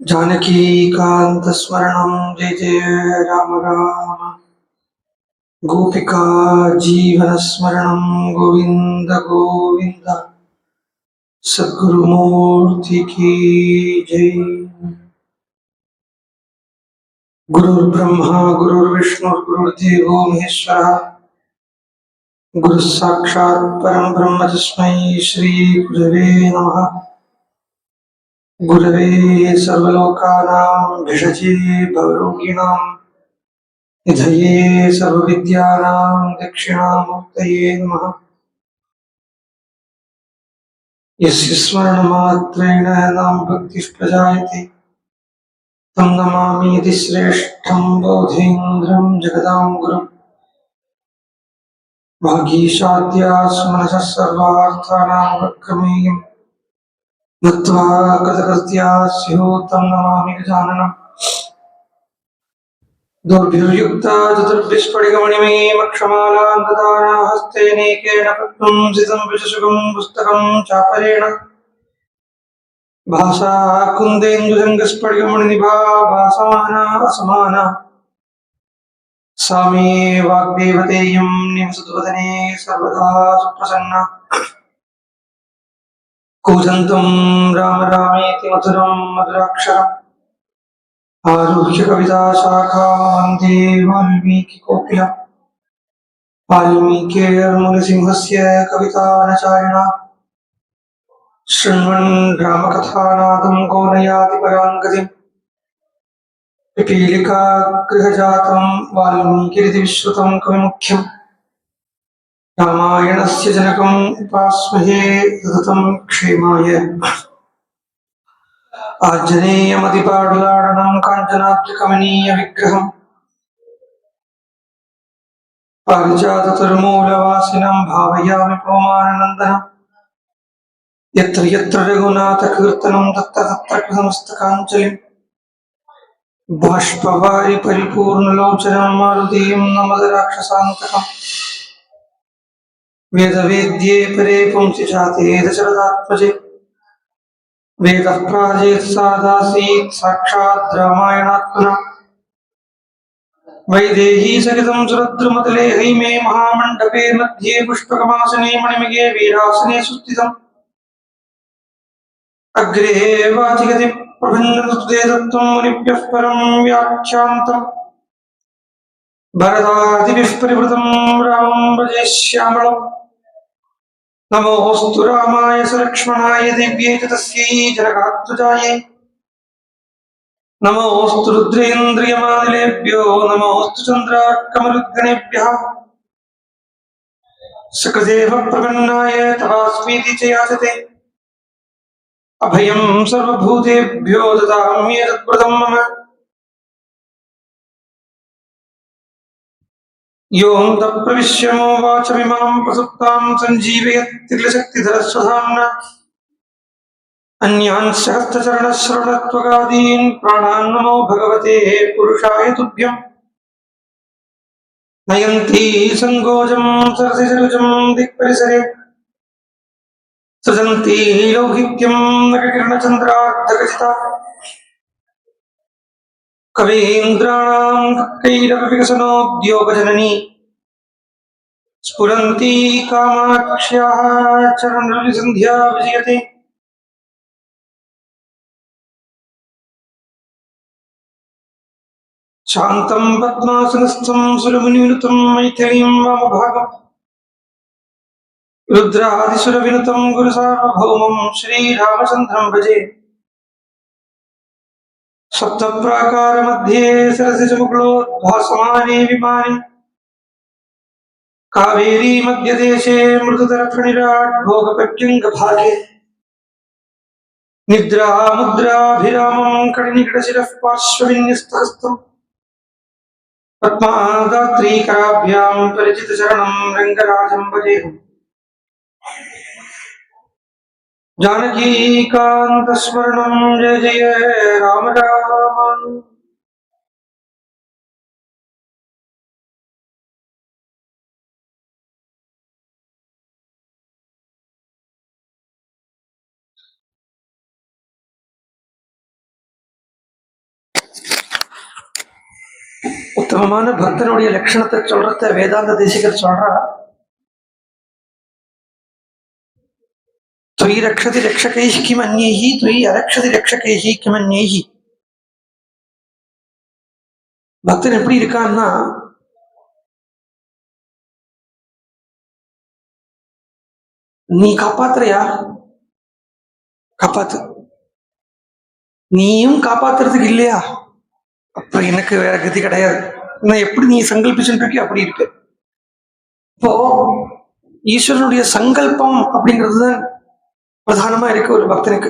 जानकीकान्तस्मरणं जय जय राम राम। गोपिका जीवनस्मरणं गोविन्द गोविन्द। सद्गुरुमूर्ति की जय। गुरुर्ब्रह्मा गुरुर्विष्णुर्गुरुर्देवो महेश्वरः। गुरुः साक्षात् परं ब्रह्म तस्मै श्री गुरवे नमः। गुरवे सर्वलोकानां भिषजे भवरोगिणां निधये सर्वविद्यानां दक्षिणामूर्तये नमः। यस्य स्मरणमात्रेण नाम भक्तिः प्रजायते तं नमामि यतिश्रेष्ठं बोधेन्द्रं जगदां गुरुं। भागीशाद्यास् मनसः सर्वार्थानां वक्रमेयं नत्वा कृतकृत्या स्युः तं नमामि गजाननम्। दुर्भिर्युक्ता चतुर्भिस्फटिकमणिमयीमक्षमालां ददाना हस्तेनेकेन पद्मं सितं विशसुखं पुस्तकं चापरेण भाषा कुन्देन्दुसङ्गस्फटिकमणिनिभा भासमाना असमाना सा मे वाग्देवतेयं निवसतु वदने सर्वदा सुप्रसन्ना। कूजन्तं राम रामेति मधुरं मधुराक्षरम् आरुह्य कविताशाखां वन्दे वाल्मीकिकोकिलम्। वाल्मीकिर्मुनिसिंहस्य कवितानचारिणा शृण्वन् रामकथानादं को न याति परां गतिम्। पिपीलिकागृहजातं वाल्मीकिरिति विश्रुतं कविमुख्यम्। रामायणस्य जनकम् उपास्महे सततं क्षेमाय। आञ्जनेयमतिपाटलाडनं काञ्चनाद्रिकमनीयविग्रहम् पारिजाततरुमूलवासिनं भावयामि पवमाननन्दनम्। यत्र यत्र रघुनाथकीर्तनं तत्र तत्र कृतमस्तकाञ्जलिम्। बाष्पवारि परिपूर्णलोचनं मारुतीं नमद राक्षसान्तकम्। वेदवेद्ये परे पुंसि जाते दशरथात्मजे वेदः प्राजेत सादासीत् साक्षात् रामायणात्मना। वैदेही सहितं सुरद्रुमतले हैमे महामण्डपे मध्ये पुष्पकमासने मणिमये वीरासने सुस्थितम्। अग्रे वाचिगति प्रभन्नस्तुते दत्तं मुनिभ्यः परं व्याख्यान्तम्। भरतादिभिः परिवृतं रामं भजे श्यामलम्। नमोऽस्तु रामाय सलक्ष्मणाय दिव्यै च तस्यै जनकात्मजायै। नमोऽस्तु रुद्रेन्द्रियमानिलेभ्यो नमोऽस्तु चन्द्रार्कमरुद्गणेभ्यः। सकृदेव प्रपन्नाय तवास्मीति च याचते अभयं सर्वभूतेभ्यो ददाम्येतत्प्रदं मम। योऽन्तः प्रविश्य मम वाचमिमां प्रसुप्तां सञ्जीवयत्यखिलशक्तिधरस्वधाम्ना। अन्यान् सहस्रचरणश्रवणत्वगादीन् प्राणान् नमो भगवते पुरुषाय तुभ्यम्। नयन्ती सङ्गोजं सरसिजरुजं दिक्परिसरे सृजन्ती लौहित्यं नखकिरणचन्द्रार्धगजिता। कवीन्द्राणां कैरवविकसनोद्योगजननी स्फुरन्ती कामाक्ष्याः चरणरविसन्ध्या विजयते। शान्तं पद्मासनस्थं सुरमुनिविनुतं मैथिलीं वामभागम् रुद्रादिसुरविनुतं गुरुसार्वभौमं श्रीरामचन्द्रं भजे। सप्तप्राकारमध्ये सरसिजमुकुलोद्भासमाने विमाने कावेरी मध्यदेशे मृदुतरफणिराट् भोगप्रत्यङ्गभागे। निद्रामुद्राभिरामं कटिनिकटशिरः पार्श्वविन्यस्तहस्तम् पद्मादात्रीकराभ्यां परिचितचरणं रङ्गराजं भजेऽहम्। जानकीकान्तस्मरणं जय जय राम राम। உத்தமமான பக்தனுடைய லட்சணத்தை சொல்றத வேதாந்த தேசிகர் சொல்றா. துயி ரக்ஷதி ரக்ஷகைஹி கிம் அன்யைஹி துயி அரக்ஷதி ரக்ஷகைஹி கிம் அன்யைஹி. பக்தன் எப்படி இருக்கான்னா, நீ காப்பாத்துறியா காப்பாத்து, நீயும் காப்பாத்துறதுக்கு இல்லையா அப்ப எனக்கு வேற கதி கிடையாது. நான் எப்படி நீ சங்கல்பிச்சுட்டு இருக்கிய அப்படி இருக்கு. இப்போ ஈஸ்வரனுடைய சங்கல்பம் அப்படிங்கிறதுதான் பிரதானமா இருக்கு ஒரு பக்தனுக்கு.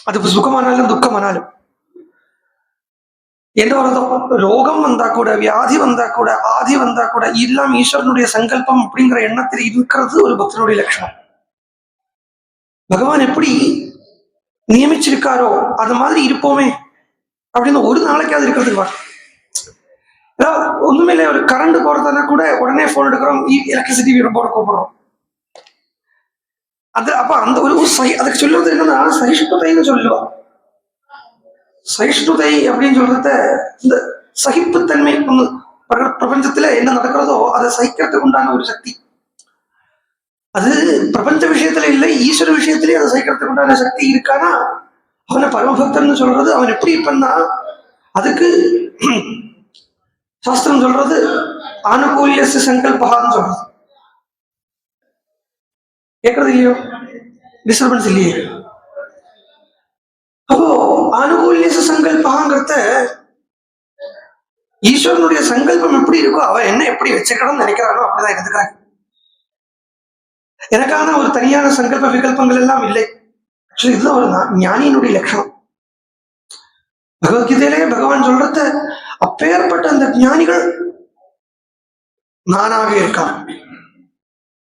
அது சுகமானாலும் துக்கமானாலும் என்ன வருதோ, ரோகம் வந்தா கூட, வியாதி வந்தா கூட, ஆதி வந்தா கூட, எல்லாம் ஈஸ்வரனுடைய சங்கல்பம் அப்படிங்கிற எண்ணத்தில் இருக்கிறது ஒரு பக்தனுடைய லட்சணம். பகவான் எப்படி நியமிச்சிருக்காரோ அது மாதிரி இருப்போமே அப்படின்னு ஒரு நாளைக்காவது இருக்கிறதுக்கு வரும். ஒண்ணுமே இல்லை, ஒரு கரண்ட் போறதுனா கூட உடனே போன் எடுக்கிறோம், எலக்ட்ரிசிட்டி போட கூப்பிடுறோம். அது அப்ப அந்த ஒரு அதுக்கு சொல்றது என்னன்னா சகிஷ்ணுதைன்னு சொல்லுவா. சகிஷ்ணுதை அப்படின்னு சொல்றத இந்த சகிப்புத்தன்மை, ஒண்ணு பிரபஞ்சத்துல என்ன நடக்கிறதோ அதை சகிக்கிறதுக்கு உண்டான ஒரு சக்தி. அது பிரபஞ்ச விஷயத்துல இல்லை, ஈஸ்வர விஷயத்திலேயே அதை சகிக்கிறதுக்கு உண்டான சக்தி இருக்கானா அவனை பரமபக்தன் சொல்றது. அவன் எப்படி பண்ணா அதுக்கு சாஸ்திரம் சொல்றது ஆனுகூல்ய சங்கல்பகான்னு சொல்றது. கேட்கறது இல்லையோ, டிஸ்டர்பன்ஸ் இல்லையே. அப்போ ஆனுகூல்ய சங்கல்பகாங்கிறத ஈஸ்வரனுடைய சங்கல்பம் எப்படி இருக்கோ அவன் என்ன எப்படி வச்சுக்கணும்னு நினைக்கிறானோ அப்படிதான் இருந்துக்கிறாங்க. எனக்கான ஒரு தனியான சங்கல்ப விகல்பங்கள் எல்லாம் இல்லை. இதுதான் ஒரு ஞானியினுடைய லட்சணம். பகவத்கீதையிலே பகவான் சொல்றது அப்பேற்பட்ட அந்த ஞானிகள் நானாக இருக்கான்.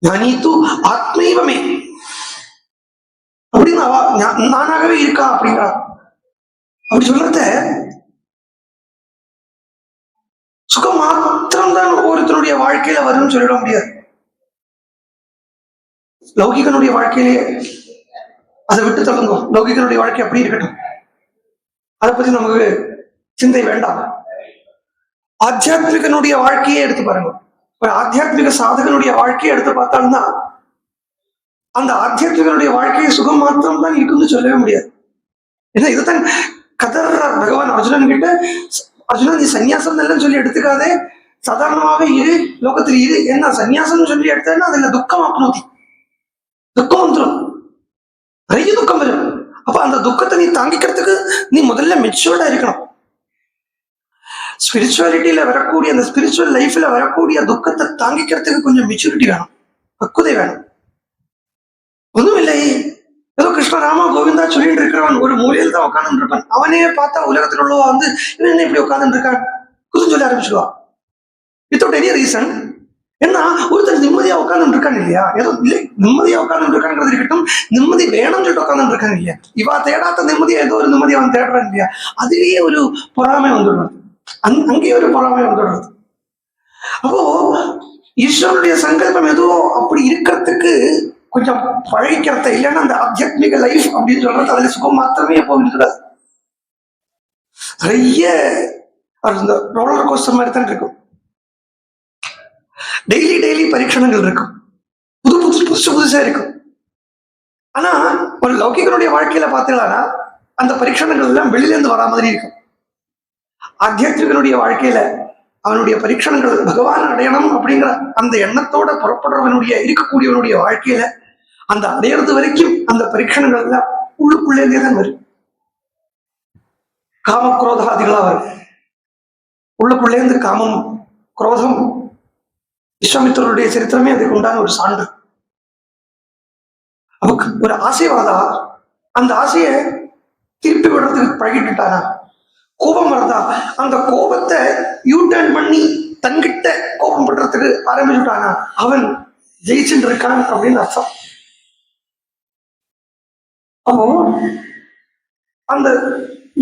ஞானி தூ ஆத்மீவமே அப்படின்னு நானாகவே இருக்கா அப்படிங்கிறா. அப்படி சொல்றத சுகம் மாத்திரம்தான் ஒவ்வொருத்தருடைய வாழ்க்கையில வரும்னு சொல்லிட முடியாது. லௌகிகனுடைய வாழ்க்கையிலேயே அதை விட்டு தள்ளுங்க. லௌகிகனுடைய வாழ்க்கை அப்படி இருக்கட்டும், அதை பத்தி நமக்கு சிந்தை வேண்டாம். ஆத்தியாத்மிகனுடைய வாழ்க்கையே எடுத்து பாருங்க. ஒரு ஆத்தியாத்மிக சாதகனுடைய வாழ்க்கையை எடுத்து பார்த்தாங்கன்னா அந்த ஆத்தியாத்மிகனுடைய வாழ்க்கையை சுகம் மாத்திரம் தான் இருக்குன்னு சொல்லவே முடியாது. ஏன்னா இதுதான் கதர்றார் பகவான் அர்ஜுனன் கிட்ட. அர்ஜுனன் நீ சன்னியாசம் இல்லைன்னு சொல்லி எடுத்துக்காதே, சாதாரணமாவே இரு, லோகத்தில் இரு. ஏன்னா சன்னியாசம் சொல்லி எடுத்தேன்னா அதுல துக்கம் அப்னோதி, துக்கம் வந்துடும், நிறைய துக்கம் வரும். அப்ப அந்த துக்கத்தை நீ தாங்கிக்கிறதுக்கு நீ முதல்ல மெச்சூர்டா இருக்கணும். ஸ்பிரிச்சுவாலிட்டியில வரக்கூடிய அந்த ஸ்பிரிச்சுவல் லைஃப்ல வரக்கூடிய துக்கத்தை தாங்கிக்கிறதுக்கு கொஞ்சம் மெச்சூரிட்டி வேணும், பக்குவதை வேணும். ஒன்றும் இல்லை, ஏதோ கிருஷ்ணராமா கோவிந்தா சொல்லிட்டு இருக்கிறவன் ஒரு மூலையில் தான் உட்கார்ந்து இருப்பான். அவனே பார்த்தா உலகத்தில் உள்ளவா வந்து இவன் என்ன இப்படி உட்கார்ந்து இருக்கான் குதுன்னு சொல்லி ஆரம்பிச்சுடுவா வித்தவுட் எனி ரீசன். ஏன்னா ஒருத்தர் நிம்மதியா உட்கார்ந்து இருக்கான் இல்லையா, ஏதோ இல்லை நிம்மதியா உட்கார்ந்து இருக்காங்கிறது இருக்கட்டும், நிம்மதி வேணும்னு சொல்லிட்டு உட்கார்ந்து இருக்காங்க இல்லையா, இவா தேடாத நிம்மதியா ஏதோ ஒரு நிம்மதியை அவன் தேடுறான் இல்லையா, அதுலேயே ஒரு பொறாமை வந்துடுறது, அங்கேயே ஒரு பொறாமை வந்துடுறது. அப்போ ஈஸ்வரனுடைய சங்கல்பம் ஏதோ அப்படி இருக்கிறதுக்கு கொஞ்சம் பழகிக்கிறத, இல்லைன்னா அந்த ஆத்தியாத்மிக லைஃப் அப்படின்னு சொல்றது அதுல சுகம் மாத்திரமே போயிருக்காது. நிறைய ரோலர் கோஸ்டர் மாதிரி தான் இருக்கும். டெய்லி பரீட்சணங்கள் இருக்கும், புதுசா இருக்கும். ஆனா ஒரு லௌகிகனுடைய வாழ்க்கையில பார்த்தீங்கன்னா அந்த பரீட்சணங்கள் எல்லாம் வெளியிலேருந்து வரா மாதிரி இருக்கும். ஆத்தியாத்மிகனுடைய வாழ்க்கையில அவனுடைய பரீட்சணங்கள் பகவான் அடையணும் அப்படிங்கிற அந்த எண்ணத்தோட புறப்படுறவனுடைய இருக்கக்கூடியவனுடைய வாழ்க்கையில அந்த அடையிறது வரைக்கும் அந்த பரீட்சணங்கள் எல்லாம் உள்ளுக்குள்ளே தான் வரும். காமக்ரோதாதிகளா வரும். உள்ளுக்குள்ளே இருந்து காமம் குரோதம், விஸ்வாமித்திரருடைய சரித்திரமே அதுக்கு உண்டான ஒரு சான்று. அவருக்கு ஒரு ஆசை வரதா, அந்த ஆசையை திருப்பி விடுறதுக்கு பழகிட்டுட்டானா, கோபம் வரதா அந்த கோபத்தை யூ டர்ன் பண்ணி தன்கிட்ட கோபம் பண்றதுக்கு ஆரம்பிச்சுட்டானா அவன் ஜெயிச்சுட்டு இருக்கான் அப்படின்னு அர்த்தம். அப்போ அந்த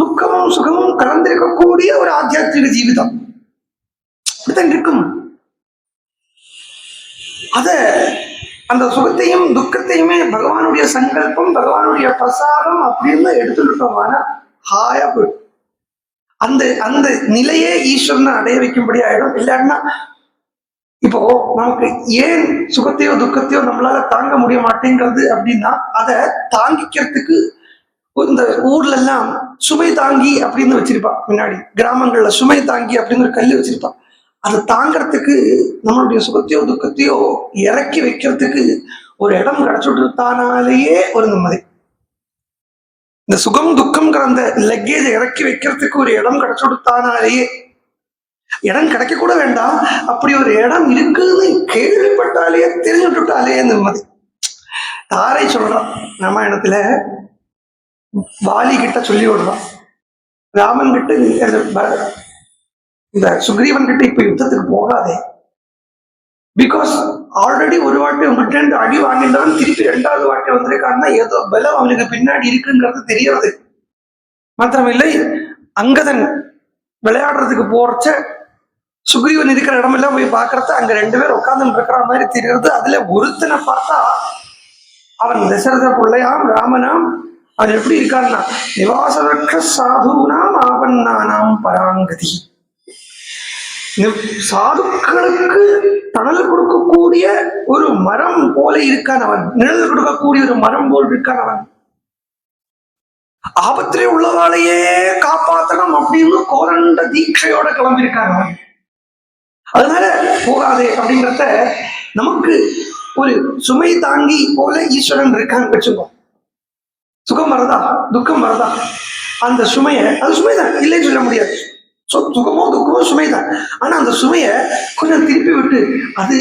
துக்கமும் சுகமும் கலந்திருக்கக்கூடிய ஒரு ஆத்தியாத்மிக ஜீவிதம் அப்படித்தான் இருக்கும். அத அந்த சுகத்தையும் துக்கத்தையுமே பகவானுடைய சங்கல்பம், பகவானுடைய பிரசாதம் அப்படின்னு எடுத்துக்கிட்டோம்னா ஹாயா போயிடும். அந்த அந்த நிலையே ஈஸ்வரனை அடைய வைக்கும்படி ஆயிடும். இல்லைன்னா இப்போ நமக்கு ஏன் சுகத்தையோ துக்கத்தையோ நம்மளால தாங்க முடிய மாட்டேங்கிறது அப்படின்னா, அதை தாங்கிக்கிறதுக்கு இந்த ஊர்ல எல்லாம் சுமை தாங்கி அப்படின்னு வச்சிருப்பான். முன்னாடி கிராமங்கள்ல சுமை தாங்கி அப்படின்னு ஒரு கல் வச்சிருப்பான். அதை தாங்கிறதுக்கு நம்மளுடைய சுகத்தையோ துக்கத்தையோ இறக்கி வைக்கிறதுக்கு ஒரு இடம் கிடைச்சுட்டானாலேயே ஒரு நிம்மதி. இந்த சுகம் துக்கம்ங்கிற அந்த லக்கேஜை இறக்கி வைக்கிறதுக்கு ஒரு இடம் கிடைச்சுட்டானாலேயே, இடம் கிடைக்க கூட வேண்டாம், அப்படி ஒரு இடம் இருக்குன்னு கேள்விப்பட்டாலே தெரிஞ்சுட்டாலே நிம்மதி. தாரை சொல்றான் ராமாயணத்துல, வாலி கிட்ட சொல்லி விடுறான், ராமன் கிட்ட இந்த சுக்ரீவன் கிட்ட இப்ப யுத்தத்துக்கு போகாதே, பிகாஸ் ஆல்ரெடி ஒரு வாட்டி உங்ககிட்ட அடி வாங்கிட்டவன் திருப்பி 2வது வாட்டி வந்திருக்கான்னா ஏதோ பலம் அவனுக்கு பின்னாடி இருக்குங்கிறது தெரியறது. மாத்திரமில்லை, அங்கதன் விளையாடுறதுக்கு போறச்ச சுக்ரீவன் இருக்கிற இடமெல்லாம் போய் பாக்குறத அங்க 2 பேர் உட்கார்ந்து இருக்கிற மாதிரி தெரிகிறது. அதுல ஒருத்தனை பார்த்தா அவன் தசரத பிள்ளையாம் ராமனாம். அவன் எப்படி இருக்கான்னா, நிவாசவர்க்க சாதுனாம் ஆபன்னானாம் பராங்கதி. சாதுக்களுக்கு தணல் கொடுக்கக்கூடிய ஒரு மரம் போல இருக்கான் அவன், நிழல் கொடுக்கக்கூடிய ஒரு மரம் போல் இருக்கான் அவன். ஆபத்திலே உள்ளவாளையே காப்பாற்றணும் அப்படின்னு கோரண்ட தீட்சையோட கிளம்பியிருக்காங்க அவன். அதனால போகாதே அப்படிங்கிறத நமக்கு ஒரு சுமை தாங்கி போல ஈஸ்வரன் இருக்கான்னு வச்சுக்கோ. சுகம் வரதா துக்கம் வரதா, அந்த சுமைய, அது சுமைதான் இல்லைன்னு சொல்ல முடியாது. சுகமோ துக்கமோ சுமைதான். ஆனா அந்த சுமைய கொஞ்சம் திருப்பி விட்டு, அது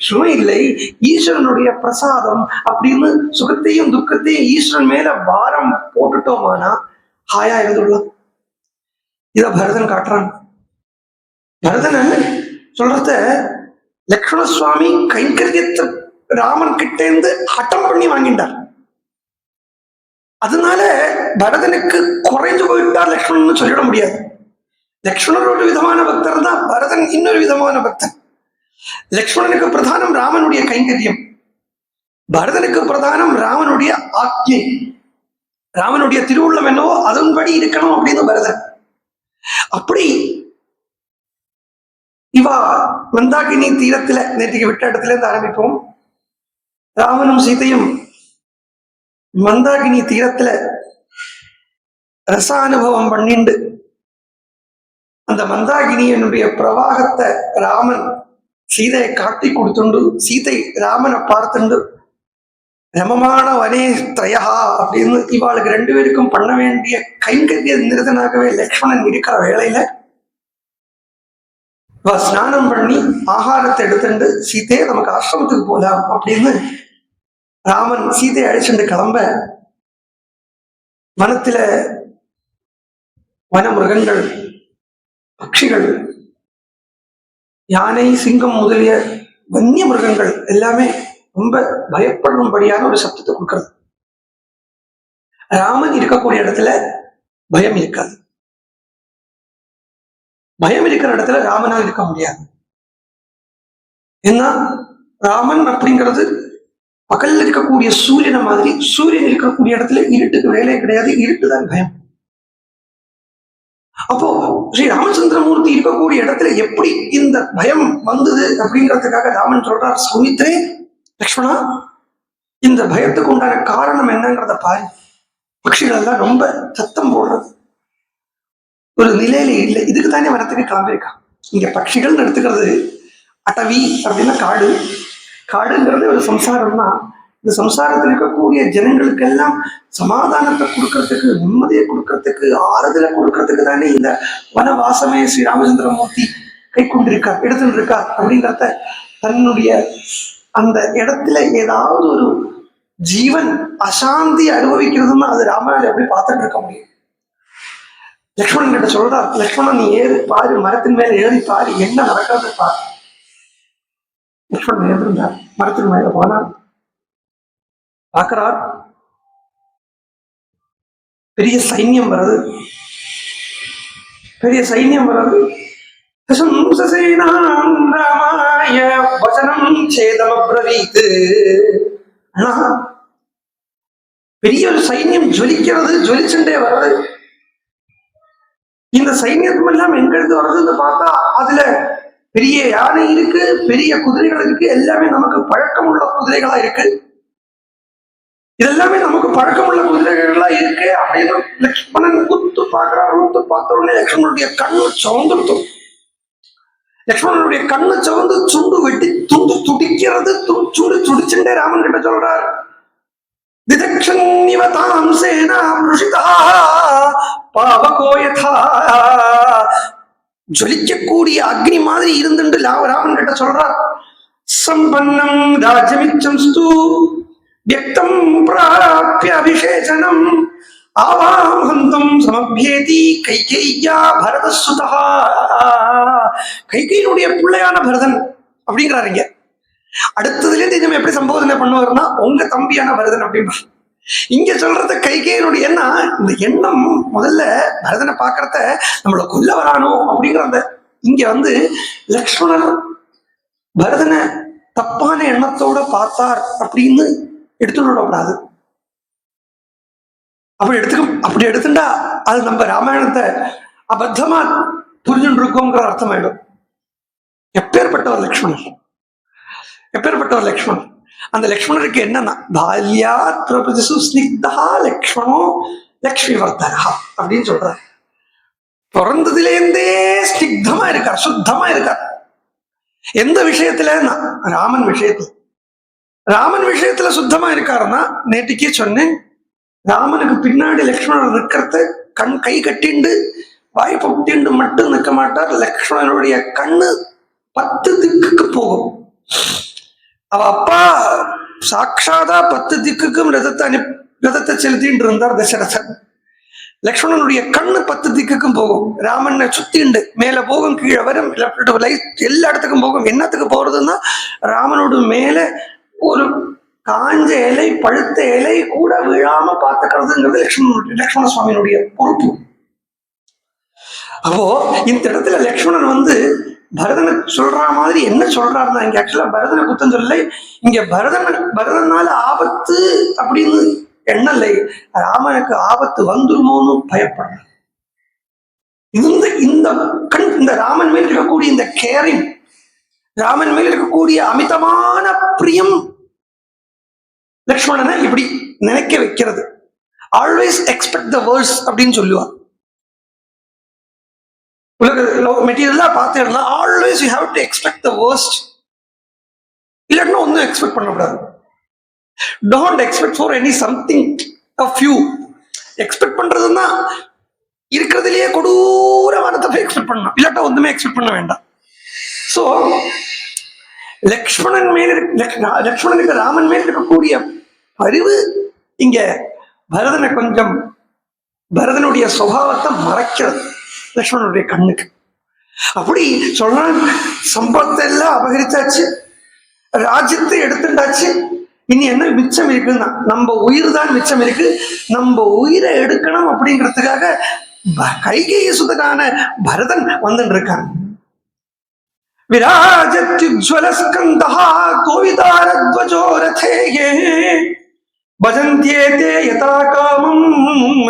சுமை இல்லை, ஈஸ்வரனுடைய பிரசாதம் அப்படின்னு சுகத்தையும் துக்கத்தையும் ஈஸ்வரன் மேல பாரம் போட்டுட்டோமானா ஹாயா இருந்துடலாம். இத பரதன் காட்டுறான். பரதன் சொல்றத லக்ஷ்மண சுவாமி கைங்கரியத்தை ராமன் கிட்ட இருந்து ஹட்டம் பண்ணி வாங்கிட்டார். அதனால பரதனுக்கு குறைஞ்சு போயிட்டார் லக்ஷ்மணன் சொல்லிட முடியாது. லக்ஷ்மணர் ஒரு விதமான பக்தர் தான், பரதன் இன்னொரு விதமான பக்தன். லக்ஷ்மணனுக்கு பிரதானம் ராமனுடைய கைங்கரியம், பரதனுக்கு பிரதானம் ராமனுடைய ஆக்ஞை. ராமனுடைய திருவுள்ளம் என்னவோ அதன்படி இருக்கணும் அப்படின்னு பரதன். அப்படி இவா மந்தாகினி தீரத்துல, நேற்றுக்கு விட்ட இடத்துல இருந்து ஆரம்பிப்போம். ராமனும் சீதையும் மந்தாகினி தீரத்துல ரசானுபவம் பண்ணிண்டு, அந்த மந்தாகினியனுடைய பிரவாகத்தை ராமன் சீதையை காட்டி கொடுத்துண்டு, சீதை ராமனை பார்த்துண்டு ரமமான வனே திரயா அப்படின்னு இவாளுக்கு 2 பேருக்கும் பண்ண வேண்டிய கைங்கரிய நிரதனாகவே லக்ஷ்மணன் இருக்கிற வேளையில ஸ்நானம் பண்ணி ஆகாரத்தை எடுத்துட்டு, சீதையை நமக்கு ஆசிரமத்துக்கு போலாம் அப்படின்னு ராமன் சீதையை அழைச்சிட்டு கிளம்ப, வனத்துல வன மிருகங்கள், பட்சிகள், யானை, சிங்கம் முதலிய வன்னிய மிருகங்கள் எல்லாமே ரொம்ப பயப்படும்படியான ஒரு சப்தத்தை கொடுக்கிறது. ராமன் இருக்கக்கூடிய இடத்துல பயம் இருக்காது. பயம் இருக்கிற இடத்துல ராமனால் இருக்க முடியாது. ஏன்னா ராமன் அப்படிங்கிறது பகல்ல இருக்கக்கூடிய சூரியனை மாதிரி, சூரியன் இருக்கக்கூடிய இடத்துல இருட்டுக்கு வேலையே கிடையாது, இருட்டுதான் பயம். அப்போ ஸ்ரீ ராமச்சந்திரமூர்த்தி இருக்கக்கூடிய இடத்துல எப்படி இந்த பயம் வந்தது அப்படிங்கிறதுக்காக ராமன் சொல்றார், சௌமித்ரே லக்ஷ்மணா, இந்த பயத்துக்கு உண்டான காரணம் என்னங்கிறத பாரு. பட்சிகள் எல்லாம் ரொம்ப சத்தம் போடுறது, ஒரு நிலையில இல்லை. இதுக்கு தானே வனத்துக்கு கிளம்பியிருக்கான். இங்க பட்சிகள் எடுத்துக்கிறது அட்டவி அப்படின்னா காடு. காடுங்கிறது ஒரு சம்சாரம் தான். இந்த சம்சாரத்தில் இருக்கக்கூடிய ஜனங்களுக்கெல்லாம் சமாதானத்தை கொடுக்கறதுக்கு, நிம்மதியை கொடுக்கறதுக்கு, ஆறுதலை கொடுக்கறதுக்கு தானே இந்த வனவாசமே ஸ்ரீ ராமச்சந்திரமூர்த்தி கை கொண்டிருக்கார், எடுத்துட்டு இருக்கார். அப்படிங்கிறத தன்னுடைய அந்த இடத்துல ஏதாவது ஒரு ஜீவன் அசாந்தி அனுபவிக்கிறதுன்னா அது ராமனால் எப்படி பார்த்துட்டு இருக்க முடியும்? லக்ஷ்மணன் கிட்ட சொல்றார், லக்ஷ்மணன் நீ ஏறு பாரு, மரத்தின் மேல ஏறி பாரு, என்ன நடக்கிறது பாரு. லக்ஷ்மணன் ஏறிருந்தார், மரத்தின் மேல போனார், பார்க்கிறார், பெரிய சைன்யம் வருது, பெரிய சைன்யம் வருது. ராமாய வசனம் சேதமப்ரவீத். ஆனா பெரிய ஒரு சைன்யம் ஜொலிக்கிறது, ஜொலிச்சுட்டே வர்றது. இந்த சைன்யத்தும் எல்லாம் எங்க இருந்து வர்றதுன்னு பார்த்தா அதுல பெரிய யானை இருக்கு, பெரிய குதிரைகள் இருக்கு, எல்லாமே நமக்கு பழக்கம் உள்ள குதிரைகளா இருக்கு. இதெல்லாமே நமக்கு பழக்கம் உள்ள குதிரைகளா இருக்கு அப்படின்னு லக்ஷ்மணன் உத்து பார்க்கிறார். உத்து பார்த்த உடனே லக்ஷ்மணனுடைய கண்ணு சவந்துடுத்தும். லக்ஷ்மணனுடைய கண்ணு சவந்து சுண்டு வெட்டி துண்டு துடிக்கிறது. சுண்டு துடிச்சுட்டே ராமன் கிட்ட சொல்றார், விதக்ஷன்யவதாம் சேனா ருஷிதா பாவகோயதா. ஜொலிக்கக்கூடிய அக்னி மாதிரி இருந்துட்டு ராமன் கிட்ட சொல்றார், சம்பன்னம் ராஜ்யமிச்சம் ஸ்து வியக்தம் பிராப்ய அபிஷேசனம் ஆவாம் ஹந்தும் சமப்யேதி கைகேய்யா பரதசுதா. கைகையினுடைய பிள்ளையான பரதன் அப்படிங்கிறாருங்க. அடுத்ததுல இருந்து நம்ம எப்படி சம்போதனை பண்ணுவாருன்னா, உங்க தம்பியான பரதன் அப்படின்னா. இங்க சொல்றது கைகையினுடைய என்ன, இந்த எண்ணம் முதல்ல பரதனை பாக்குறத நம்மள கொல்ல வரானோ அப்படிங்கிற அந்த இங்க வந்து லக்ஷ்மணர் பரதனை தப்பான எண்ணத்தோட பார்த்தார் அப்படின்னு எடுத்துக்கூடாது. அப்படி எடுத்துட்டா அது நம்ம ராமாயணத்தை அபத்தமா புரிஞ்சுட்டு இருக்கோங்கிற அர்த்தமாயிடும். எப்பேற்பட்டவர் லக்ஷ்மணர், எப்பேற்பட்டவர் லக்ஷ்மணன். அந்த லக்ஷ்மணருக்கு என்னன்னா, பால்யாத் பிரபதிசு ஸ்னிக்தா லக்ஷ்மணோ லக்ஷ்மி வர்தனா அப்படின்னு சொல்றாரு. பிறந்ததுலேருந்தே ஸ்னிக்தமா இருக்கார், சுத்தமா இருக்கார். எந்த விஷயத்துல, ராமன் விஷயத்துல, ராமன் விஷயத்துல சுத்தமா இருக்காருன்னா, நேற்றுக்கே சொன்னேன், ராமனுக்கு பின்னாடி லக்ஷ்மணன் இருக்கிறத கை கட்டிண்டு வாய் பொட்டிண்டு மட்டும் நிற்க மாட்டார். லக்ஷ்மணனுடைய கண்ணு 10 திக்குக்கு போகும். அவ அப்பா சாட்சாதா 10 திக்குக்கும் ரதத்தை செலுத்தின்னு இருந்தார் தசரதன். லக்ஷ்மணனுடைய கண்ணு 10 திக்குக்கும் போகும். ராமனை சுத்திண்டு மேல போகும், கீழே வரும், எல்லா இடத்துக்கும் போகும். என்னத்துக்கு போறதுன்னா, ராமனோட மேல ஒரு காஞ்ச இலை பழுத்த இலை கூட விழாம பார்த்துக்கிறதுங்கிறது லக்ஷ்மண சுவாமியினுடைய பொறுப்பு. அப்போ இந்த இடத்துல லக்ஷ்மணன் வந்து பரதனை சொல்ற மாதிரி என்ன சொல்றாருன்னா, இங்க ஆக்சுவலா பரதனை குத்தம் சொல்லலை, இங்க பரதனால ஆபத்து அப்படின்னு எண்ணலை, ராமனுக்கு ஆபத்து வந்துருமோன்னு பயப்படுற. இந்த ராமன் மேல் இருக்கக்கூடிய இந்த கேரிங், ராமன் மேல் இருக்கக்கூடிய அமிதமான பிரியம் லக்ஷ்மணனை இப்படி நினைக்க வைக்கிறது. ஆல்வேஸ் எக்ஸ்பெக்ட் த வேர்ஸ் அப்படின்னு சொல்லுவார். உலக மெட்டீரியலா பார்த்துன்னா always you have to expect the worst. இல்லைன்னா ஒன்றும் எக்ஸ்பெக்ட் பண்ணக்கூடாது. Don't expect for any something of you. Expect பண்றதுன்னா இருக்கிறதுலயே கொடூரமானதை எக்ஸ்பெக்ட் பண்ணணும், இல்லாட்டா ஒன்றுமே எக்ஸ்பெக்ட் பண்ண வேண்டாம். ஸோ லக்ஷ்மணனுக்கு ராமன் மேல் இருக்கக்கூடிய அறிவு இங்க பரதனை கொஞ்சம், பரதனுடைய சுபாவத்தை மறைக்கிறது லக்ஷ்மணனுடைய கண்ணுக்கு. அப்படி சொல்றான், சம்பளத்தை எல்லாம் அபகரிச்சாச்சு, ராஜ்யத்தை எடுத்துட்டாச்சு, இனி என்ன மிச்சம் இருக்குன்னா நம்ம உயிர் தான் மிச்சம் இருக்கு. நம்ம உயிரை எடுக்கணும் அப்படிங்கிறதுக்காக கைகேயி சுதனான பரதன் வந்துட்டு இருக்கான். விராஜத்யுஜ்வலஸ்கந்தஹ கோவிதாரத்வஜோ ரதேயே பஜந்த்யேதே யதா காமம்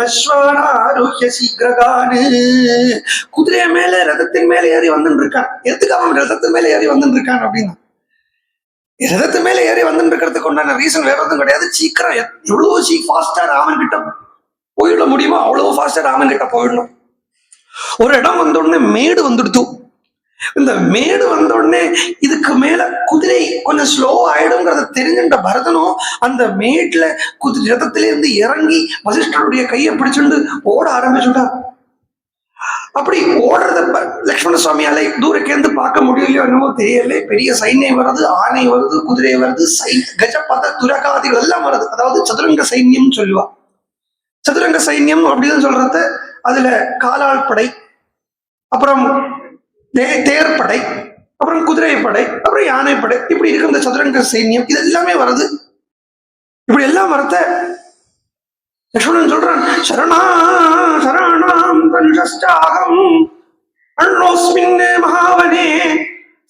அஸ்வானாருஹ்ய சீக்ரகான். குதிரை மேல ரதத்தின் மேல ஏறி வந்துட்டு இருக்கான். எதுக்கு அவன் ரதத்தின் மேல ஏறி வந்துட்டு இருக்கான் அப்படின்னா, ரதத்து மேல ஏறி வந்துட்டு இருக்கிறதுக்கு உண்டான ரீசன் வேற எதுவும் கிடையாது. சீக்கிரம் எவ்வளவு ஃபாஸ்டா ராமன் கிட்ட போயிட முடியுமோ அவ்வளவு ஃபாஸ்டா ராமன் கிட்ட போயிடணும். ஒரு இடம் வந்த உடனே மேடு வந்துடுத்து. இந்த மேடு வந்த உடனே இதுக்கு மேல குதிரை கொஞ்சம் ஸ்லோ ஆயிடும்ங்கிறத தெரிஞ்சுட்ட பரதனும் அந்த மேட்ல ரதத்தில இருந்து இறங்கி வசிஷ்டருடைய கையை பிடிச்சுட்டு ஓட ஆரம்பிச்சுட்டார். அப்படி ஓடுறத லக்ஷ்மண சுவாமியால தூரக்கேந்து பார்க்க முடியலையோ என்னமோ தெரியல. பெரிய சைன்யம் வருது, ஆனை வருது, குதிரை வருது, கஜபத துரகாதிகள் எல்லாம் வருது. அதாவது சதுரங்க சைன்யம் சொல்லுவா. சதுரங்க சைன்யம் அப்படின்னு சொல்றத அதுல காலாள் படை, அப்புறம் தேர்ப்படை, அப்புறம் குதிரை படை, அப்புறம் யானை படை, இப்படி இருக்க இந்த சதுரங்க சைன்யம் இது எல்லாமே வருது. இப்படி எல்லாம் வரத லக்ஷ்மணன் சொல்றான், சரணா சரணாம் பஞ்சஸ்டாகம் அண்ணோஸ்மின் மகாவனே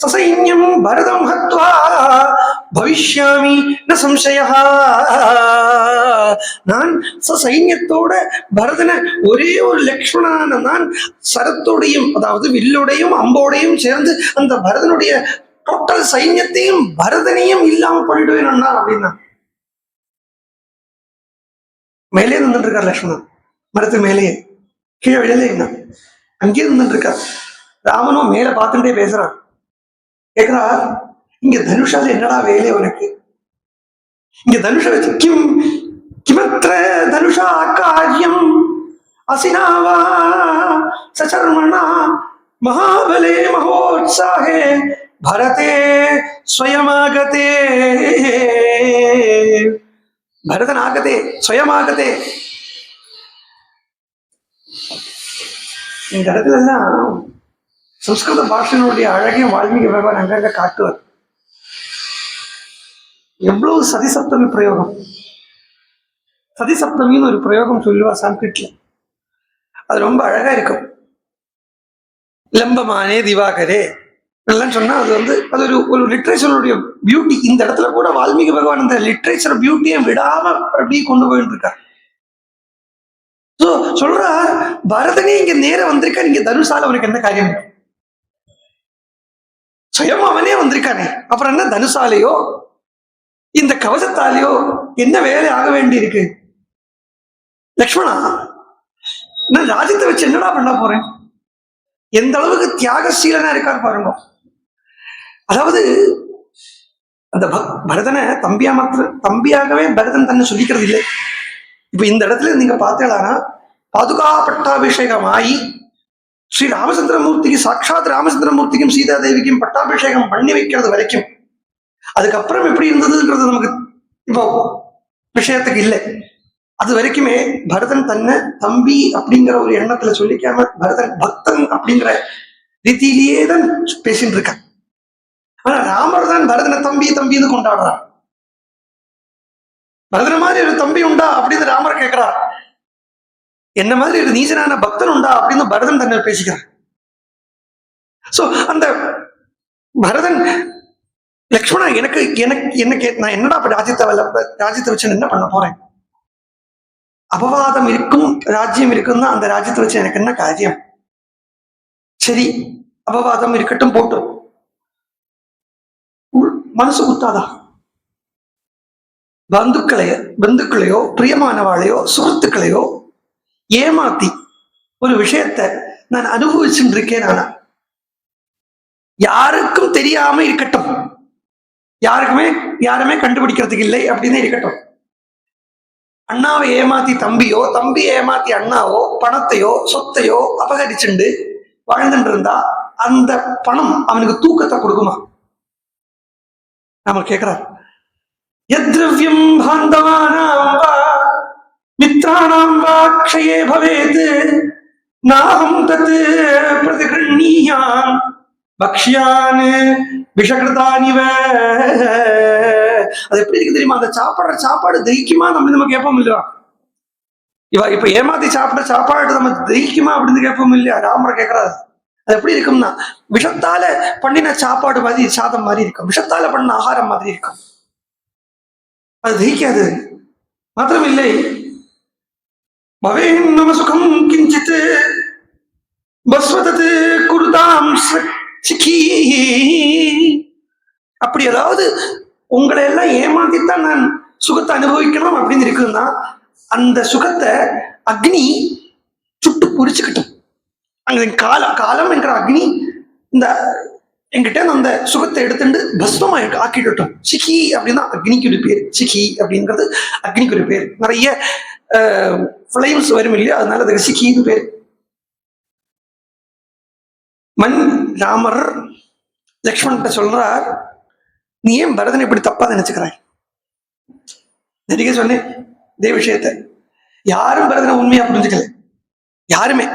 சசைன்யம் பரதம் ஹத்வா பவிஷ்யாமி ந சம்சயா. நான் சசைன்யத்தோட பரதனை ஒரே ஒரு லக்ஷ்மணனான நான் சரத்தோடையும் அதாவது வில்லோடையும் அம்போடையும் சேர்ந்து அந்த பரதனுடைய டோட்டல் சைன்யத்தையும் பரதனையும் இல்லாம பண்ணிடுவேன் அண்ணா அப்படின்னா. மேலே நின்றுட்டு இருக்கார் லக்ஷ்மணன், மரத்து மேலேயே, கீழே விழலே என்ன, அங்கேயே நின்றுட்டு இருக்கார். ராமனும் மேல பார்த்துட்டே பேசுறான். கேக்குறா, இங்க தனுஷால என்னடா வேலை உனக்கு? இங்க தனுஷ வச்சு கிம் கிமத்ர தனுஷா காரியம் அசினாவா சச்சர்மணா மகாபலே மகோத்சாஹே பரதே ஸ்வயமாகதே. பரதன் ஆகதே ஸ்வயமாகதே. இந்த இடத்துல எல்லாம் சம்ஸ்கிருத பாஷனுடைய அழகையும் வால்மீகி பகவான் அங்கங்க காட்டுவார். எவ்வளவு சதிசப்தமி பிரயோகம், சதிசப்தமின்னு ஒரு பிரயோகம் சொல்லுவா சான்ஸ்கிரிட்ல. அது ரொம்ப அழகா இருக்கும். லம்பமானே திவாகரே எல்லாம் சொன்னா அது அது ஒரு லிட்ரேச்சருடைய பியூட்டி. இந்த இடத்துல கூட வால்மீகி பகவான் இந்த லிட்ரேச்சர் பியூட்டியை விடாம அப்படியே கொண்டு போயிட்டு இருக்கார். சொல்றா, பரதனே இங்க நேரம் வந்திருக்கா, நீங்க தனுஷால அவனுக்கு என்ன காரியம்? சுயம் அவனே வந்திருக்கானே, அப்புறம் என்ன தனுஷாலையோ இந்த கவசத்தாலேயோ என்ன வேலை ஆக வேண்டி இருக்கு? லக்ஷ்மணா, நான் ராஜ்யத்தை வச்சு என்னடா பண்ண போறேன்? எந்த அளவுக்கு தியாகசீலனா இருக்கார் பாருங்க. அதாவது அந்த பரதனை தம்பியாகவே பரதன் தன்னை சொல்லிக்கிறது இல்லை. இப்ப இந்த இடத்துல நீங்க பார்த்தீங்கன்னா பாதுகா பட்டாபிஷேகம் ஆகி ஸ்ரீ ராமச்சந்திரமூர்த்திக்கு சாட்சாத் ராமச்சந்திரமூர்த்திக்கும் சீதாதேவிக்கும் பட்டாபிஷேகம் பண்ணி வைக்கிறது வரைக்கும், அதுக்கப்புறம் எப்படி இருந்ததுன்றது நமக்கு இப்போ விஷயத்துக்கு இல்லை. அது வரைக்குமே பரதன் தன்னை தம்பி அப்படிங்கிற ஒரு எண்ணத்துல சொல்லிக்காம பரதன் பக்தன் அப்படிங்கிற ரீதியிலேயே தான் பேசிட்டு இருக்கான். ஆனா ராமர் தான் பரதனை தம்பி தம்பின்னு கொண்டாடுறார். பரதன மாதிரி ஒரு தம்பி உண்டா அப்படின்னு ராமர் கேட்கிறார். என்ன மாதிரி ஒரு நீசனான பக்தன் உண்டா அப்படின்னு பரதன் தன்னை பேசிக்கிறார். சோ அந்த பரதன் லக்ஷ்மணா, எனக்கு நான் என்னடா ராஜ்யத்தை வச்சு என்ன பண்ண போறேன்? அபவாதம் இருக்கும் ராஜ்யம் இருக்குன்னா அந்த ராஜ்யத்தை வச்சு எனக்கு என்ன காரியம்? சரி, அபவாதம் இருக்கட்டும், போட்டும். மனசு குத்தாதா? பந்துக்களையோ பிரியமானவாளையோ சுகத்துக்களையோ ஏமாத்தி ஒரு விஷயத்தை நான் அனுபவிச்சுட்டு இருக்கேன். நானா யாருக்கும் தெரியாம இருக்கட்டும், யாருமே கண்டுபிடிக்கிறதுக்கு இல்லை அப்படின்னு இருக்கட்டும். அண்ணாவை ஏமாத்தி தம்பியோ, தம்பி ஏமாத்தி அண்ணாவோ பணத்தையோ சொத்தையோ அபகரிச்சுண்டு வாழ்ந்துட்டு இருந்தா அந்த பணம் அவனுக்கு தூக்கத்தை கொடுக்குமா? நாம கேட்கிறார். யத்ரவ்யம் பாந்தவானாம் வா மித்ராணாம் வா க்ஷயே பவேத் நாஹம் தத் பிரதிகிருண்ணியாம் பக்ஷ்யான் விஷகிருதானிவ. அது எப்படி இருக்கு தெரியுமா? அந்த சாப்பாடு தகிக்குமா நம்ம கேட்போம் இல்லையா? இப்ப ஏமாத்தி சாப்பாடு நம்ம தகிக்குமா அப்படின்னு கேட்போம் இல்லையா? ராமரை கேட்கறாரு. அது எப்படி இருக்கும்னா, விஷத்தால பண்ணின சாப்பாடு மாதிரி, சாதம் மாதிரி இருக்கும், விஷத்தால பண்ண ஆகாரம் மாதிரி இருக்கும். அது தகிக்காது. மாத்திரமில்லை, பவேன் நம சுகம் கிஞ்சித் பஸ்வதத் குருதாம் சிக்கி. அப்படி ஏதாவது உங்களை எல்லாம் ஏமாத்தித்தான் நான் சுகத்தை அனுபவிக்கணும் அப்படின்னு இருக்குன்னா அந்த சுகத்தை அக்னி சுட்டு பொரிச்சுக்கிட்டும். அங்க காலம் என்கிற அக்னி இந்த என்கிட்ட அந்த சுகத்தை எடுத்துட்டு பஸ்மமா ஆக்கிடட்டும். சிக்கி அப்படின்னா அக்னிக்கு ஒரு பேர். சிக்கி அப்படிங்கிறது அக்னிக்கு ஒரு பேர். நிறைய ஃபிளைம்ஸ் வரும் இல்லையா, அதனால அதுக்கு சிக்கின்னு பேர். ராமர் லக்ஷ்மண்கிட்ட சொல்றார், நீ ஏன் பரதனை இப்படி தப்பா நினைச்சுக்கிறாய்? நடிகை சொன்னேன் இதே விஷயத்த. யாரும் பரதனை உண்மையா புரிஞ்சுக்கல, யாருமே.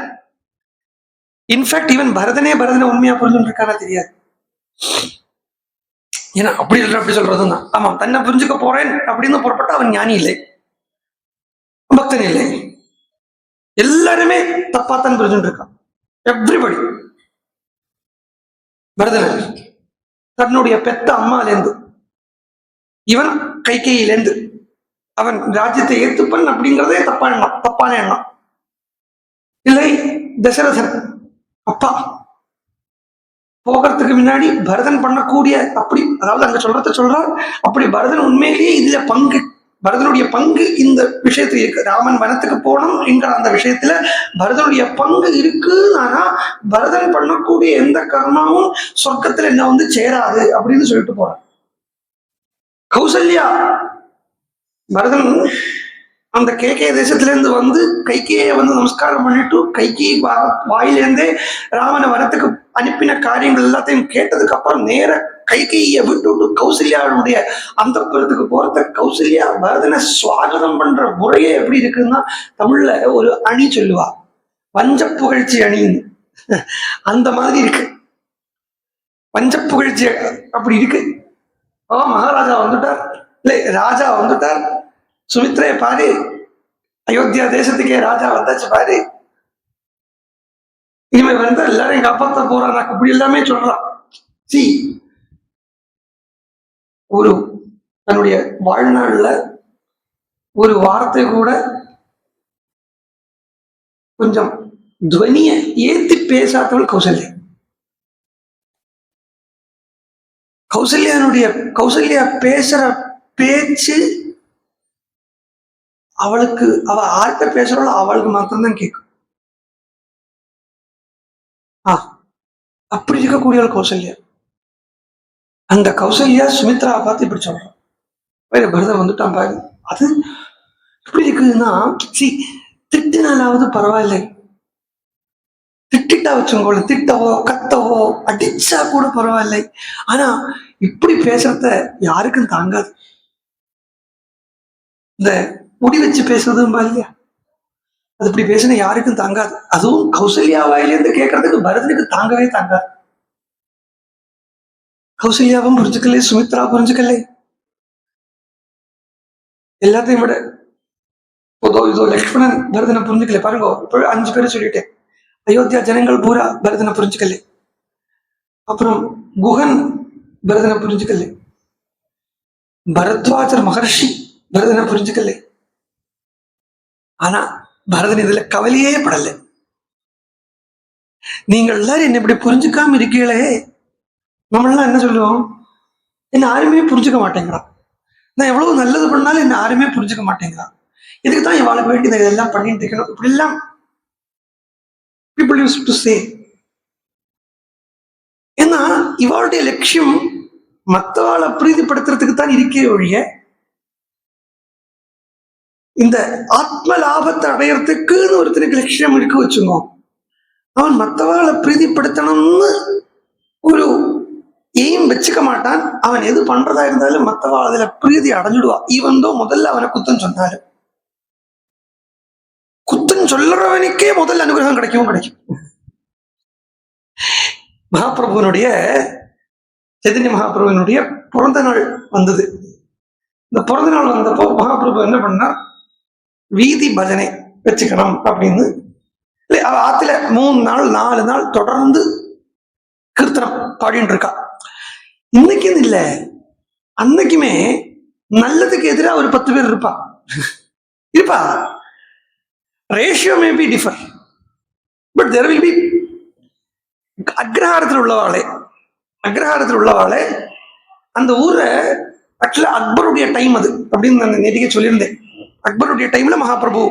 இன்ஃபேக்ட் ஈவன் பரதனே உண்மையா புரிஞ்சுட்டு இருக்கானா தெரியாது. ஏன்னா அப்படி சொல்றதும் தான். ஆமா, தன்னை புரிஞ்சுக்க போறேன் அப்படின்னு புறப்பட்ட அவன் ஞானி இல்லை, பக்தன் இல்லை. எல்லாருமே தப்பாத்தான் புரிஞ்சுட்டு இருக்கான். எவ்ரிபடி பரதனை தன்னுடைய பெத்த அம்மாலேருந்து இவன் கைகேயிலேருந்து அவன் ராஜ்யத்தை ஏத்துப்பன் அப்படிங்கிறதே தப்பான எண்ணம். இல்லை தசரதன் அப்பா போகிறதுக்கு முன்னாடி பரதன் பண்ணக்கூடிய அப்படி, அதாவது அங்க சொல்றார், அப்படி பரதன் உண்மையிலேயே இதுல பரதனுடைய பங்கு இந்த விஷயத்துல இருக்கு. ராமன் வனத்துக்கு போனோம் என்கிற அந்த விஷயத்துல பரதனுடைய பங்கு இருக்கு. ஆனா பரதன் பண்ணக்கூடிய எந்த கர்மாவும் சொர்க்கத்துல என்ன சேராது அப்படின்னு சொல்லிட்டு போறான். கௌசல்யா பரதன் அந்த கேகே தேசத்திலேருந்து கைகேயை நமஸ்காரம் பண்ணிட்டு கைகே வாயிலேருந்தே ராமனை வரத்துக்கு அனுப்பின காரியங்கள் எல்லாத்தையும் கேட்டதுக்கு அப்புறம் நேர கைகையை விட்டு கௌசல்யாவுடைய அந்த புறத்துக்கு போறத கௌசல்யா பரதனை சுவாகதம் பண்ற முறையே எப்படி இருக்குன்னா தமிழ்ல ஒரு அணி சொல்லுவா, பஞ்ச புகழ்ச்சி அணின்னு. அந்த மாதிரி இருக்கு, பஞ்ச புகழ்ச்சி அப்படி இருக்கு. மகாராஜா வந்துட்டார், இல்லை ராஜா வந்துட்டார், சுமித்ரைய பாரு, அயோத்தியா தேசத்துக்கே ராஜா வந்தாச்சு பாரு, இனிமே எல்லாரையும் காப்பாற்ற போறான் அப்படி எல்லாமே சொல்றான். சி ஒரு தன்னுடைய வாழ்நாள்ல ஒரு வார்த்தை கூட கொஞ்சம் துவனிய ஏத்தி பேசாதவள் கௌசல்யா. கௌசல்யா பேசுற பேச்சு அவளுக்கு, அவ ஆர்ட்ட பேசுறாளோ அவளுக்கு மாத்திரம்தான் கேட்கும். அப்படி இருக்கக்கூடியவள் கௌசல்யா. அந்த கௌசல்யா சுமித்ரா பார்த்து இப்படி சொல்றான், பரதன் வந்துட்டான் பாரு. அது எப்படி இருக்குதுன்னா, திட்டினாலாவது பரவாயில்லை, திட்டா வச்சுக்கோங்க, திட்டவோ கத்தவோ அடிச்சா கூட பரவாயில்லை. ஆனா இப்படி பேசுறத யாருக்கும் தாங்காது. இந்த முடி வச்சு பேசுறதும் இல்லையா, அது இப்படி பேசினா யாருக்கும் தாங்காது. அதுவும் கௌசல்யா வாயிலேருந்து கேட்கறதுக்கு பரதனுக்கு தாங்கவே தாங்காது. கௌசல்யாவும் புரிஞ்சுக்கல, சுமித்ரா புரிஞ்சுக்கல. எல்லாத்தையும் விட இதோ லக்ஷ்மணன் பரதனை புரிஞ்சுக்கல. பாருங்க, இப்போ 5 பேரை சொல்லிட்டேன். அயோத்தியா ஜனங்கள் பூரா பரதனை புரிஞ்சுக்கல. அப்புறம் குஹன் பரதனை புரிஞ்சுக்கல. பரத்வாஜர் மகர்ஷி பரதனை புரிஞ்சுக்கல. ஆனா பரதன் இதுல கவலையே படல. நீங்கள் எல்லாரும் என்ன இப்படி புரிஞ்சுக்காம இருக்கீங்களே, நம்மளாம் என்ன சொல்லுவோம், என்ன யாருமே புரிஞ்சுக்க மாட்டேங்கிறான், நான் எவ்வளவு நல்லது பண்ணாலும் என்ன யாருமே புரிஞ்சுக்க மாட்டேங்கிறான், இதுக்கு தான் இவாளுக்கு வேண்டி இதை இதெல்லாம் பண்ணிட்டு இருக்கணும், இப்படி எல்லாம் people used to say. ஏன்னா இவாளுடைய லட்சியம் மற்றவாளை பிரீதிப்படுத்துறதுக்கு தான் இருக்கே ஒழிய இந்த ஆத்ம லாபத்தை அடையறதுக்குன்னு ஒருத்தருக்கு லட்சியம் இருக்கு வச்சுங்க, அவன் மற்றவாளை பிரீதிப்படுத்தணும்னு ஒரு எய்ம் வச்சுக்க மாட்டான். அவன் எது பண்றதா இருந்தாலும் மற்றவாள் அதுல பிரீதி அடைஞ்சிடுவான். ஈவந்தோ முதல்ல அவனை குத்தம் சொன்னாலும், குத்தம் சொல்றவனுக்கே முதல் அனுகிரகம் கிடைக்கும். மகாபிரபுவனுடைய சைதன்ய மகாபிரபுவனுடைய பிறந்த நாள் வந்தது. இந்த பிறந்த நாள் வந்தப்போ மகாபிரபு என்ன பண்ணா, வீதி பஜனை வச்சுக்கணும் அப்படின்னு ஆத்துல 3 நாள் 4 நாள் தொடர்ந்து கீர்த்தனம் பாடிட்டு இருக்கா. இன்னைக்குன்னு இல்ல, அன்னைக்குமே நல்லதுக்கு எதிராக ஒரு 10 பேர் இருப்பா. Ratio may be differ, but there will be. அக்ரஹாரத்தில் உள்ளவாளே அந்த ஊரை ஆக்சுவலா அக்பருடைய டைம் அது அப்படின்னு நான் நேற்றுக்கே சொல்லியிருந்தேன். அக்பருடைய டைம்ல மகாபிரபு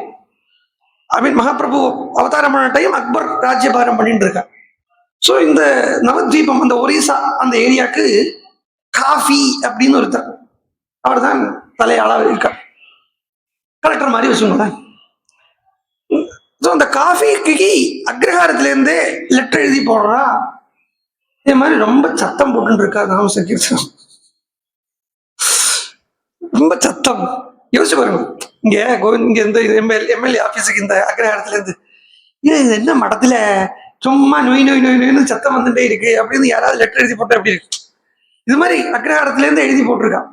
அவதாரம் பண்ண டைம் அக்பர் ராஜ்யபாரம் பண்ணிட்டு இருக்கார். ஸோ இந்த நவத்வீபம், அந்த ஒரிசா அந்த ஏரியாவுக்கு காஃபி அப்படின்னு ஒருத்தர், அவர் தான் தலையாளா இருக்கார், கலெக்டர் மாதிரி வச்சுக்கோங்களேன். ஸோ அந்த காஃபிக்கு அக்ரஹாரத்திலேருந்தே லெட்டர் எழுதி போடுறா. இதே மாதிரி ரொம்ப சத்தம் போட்டு இருக்கா நாம சங்கீர்த்தனம், ரொம்ப சத்தம். யோசிச்சு பாருங்க, இங்க இந்த எம்எல்ஏ ஆபீஸுக்கு இந்த அக்ரஹாரத்துல இருந்து இது என்ன மடத்துல சும்மா நோய் சத்தம் வந்துட்டே இருக்கு அப்படின்னு யாராவது லெட்டர் எழுதி போட்டா எப்படி இருக்கு? இது மாதிரி அக்ரஹாரத்துல இருந்து எழுதி போட்டிருக்கான்,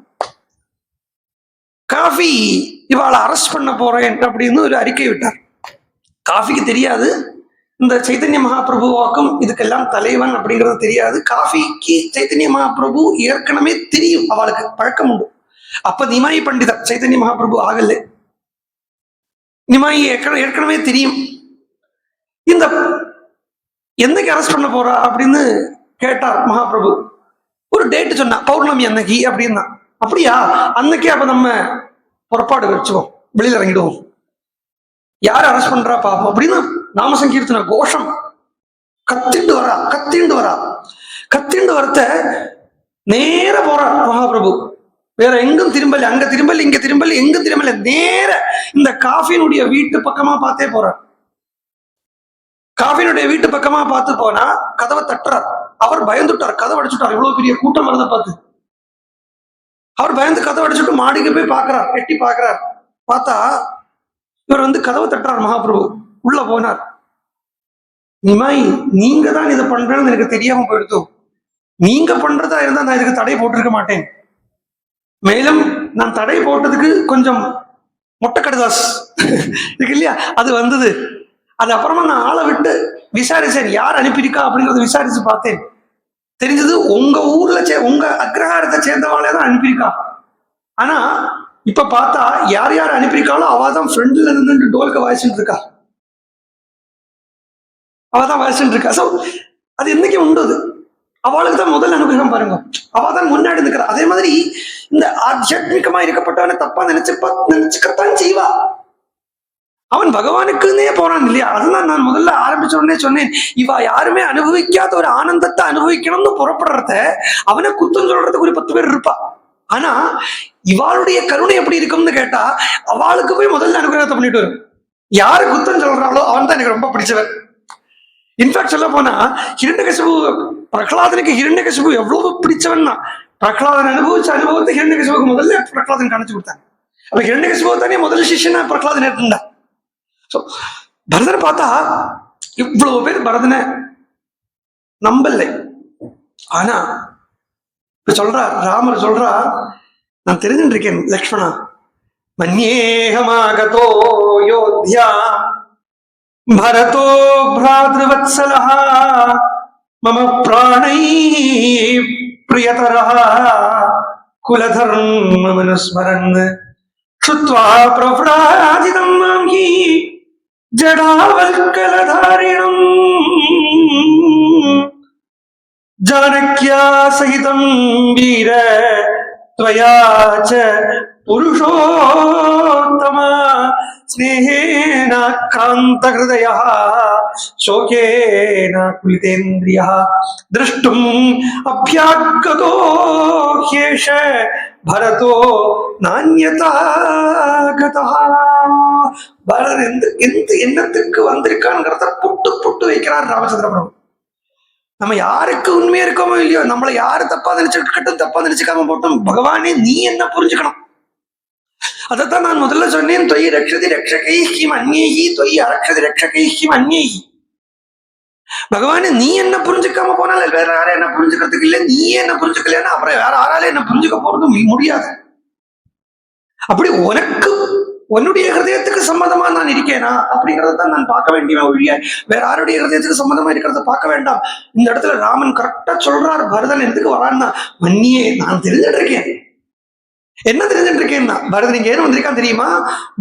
காஃபி இவாளை அரெஸ்ட் பண்ண போறேன் அப்படின்னு ஒரு அறிக்கை விட்டார். காஃபிக்கு தெரியாது இந்த சைத்தன்ய மகாபிரபுவாக்கும் இதுக்கெல்லாம் தலைவன் அப்படிங்கிறது தெரியாது. காஃபிக்கு சைத்தன்ய மகாபிரபு ஏற்கனவே தெரியும், அவளுக்கு பழக்கம் உண்டு. அப்ப நிமாயி பண்டிதர் சைத்தன்ய மகாபிரபு ஆகல, நிமாயி ஏற்கனவே தெரியும். இந்த என்னைக்கு அரெஸ்ட் பண்ண போறா அப்படின்னு கேட்டார் மகாபிரபு. ஒரு டேட் சொன்னா, பௌர்ணமி அன்னைக்கு அப்படின்னா. அப்படியா, அன்னைக்கே அப்ப நம்ம புறப்பாடு வச்சுவோம், வெளியில இறங்கிடுவோம், யார் அரெஸ்ட் பண்றா பாப்போம் அப்படின்னு நாம சங்கீர்த்தன கோஷம் கத்திண்டு வரா. கத்திண்டு வரத்த நேர போறார் மகாபிரபு. வேற எங்கும் திரும்பல, அங்க திரும்பல, இங்க திரும்பல, எங்கும் திரும்பல, நேர இந்த காஃபினுடைய வீட்டு பக்கமா பார்த்தே போறார். காஃபினுடைய வீட்டு பக்கமா பார்த்து போனா கதவை தட்டுறார். அவர் பயந்துட்டார், கதவை அடிச்சுட்டார். இவ்வளவு பெரிய கூட்டம் வரத பார்த்து அவர் பயந்து கதவை அடிச்சுட்டு மாடிக்கு போய் பாக்குறார், எட்டி பாக்குறார். பார்த்தா இவர் வந்து கதவை தட்டுறார். மகாபிரபு உள்ள போனார். நிமாய், நீங்க தான் இதை பண்றேன்னு எனக்கு தெரியாம போயிடுத்து. நீங்க பண்றதா இருந்தா நான் இதுக்கு தடை போட்டிருக்க மாட்டேன். மேலும் நான் தடை போட்டதுக்கு கொஞ்சம் மொட்டைக்கடுதாஸ் இருக்கு இல்லையா, அது வந்தது. அது அப்புறமா நான் ஆளை விட்டு விசாரிச்சேன், யார் அனுப்பியிருக்கா அப்படிங்கறத விசாரிச்சு பார்த்தேன். தெரிஞ்சது உங்க ஊர்ல உங்க அக்ரஹாரத்தை சேர்ந்தவாளே தான் அனுப்பியிருக்கா. ஆனா இப்ப பார்த்தா யார் யார் அனுப்பியிருக்காளோ அவதான் ஃப்ரெண்ட்ல இருந்து டோல்க வாய்ச்சிட்டு இருக்கா, அவதான் வாய்ச்சிட்டு இருக்கா. சோ அது என்னைக்கு உண்டு, அவளுக்கு தான் முதல் அனுகிரகம் பாருங்க, அவதான் முன்னாடி இருக்கிறா. அதே மாதிரி இந்த ஆத்தியாத்மிகமா இருக்கப்பட்டவனை தப்பா நினைச்சுக்கத்தான் செய்வா. அவன் பகவானுக்குன்னே போறான் இல்லையா. அதுதான் நான் முதல்ல ஆரம்பிச்ச உடனே சொன்னேன், இவ யாருமே அனுபவிக்காத ஒரு ஆனந்தத்தை அனுபவிக்கணும்னு புறப்படுறத அவனை குத்தம் சொல்றதுக்கு ஒரு 10 பேர் இருப்பா. ஆனா இவாளுடைய கருணை எப்படி இருக்கும்னு கேட்டா அவளுக்கு போய் முதல்ல அனுகிரகத்தை பண்ணிட்டு வரும். யாரு குத்தம் சொல்றாளோ அவன் தான் எனக்கு ரொம்ப பிடிச்சவன். இன்ஃபேக்ட் சொல்ல போனா ஹிரண்யகசிபு, பிரகலாதனுக்கு ஹிரண்யகசிபு எவ்வளவு பிடிச்சவன் தான். பிரகலாதன் அனுபவிச்ச அனுபவத்தை ஹிரண்யகசிபுக்கு முதல்ல பிரகலாதன் காணிச்சு கொடுத்தாங்க. அப்ப ஹிரண்யகசிபு தானே முதல் சிஷ்யனா பிரகலாதன் இருந்தா. பரதனை பார்த்தா இவ்வளவு பேர் பரதனை நம்பலை. ஆனா சொல்றார், ராமர் சொல்றார், நான் தெரிஞ்சுட்டு இருக்கேன் லக்ஷ்மணா, மன்யேகமாகதோ யோத்யா பரதோ பிராத்ருவத்சலஹ மம பிராணை பிரியதரஹ குலதர்ம மனுஸ்மரன் க்ஷுத்வா பிரவ்ராஜிதம் மாம் ஹி ஜடாவல்கலதாரிணம் ஜானக்யா சகிதம் வீர த்வயா ச புருஷோத்தம ஸ்நேஹேன க்ராந்த ஹ்ருதயः சோகேன குலிதேந்திரியः திருஷ்டும் அப்யாகதோ ஹ்யேஷ பரதோ நான்யதா கதः. பரதன் எந்த எண்ணத்துக்கு வந்திருக்கான்ங்கிறத புட்டு புட்டு வைக்கிறார் ராமச்சந்திர பிரபு. நம்ம யாருக்கு உண்மையா இருக்கோமோ இல்லையோ, நம்மளை யாரு தப்பா நினைச்சுக்கட்டும், தப்பா நினைச்சுக்காம போட்டோம், பகவானே நீ என்ன புரிஞ்சுக்கணும். அதைத்தான் நான் முதல்ல சொன்னேன், தொய் ரக்ஷதி ரக்ஷகை ஹிம் அந்நேஹி தொய் அரக்ஷதி ரக்ஷகை ஹிம் அந்நேஹி. பகவானே நீ என்ன புரிஞ்சுக்காம போனால வேற யாரும் என்ன புரிஞ்சுக்கிறதுக்கு இல்லை, நீயே என்ன புரிஞ்சுக்கலன்னா அப்புறம் வேற யாரால என்ன புரிஞ்சுக்க போறது முடியாது. அப்படி உனக்கு உன்னுடைய ஹிருதயத்துக்கு சம்மதமா நான் இருக்கேனா அப்படிங்கறதான் நான் பார்க்க வேண்டிய ஒழிய வேற யாருடைய ஹிருதயத்துக்கு சம்மதமா இருக்கிறத பார்க்க வேண்டாம். இந்த இடத்துல ராமன் கரெக்டா சொல்றார், பரதன் எதுக்கு வரான்னா, மன்னியே நான் தெரிஞ்சுட்டு இருக்கேன். என்ன தெரிஞ்சுட்டு இருக்கேன்னா, பரதன் இங்க ஏன் வந்திருக்கான் தெரியுமா,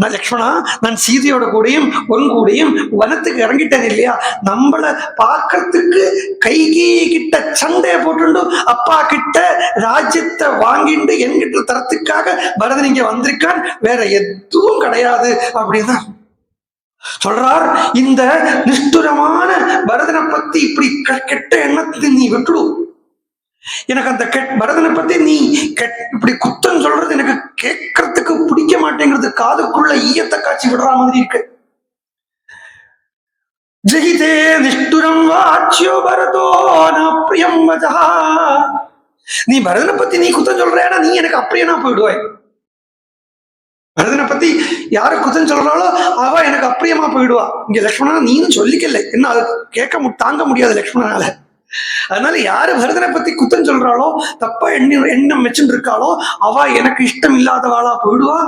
நான் லக்ஷ்மணா, நான் சீதையோட கூடயும் உன் கூடயும் வனத்துக்கு இறங்கிட்டேன் இல்லையா, நம்மள பார்க்கறதுக்கு கைகி கிட்ட சண்டையை போட்டு அப்பா கிட்ட ராஜ்யத்தை வாங்கிட்டு என்கிட்ட தரத்துக்காக பரதன் இங்க வந்திருக்கான், வேற எதுவும் கிடையாது அப்படின்னு சொல்றார். இந்த நிஷ்டுரமான பரதனை பத்தி இப்படி கெட்ட எண்ணத்தை நீ விட்டுடும். எனக்கு அந்த பரதனை பத்தி நீ இப்படி குத்தம் சொல்றது எனக்கு கேட்கறதுக்கு பிடிக்க மாட்டேங்கிறது, காதுக்குள்ள ஈயத்தை காட்சி விடுற மாதிரி இருக்கு. ஜெகிதே நிஷ்டுரம் வாச்சியோ பரதோ பிரியம் வஜா. நீ பரதனை பத்தி நீ குத்தம் சொல்றேன்னா நீ எனக்கு அப்படியேனா போயிடுவாய். பரதனை பத்தி யாரு குத்தம் சொல்றாளோ அவ எனக்கு அப்படியமா போயிடுவா. இங்க லக்ஷ்மணன் நீனும் சொல்லிக்கல, என்ன அது தாங்க முடியாது லக்ஷ்மணனால. அதனால யாரு பரதனை பத்தி குத்தம் சொல்றாளோ, தப்பா எண்ணம் வச்சுட்டு இருக்காளோ அவ எனக்கு இஷ்டம் இல்லாதவாளா போயிடுவா.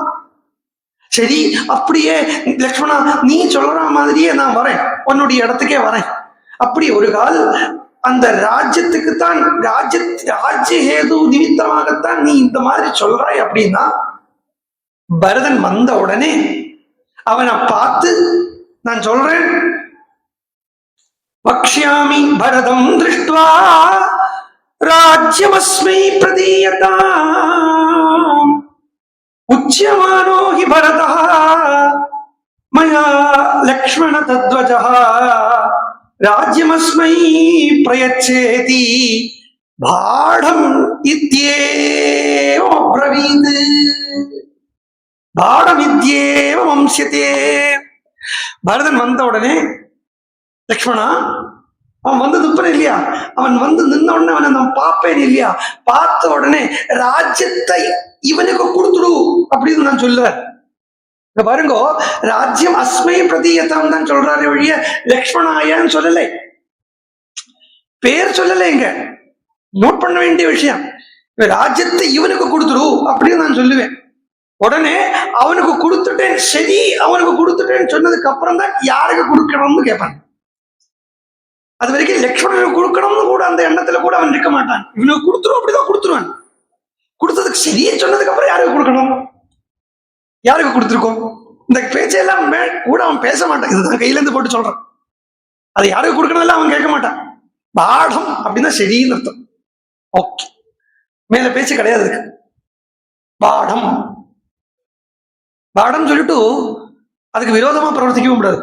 சரி, அப்படியே லக்ஷ்மணா நீ சொல்ற மாதிரியே நான் வரேன், உன்னுடைய இடத்துக்கே வரேன். அப்படி ஒரு கால் அந்த ராஜ்யத்துக்குத்தான் ராஜ்ய ஹேது நிமித்தமாகத்தான் நீ இந்த மாதிரி சொல்றாய் அப்படின்னா, பரதன் வந்த உடனே அவனை பார்த்து நான் சொல்றேன், வக்ஷ்யாமி பரதம் திருஷ்ட்வா ராஜ்யமஸ்மை பிரதீயதாம் உச்யமானோ ஹி பரதः மயா லக்ஷ்மண தத்வஜः ராஜ்யமஸ்மை பிரயச்சேதி பாடம் இத்யேவ அப்ரவீத் பாடம் இத்யேவ வம்ஸ்யதே. பரதன் வந்த உடனே லக்ஷ்மணா, அவன் வந்து துப்பன இல்லையா, அவன் வந்து நின்ன உடனே அவனை நான் பார்ப்பேன் இல்லையா, பார்த்த உடனே ராஜ்யத்தை இவனுக்கு கொடுத்துடு அப்படின்னு நான் சொல்லுவேன். பாருங்கோ, ராஜ்யம் அஸ்மை பிரதீயத்தான் தான் சொல்றாரு வழிய லக்ஷ்மணாயான்னு சொல்லலை, பேர் சொல்லலை. இங்க நோட் பண்ண வேண்டிய விஷயம், ராஜ்யத்தை இவனுக்கு கொடுத்துடு அப்படின்னு நான் சொல்லுவேன். உடனே அவனுக்கு கொடுத்துட்டேன், சரி அவனுக்கு கொடுத்துட்டேன்னு சொன்னதுக்கு அப்புறம் தான் யாருக்கு கொடுக்கணும்னு கேட்பான். அது வரைக்கும் லக்ஷ்மணனுக்கு கொடுக்கணும்னு கூட அந்த எண்ணத்துல கூட அவன் இருக்க மாட்டான். இவனுக்கு கொடுத்துரும், அப்படிதான் கொடுத்துருவான். கொடுத்ததுக்கு சரியே சொன்னதுக்கு அப்புறம் யாருக்கு கொடுக்கணும், யாருக்கு கொடுத்துருக்கோம், இந்த பேச்செல்லாம் கூட அவன் பேச மாட்டான். இதுதான் கையில இருந்து போட்டு சொல்றான். அது யாருக்கு கொடுக்கணும் அவன் கேட்க மாட்டான். பாடம் அப்படின்னா சரின்னு அர்த்தம். ஓகே, மேல பேச்சு கிடையாது இருக்கு. பாடம் பாடம் சொல்லிட்டு அதுக்கு விரோதமா பிரவர்த்திக்கவும் கூடாது.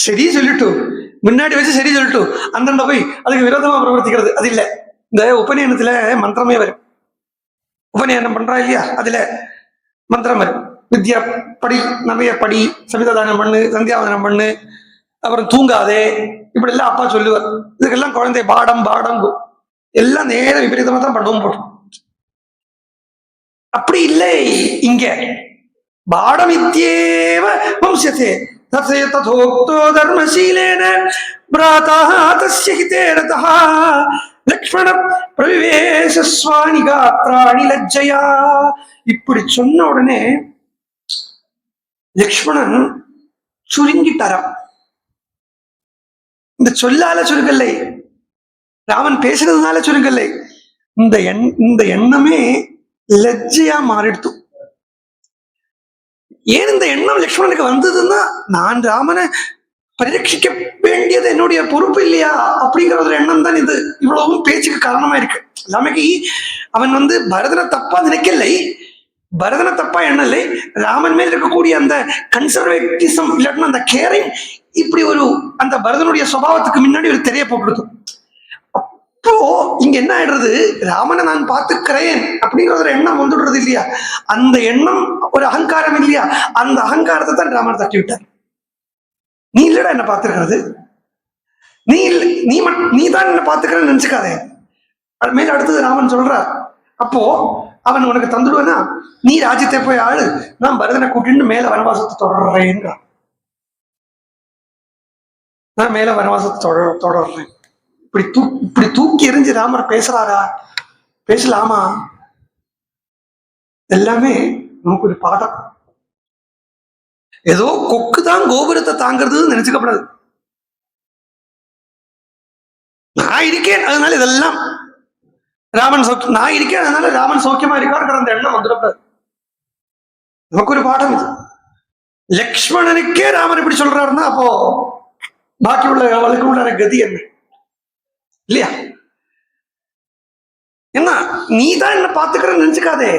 சரி சொல்லிட்டு முன்னாடி வச்சு சரி சொல்லிட்டு அந்தண்ட போய் அதுக்கு விரோதமா பிரவர்த்திக்கிறது அது இல்லை. இந்த உபநயனத்துல மந்திரமே வரும். உபநயனம் பண்றா இல்லையா, அதுல மந்திரம் வரும். வித்யா படி, நிறைய படி, சமிதாதானம் பண்ணு, சந்தியாவதனம் பண்ணு, அப்புறம் தூங்காதே, இப்படி எல்லாம் அப்பா சொல்லுவார். இதுக்கெல்லாம் குழந்தை பாடம் பாடம் எல்லாம் நேர விபரீதமா தான் பண்ணுவோம் போட்டோம். அப்படி இல்லை இங்க. பாடம் இத்யேவ வம்ஸ்யதே ததோக்தோ தர்மசீலேன பிராதா தஸ்ய ஹிதே ரதः லக்ஷ்மண பிரவிவேசஸ்வானி காத்ராணி லஜ்ஜயா. இப்படி சொன்ன உடனே லக்ஷ்மணன் சுருங்கிட்டாராம். இந்த சொல்லால சுருங்கல்லை, ராமன் பேசுறதுனால சுருங்கல்லை, இந்த எண்ணமே லஜ்ஜையா மாறிடுத்து. ஏன் இந்த எண்ணம் லக்ஷ்மணனுக்கு வந்ததுன்னா, நான் ராமனை பரிரட்சிக்க வேண்டியது என்னுடைய பொறுப்பு இல்லையா அப்படிங்கிற ஒரு எண்ணம் தான் இது இவ்வளவும் பேச்சுக்கு காரணமா இருக்கு. எல்லாமே அவன் வந்து பரதனை தப்பா நினைக்கலை, பரதனை தப்பா எண்ணலை, ராமன் மேல் இருக்கக்கூடிய அந்த கன்சர்வேட்டிசம் இல்லாட்டினா அந்த கேரிங் இப்படி ஒரு அந்த பரதனுடைய சுபாவத்துக்கு முன்னாடி ஒரு தெரிய போட்டுடுது. அப்போ இங்க என்ன ஆயிடுறது, ராமனை நான் பார்த்துக்கிறேன் அப்படிங்கிற ஒரு எண்ணம் வந்துடுறது இல்லையா, அந்த எண்ணம் ஒரு அகங்காரம் இல்லையா, அந்த அகங்காரத்தை தான் ராமன் தட்டி விட்டார். நீ இல்லடா என்ன பார்த்துக்கிறது, நீ தான் என்ன பார்த்துக்கிறேன்னு நினைச்சுக்காதே. அது மேல அடுத்தது ராமன் சொல்றார், அப்போ அவன் உனக்கு தந்துடுவேனா, நீ ராஜ்யத்தை போய் ஆளு, நான் பரதனை கூட்டிட்டு மேல வனவாசத்தை தொடர்றேன்றான். நான் மேல வனவாசத்தை தொடர்றேன். இப்படி தூக்கி எறிஞ்சு ராமர் பேசுறாரா, பேசலாமா? எல்லாமே நமக்கு ஒரு பாடம். ஏதோ கொக்கு தான் கோபுரத்தை தாங்கிறதுன்னு நினைச்சுக்கப்படாது. நான் இருக்கேன் அதனால இதெல்லாம் ராமன் சௌக்கியம், நான் இருக்கேன் அதனால ராமன் சௌக்கியமா இருக்காருங்கிற அந்த எண்ணம் வந்துடக்கூடாது. நமக்கு ஒரு பாடம் இது. லக்ஷ்மணனுக்கே ராமன் இப்படி சொல்றாருன்னா அப்போ பாக்கி உள்ள அவளுக்கு உள்ள கதி என்ன இல்லையா? என்ன நீ தான் என்ன பாத்துக்கிறன்னு நினைச்சுக்காதே,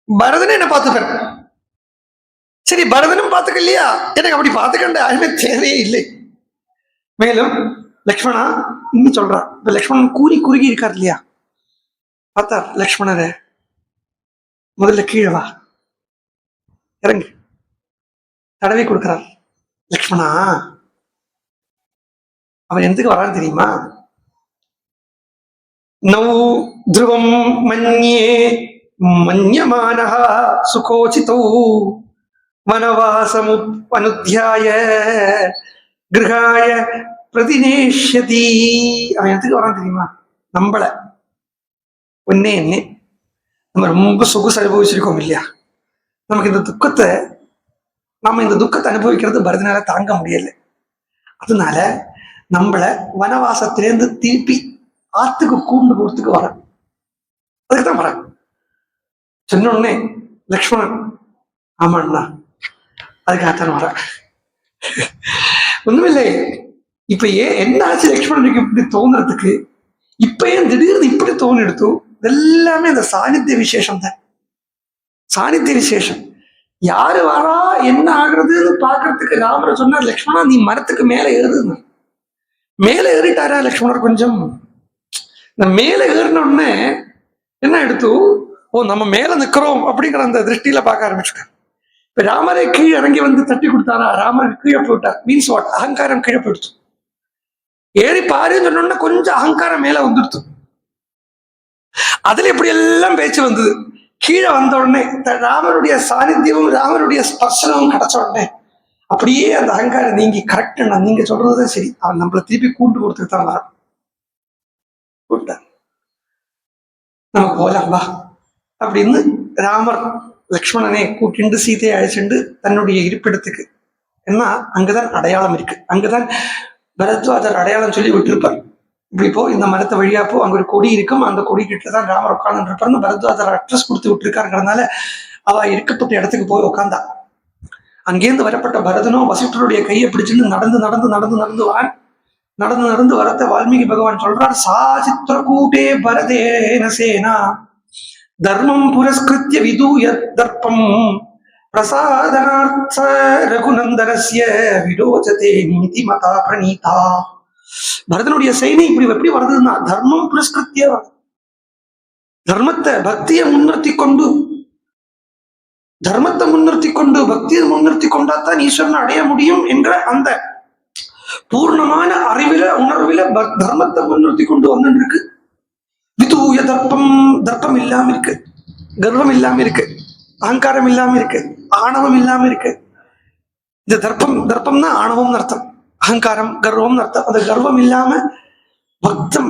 பரதனே என்ன பாத்துக்க. சரி பரதனும் பாத்துக்க இல்லையா, எனக்கு அப்படி பாத்துக்கண்ட ஆயுமே தேவையே இல்லை. மேலும் லக்ஷ்மணா இன்னும் சொல்றான். இப்ப லக்ஷ்மணன் குறுகி இருக்கார் இல்லையா, பார்த்தார் லக்ஷ்மணரை, முதல்ல கீழே வா, இறங்கு, தடவை கொடுக்கிறார். லக்ஷ்மணா அவன் எதுக்கு வரான்னு தெரியுமா? நௌ த்ருவம் மன்யே மன்யமானஹ சுகோசிதௌ வனவாசமு அனுத்யாய கிருஹாய பிரதிநேஷ்யதி. அவன் எதுக்கு வரான் தெரியுமா? நம்மள ஒன்னே நம்ம ரொம்ப சொகுசு அனுபவிச்சிருக்கோம் இல்லையா? நமக்கு இந்த துக்கத்தை அனுபவிக்கிறது பரதனால தாங்க முடியல. அதனால நம்மள வனவாசத்திலேருந்து திருப்பி ஆத்துக்கு கூண்டு போறதுக்கு வர, அதுக்குதான் வர சொன்ன உடனே லக்ஷ்மணன் ஆமாண்ணா அதுக்காகத்தான் வர. ஒண்ணுமில்லை, இப்ப ஏன் என்ன ஆச்சு லக்ஷ்மணனுக்கு இப்படி தோணுறதுக்கு? இப்ப ஏன் திடீர்னு இப்படி தோணிடுத்து? எல்லாமே இந்த சாநித்திய விசேஷம் தான். சாநித்திய விசேஷம். யாரு வரா என்ன ஆகுறதுன்னு பாக்குறதுக்கு ராமரை சொன்னார், லக்ஷ்மணா நீ மரத்துக்கு மேல ஏறுன்னு. மேல ஏறிட்டாரா லக்ஷ்மணர்? கொஞ்சம் இந்த மேல ஏறின உடனே என்ன எடுத்து, ஓ நம்ம மேல நிக்கிறோம் அப்படிங்கிற அந்த திருஷ்டியில பார்க்க ஆரம்பிச்சுட்டார். இப்ப ராமரை கீழே இறங்கி வந்து தட்டி கொடுத்தாரா? ராமருக்கு கீழே போயிட்டார். Means what? அகங்காரம் கீழே போயிடுச்சு. ஏறி பாருன்னு சொன்னோம்னா கொஞ்சம் அகங்காரம் மேல வந்துடுத்து. அதுல இப்படி எல்லாம் பேச்சு வந்தது. கீழே வந்த உடனே ராமருடைய சாநித்தியமும் ராமருடைய ஸ்பர்சனமும் கிடைச்ச உடனே அப்படியே அந்த அகங்காரம் நீங்கி, கரெக்டா நீங்க சொல்றதுதான் சரி, அவன் நம்மளை திருப்பி கூண்டு கொடுத்துட்டு தான் வரான். நமக்கு போலாம் வா அப்படின்னு ராமர் லக்ஷ்மணனை கூட்டிண்டு சீதையை அழைச்சிண்டு தன்னுடைய இருப்பிடத்துக்கு. ஏன்னா அங்கதான் அடையாளம் இருக்கு, அங்கதான் பரத்வாஜர் அடையாளம் சொல்லி விட்டுருப்பார். இப்படி போ, இந்த மரத்தை வழியா போ, அங்க ஒரு கொடி இருக்கும், அந்த கொடி கிட்டதான் ராமர் உட்கார்ந்து இருப்பாருன்னு பரத்வாஜர் அட்ரஸ் கொடுத்து விட்டுருக்காருங்கிறதுனால அவ இருக்கப்பட்ட இடத்துக்கு போய் உட்காந்தா. அங்கேருந்து வரப்பட்ட பரதனோ வசிஷ்டருடைய கையை பிடிச்சிட்டு நடந்து நடந்து நடந்து நடந்து வரான். நடந்து நடந்து வரத்த வால்மீகி பகவான் சொல்றார், சா சித்திரகூட்டே பரதேன சேனா தர்மம் புரஸ்கிருத்ய விதூய தர்ப்பம் பிரசாதனார்த்த ரகுநந்தனஸ்ய விரோச்சதே நீதி மதா பிரணீதா. பரதனுடைய சைனை இப்படி எப்படி வருதுன்னா தர்மம் புரஸ்கிருத்திய, தர்மத்தை பக்தியை முன்னிறுத்தி கொண்டு, தர்மத்தை முன்னிறுத்தி கொண்டு பக்தியை முன்னிறுத்தி கொண்டாத்தான் ஈஸ்வரனை அடைய முடியும் என்ற அந்த பூர்ணமான அறிவில உணர்வில தர்மத்தை முன்னிறுத்தி கொண்டு வந்து இருக்கு. விதூய தர்ப்பம், தர்ப்பம் இல்லாம இருக்கு, கர்வம் இல்லாம இருக்கு, அகங்காரம் இல்லாம இருக்கு, ஆணவம் இல்லாம இருக்கு. இந்த தர்ப்பம்னா ஆணவம் அர்த்தம், அகங்காரம் கர்வம் அர்த்தம். அந்த கர்வம் இல்லாம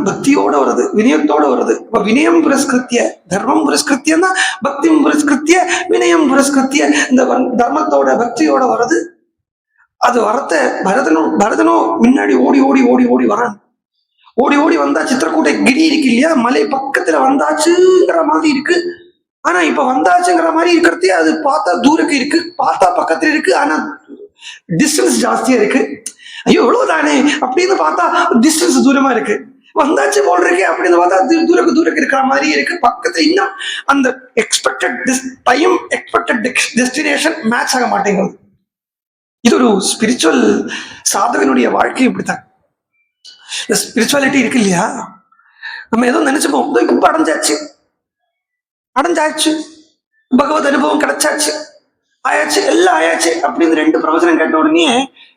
பக்தியோட வருது, வினயத்தோட வருது. இப்ப வினயம் புரஸ்கிருத்திய, தர்மம் புரஸ்கிருத்தியன்னா பக்தியும் புரஸ்கிருத்திய, வினயம் புரஸ்கிருத்திய, இந்த தர்மத்தோட பக்தியோட வருது. அது வரத்த பரதனோ முன்னாடி ஓடி ஓடி ஓடி ஓடி வரான். ஓடி ஓடி வந்தா சித்திரக்கூட்டை கிரி இருக்கு இல்லையா, மலை பக்கத்துல வந்தாச்சுங்கிற மாதிரி இருக்கு. ஆனா இப்ப வந்தாச்சுங்கிற மாதிரி இருக்கிறதே அது பார்த்தா தூரக்கு இருக்கு, பார்த்தா பக்கத்துல இருக்கு, ஆனா டிஸ்டன்ஸ் ஜாஸ்தியா இருக்கு. ஐயோ எவ்வளவுதானே அப்படின்னு பார்த்தா டிஸ்டன்ஸ் தூரமா இருக்கு. வந்தாச்சு போல் இருக்கு அப்படின்னு பார்த்தா தூரக்கு இருக்கிற மாதிரி இருக்கு. பக்கத்துல இன்னும் அந்த expected time, expected destination match ஆக மாட்டேங்குது. இது ஒரு ஸ்பிரிச்சுவல் சாதகனுடைய வாழ்க்கை. இப்படித்தான் இந்த ஸ்பிரிச்சுவாலிட்டி இருக்கு இல்லையா, நம்ம ஏதோ நினைச்சுப்போம் இப்ப அடைஞ்சாச்சு பகவத் அனுபவம் கிடைச்சாச்சு, ஆயாச்சு, எல்லாம் ஆயாச்சு அப்படின்னு ரெண்டு பிரவச்சனம் கேட்ட உடனே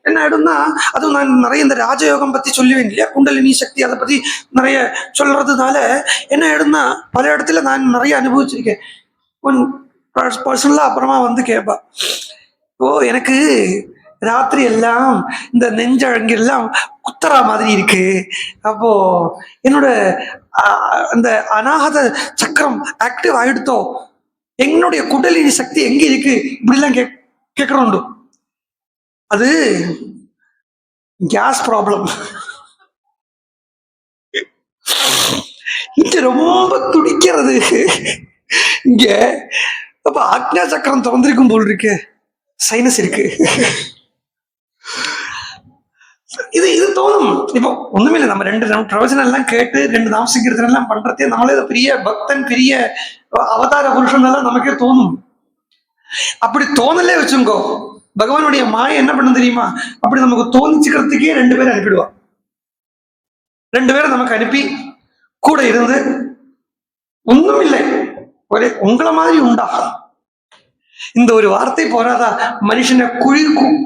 என்ன ஆயிடும்னா, அதுவும் நான் நிறைய இந்த ராஜயோகம் பத்தி சொல்லுவேன் இல்லையா, குண்டலினி சக்தி, அதை பத்தி நிறைய சொல்றதுனால என்ன ஆயிடும்னா, பல இடத்துல நான் நிறைய அனுபவிச்சிருக்கேன். பர்சனலா அப்புறமா வந்து கேட்பா, ஓ எனக்கு ராத்திரி எல்லாம் இந்த நெஞ்சழங்கெல்லாம் குத்தரா மாதிரி இருக்கு, அப்போ என்னோட அந்த அநாகத சக்கரம் ஆக்டிவ் ஆயிடுத்தோ, என்னுடைய குண்டலினி சக்தி எங்க இருக்கு, இப்படிலாம் கேட்கறோம். அது கேஸ் ப்ராப்ளம். இங்க ரொம்ப துடிக்கிறது இங்க. அப்ப ஆக்ஞா சக்கரம் திறந்திருக்கும் போல் இருக்கு, சைனஸ் இருக்கு. இது தோணும். இப்போ ஒண்ணுமே இல்லை, நம்ம ரெண்டு பிரவச்சனம் எல்லாம் கேட்டு ரெண்டு நாமசங்கீர்த்தனம் எல்லாம் பண்றதே நம்மளே பெரிய பக்தன், பெரிய அவதார புருஷன் எல்லாம் நமக்கே தோணும். அப்படி தோணலே வச்சுங்கோ, பகவானுடைய மாயை என்ன பண்ண தெரியுமா, அப்படி நமக்கு தோணிச்சுக்கிறதுக்கே ரெண்டு பேரும் அனுப்பிடுவா. ரெண்டு பேரும் நமக்கு அனுப்பி கூட இருந்து, ஒண்ணும் இல்லை ஒரே உங்களை மாதிரி உண்டா, இந்த ஒரு வார்த்தை போறாதா மனுஷனை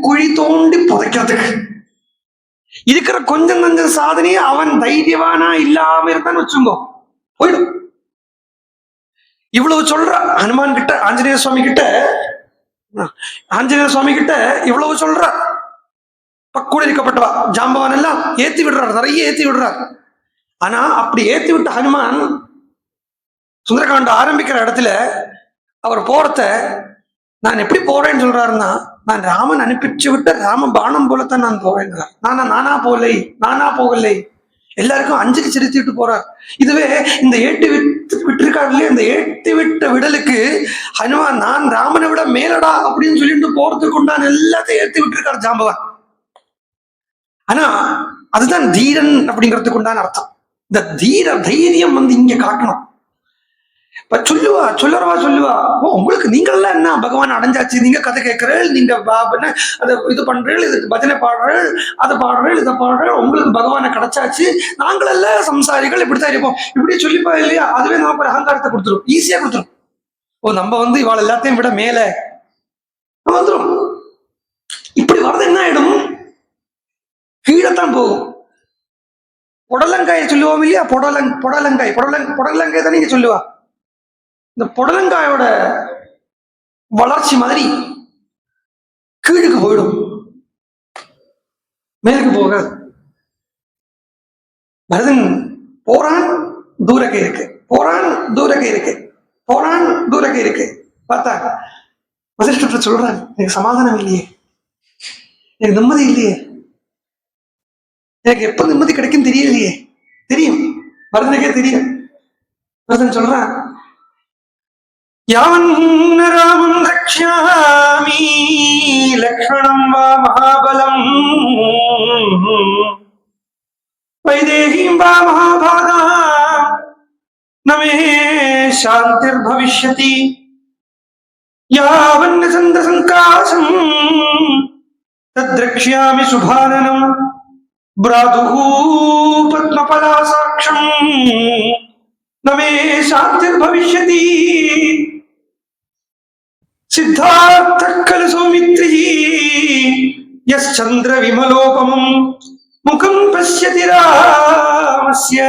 குழி தோண்டி புதைக்கிறதுக்கு. இருக்கிற கொஞ்சம் கொஞ்சம் சாதனையே அவன் தைரியவானா இல்லாம இருக்கான்னு வச்சுங்கோ, போயிடும். இவ்வளவு சொல்ற ஹனுமான் கிட்ட, ஆஞ்சநேய சுவாமி கிட்ட இவ்வளவு சொல்ற, கூட இருக்கப்பட்டவா ஜாம்பவான் எல்லாம் ஏத்தி விடுறார், நிறைய ஏத்தி விடுறார். ஆனா அப்படி ஏத்தி விட்ட ஹனுமான் சுந்தரகாண்ட ஆரம்பிக்கிற இடத்துல அவர் போறத நான் எப்படி போறேன்னு சொல்றாருன்னா, நான் ராமன் அனுப்பிச்சு விட்ட ராம பானம் போலத்தான் நான் போறேன். நானா போகலை, எல்லாருக்கும் அஞ்சலி செலுத்திட்டு போறார். இதுவே இந்த ஏட்டு விட்டிருக்காரு இல்லையா, இந்த ஏட்டு விட்ட விடலுக்கு ஹனுமான் நான் ராமனை விட மேலடா அப்படின்னு சொல்லிட்டு போறதுக்கு உண்டான எல்லாத்தையும் ஏற்றி விட்டுருக்காரு ஜாம்பவான். ஆனா அதுதான் தீரன் அப்படிங்கிறதுக்கு உண்டான அர்த்தம். இந்த தைரியம் இங்க காட்டணும். இப்ப சொல்லுவா, உங்களுக்கு நீங்களெல்லாம் என்ன பகவான் அடைஞ்சாச்சு, நீங்க கதை கேட்கிறீர்கள், நீங்க அதை இது பண்றீர்கள், இது பஜனை பாடுறீர்கள், அதை பாடுறீர்கள், இதை பாடுறீர்கள், உங்களுக்கு பகவானை கிடைச்சாச்சு, நாங்களெல்லாம் சம்சாரிகள் இப்படித்தான் இருப்போம், இப்படி சொல்லிப்பா இல்லையா, அதுவே நமக்கு ஒரு அகங்காரத்தை கொடுத்துரும், ஈஸியா கொடுத்துரும். நம்ம இவாள் எல்லாத்தையும் விட மேல வந்துடும். இப்படி வர்றது என்ன ஆயிடும், கீழத்தான் போகும். புடலங்காயை சொல்லுவோம் இல்லையா, புடலங்காய் தான் நீங்க சொல்லுவா. இந்த புடலங்காயோட வளர்ச்சி மாதிரி கீழுக்கு போயிடும், மேலுக்கு போகாது. பரதன் போறான் தூரக்கை இருக்கு, பார்த்தா வசிஷ்டர் சொல்றான், எனக்கு சமாதானம் இல்லையே, எனக்கு நிம்மதி இல்லையே, எனக்கு எப்ப நிம்மதி கிடைக்கும் தெரியலையே. தெரியும், பரதனுக்கே தெரியும். பரதன் சொல்றான், யாவன் ராமம் ரக்ஷ்யாமி லக்ஷ்மணம் வா மகாபலம் வைதேகீம் வா மகாபாகா நமே சாந்திர் பவிஷ்யதி யாவன் சந்திர சங்காசம் தத்ரக்ஷ்யாமி சுபானனம் பிராதுஹு பத்மபலாசாக்ஷம் நமே சாந்திர் பவிஷ்யதி சித்தார்த்த கலு சௌமித்ரி யச்சந்திர விமலோபமம் முகம் பஷ்யதி ராமஸ்ய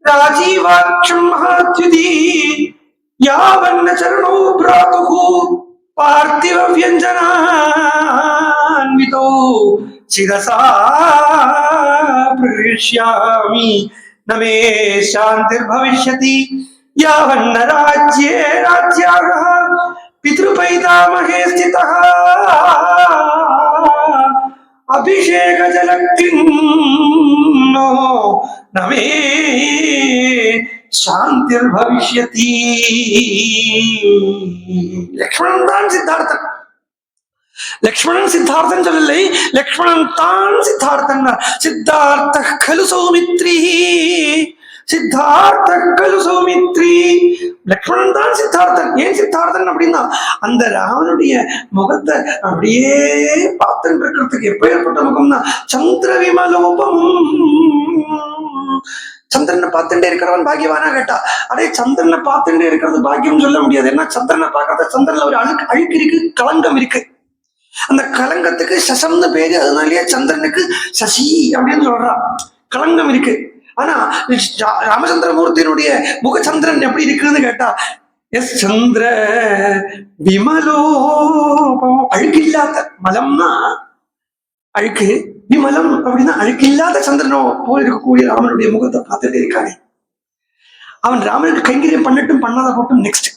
ராஜீவாக்ஷம் மகாத்யுதி யாவன்ன சரணோ பிராதுஹு பார்த்திவ வியஞ்சனான்விதோ சிரசா பிரகிருஷ்யாமி நமே சாந்திர் பவிஷ்யதி யாவன்ன ராஜ்யே ராஜ்யார்ஹ பித்ருபைதாமஹே ஸ்திதः அபிஷேக ஜலக்லின்னோ நமே சாந்திர் பவிஷ்யதி. லக்ஷ்மணன் தான் சித்தார்த்தன். லக்ஷ்மணன் சித்தார்த்தன் சொல்லலை, லக்ஷ்மணன் தான் சித்தார்த்தன். சித்தார்த்த கலு சௌமித்ரி, சித்தார்த்த கலு சௌமித்ரி. லக்ஷ்மணன் தான் சித்தார்த்தன். ஏன் சித்தார்த்தன் அப்படின்னா, அந்த ராவனுடைய முகத்தை அப்படியே பார்த்துட்டு இருக்கிறதுக்கு எப்ப ஏற்பட்ட முகம்னா சந்திர விமலோபம். சந்திரனை பார்த்துட்டே இருக்கிறவன் பாக்கியவானா கேட்டா, அதே சந்திரனை பார்த்துட்டே இருக்கிறது பாக்கியம் சொல்ல முடியாது. ஏன்னா சந்திரனை பார்க்காத, சந்திரன்ல ஒரு அழுக்கு இருக்கு, களங்கம் இருக்கு. அந்த கலங்கத்துக்கு சசம்னு பேரு, அதனாலயே சந்திரனுக்கு சசி அப்படின்னு சொல்றான். களங்கம் இருக்கு. ஆனா ராமச்சந்திரமூர்த்தியினுடைய முகச்சந்திரன் எப்படி இருக்குன்னு கேட்டா, எஸ் சந்திர விமலோபம், அழுக்கு இல்லாத. மலம்னா அழுக்கு, விமலம் அப்படின்னா அழுக்கு இல்லாத சந்திரனோ போல் இருக்கக்கூடிய ராமனுடைய முகத்தை பார்த்துட்டே இருக்கானே. அவன் ராமனுக்கு கைங்கரியம் பண்ணட்டும் பண்ணாத போட்டும் நெக்ஸ்ட்,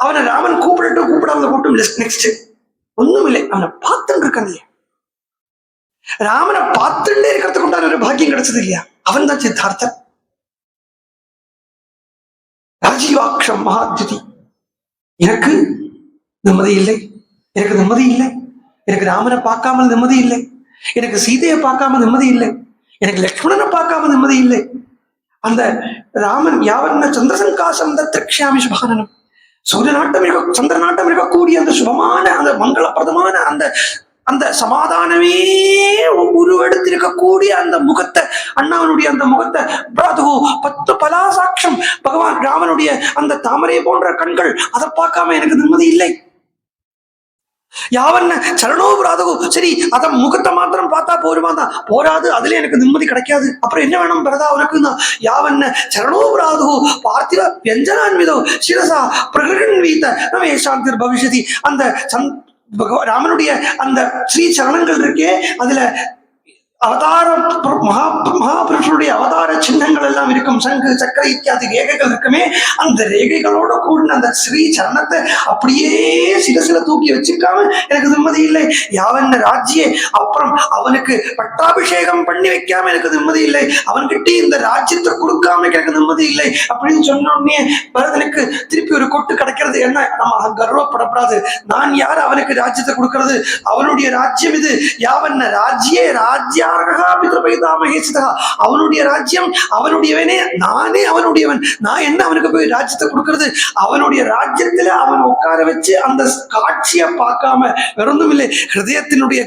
அவனை ராமன் கூப்பிடட்டும் கூப்பிடாத போட்டும் நெக்ஸ்ட், ஒண்ணும் இல்லை. அவனை பார்த்துட்டு இருக்கான் இல்லையா, ராமனை பார்த்துட்டே இருக்கிறதுக்கு உண்டான ஒரு பாக்கியம் கிடைச்சது இல்லையா, அவன் தான் சித்தார்த்தன். ராஜீவாக்ஷம் மகாத்யுதி. எனக்கு நிம்மதி இல்லை, எனக்கு ராமனை பார்க்காமல் நிம்மதி இல்லை, எனக்கு சீதையை பார்க்காம நிம்மதி இல்லை, எனக்கு லக்ஷ்மணனை பார்க்காம நிம்மதி இல்லை. அந்த ராமன் யாவன்ன சந்திரசங்காசம் திரக்ஷ்யாமி சுபானனம், சூரிய நாட்டம் இருக்க, சந்திர நாட்டம் இருக்கக்கூடிய அந்த சுபமான, அந்த மங்களப்பிரதமான அந்த அந்த சமாதானமே உருவெடுத்திருக்கக்கூடிய அந்த முகத்தை, அண்ணாவனுடைய அந்த முகத்தை, பிராதுகு பத்து பலாசாட்சம், பகவான் ராமனுடைய அந்த தாமரை போன்ற கண்கள், அதை பார்க்காம எனக்கு நிம்மதி இல்லை. யாவன்ன சரணோ பிராதுகு, சரி அத முகத்தை மாத்திரம் பார்த்தா போருமாதான், போராது, அதுல எனக்கு நிம்மதி கிடைக்காது. அப்புறம் என்ன வேணும் பிரதா உனக்கு? யாவன்ன சரணோ பிராதுகு பார்த்திவ வியஞ்சனான்விதோ சிரசா பிரகிருண்வீத நமே சாந்திர் பவிஷ்யதி. அந்த ராமனுடைய அந்த ஸ்ரீ சரணங்கள் இருக்கே, அதுல அவதார மகாபுருஷனுடைய அவதார சின்னங்கள் எல்லாம் இருக்கும். சங்கு சக்கர இத்தியாதி ரேகைகள் இருக்குமே, அந்த ரேகைகளோட கூடின அந்த ஸ்ரீ சரணத்தை அப்படியே சிரசில தூக்கி வச்சுக்காம எனக்கு நிம்மதி இல்லை. யாவன்ன ராஜ்யே, அப்புறம் அவனுக்கு பட்டாபிஷேகம் பண்ணி வைக்காம எனக்கு நிம்மதி இல்லை. அவன்கிட்ட இந்த ராஜ்யத்தை கொடுக்காம எனக்கு நிம்மதி இல்லை அப்படின்னு சொன்ன உடனே பரதனுக்கு திருப்பி ஒரு கொட்டு கிடைக்கிறது. என்ன, நம்ம கர்வப்படப்படாது. நான் யார் அவனுக்கு ராஜ்யத்தை கொடுக்கிறது? அவனுடைய ராஜ்யம் இது. யாவன்ன ராஜ்யே ராஜ்யா அவனுடைய ராஜ்யம், அவனுடையவனே, நானே அவனுடையவன். நான் என்ன அவனுக்கு போய் ராஜ்யத்தை கொடுக்கிறது? அவனுடைய ராஜ்யத்துல அவன் உட்கார வச்சு அந்த காட்சியை பார்க்காம வெறும் இல்லை, ஹிருதயத்தினுடைய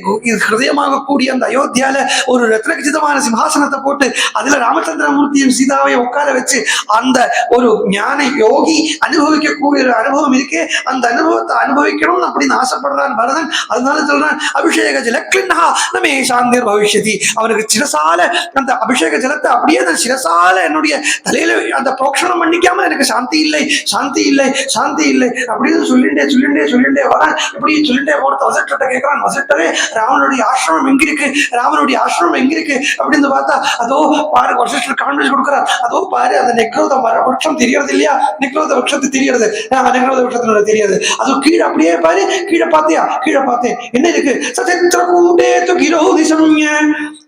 ஹிருதயமாக கூடிய அந்த அயோத்தியால ஒரு ரத்னகச்சிதமான சிம்ஹாசனத்தை போட்டு அதுல ராமச்சந்திரமூர்த்தியும் சீதாவை உட்கார வச்சு அந்த ஒரு ஞான யோகி அனுபவிக்கக்கூடிய ஒரு அனுபவம் இருக்கே, அந்த அனுபவத்தை அனுபவிக்கணும்னு அப்படின்னு ஆசைப்படுறான் பரதன். அதனால சொல்றான், அபிஷேக ஜலக்லின்னா நமே சாந்திர் பவிஷ்யதி. அவனுக்கு சிரசால அந்த அபிஷேக ஜலத்தை அப்படியே அந்த சிரசால என்னுடைய தலையில அந்த புரோக்ஷணம் பண்ணிக்காம எனக்கு சாந்தி இல்லை, சாந்தி இல்லை, சாந்தி இல்லை அப்படின்னு சொல்லிண்டே வரான். இப்படி சொல்லிண்டே போறது வசிஷ்டத்தை கேட்கிறான். வசிஷ்டரே, ராவனுடைய ஆசிரமம் எங்க இருக்கு? ராவனுடைய ஆசிரமம் எங்க இருக்கு அப்படின்னு பார்த்தா, அதோ பாரு, வசிஷ்டர் கான்வென்ஸ் கொடுக்கிறார். அதோ பாரு, அந்த நெக்ரோத விருட்சம் தெரியறது இல்லையா? நெக்ரோத விருட்சத்து தெரியாது, நெக்ரோத விருட்சத்தினுடைய தெரியாது. அது கீழே அப்படியே பாரு, கீழே பார்த்தியா? கீழே பார்த்தேன். என்ன இருக்கு? சசித்திர கூடே கிரோதி சம்ய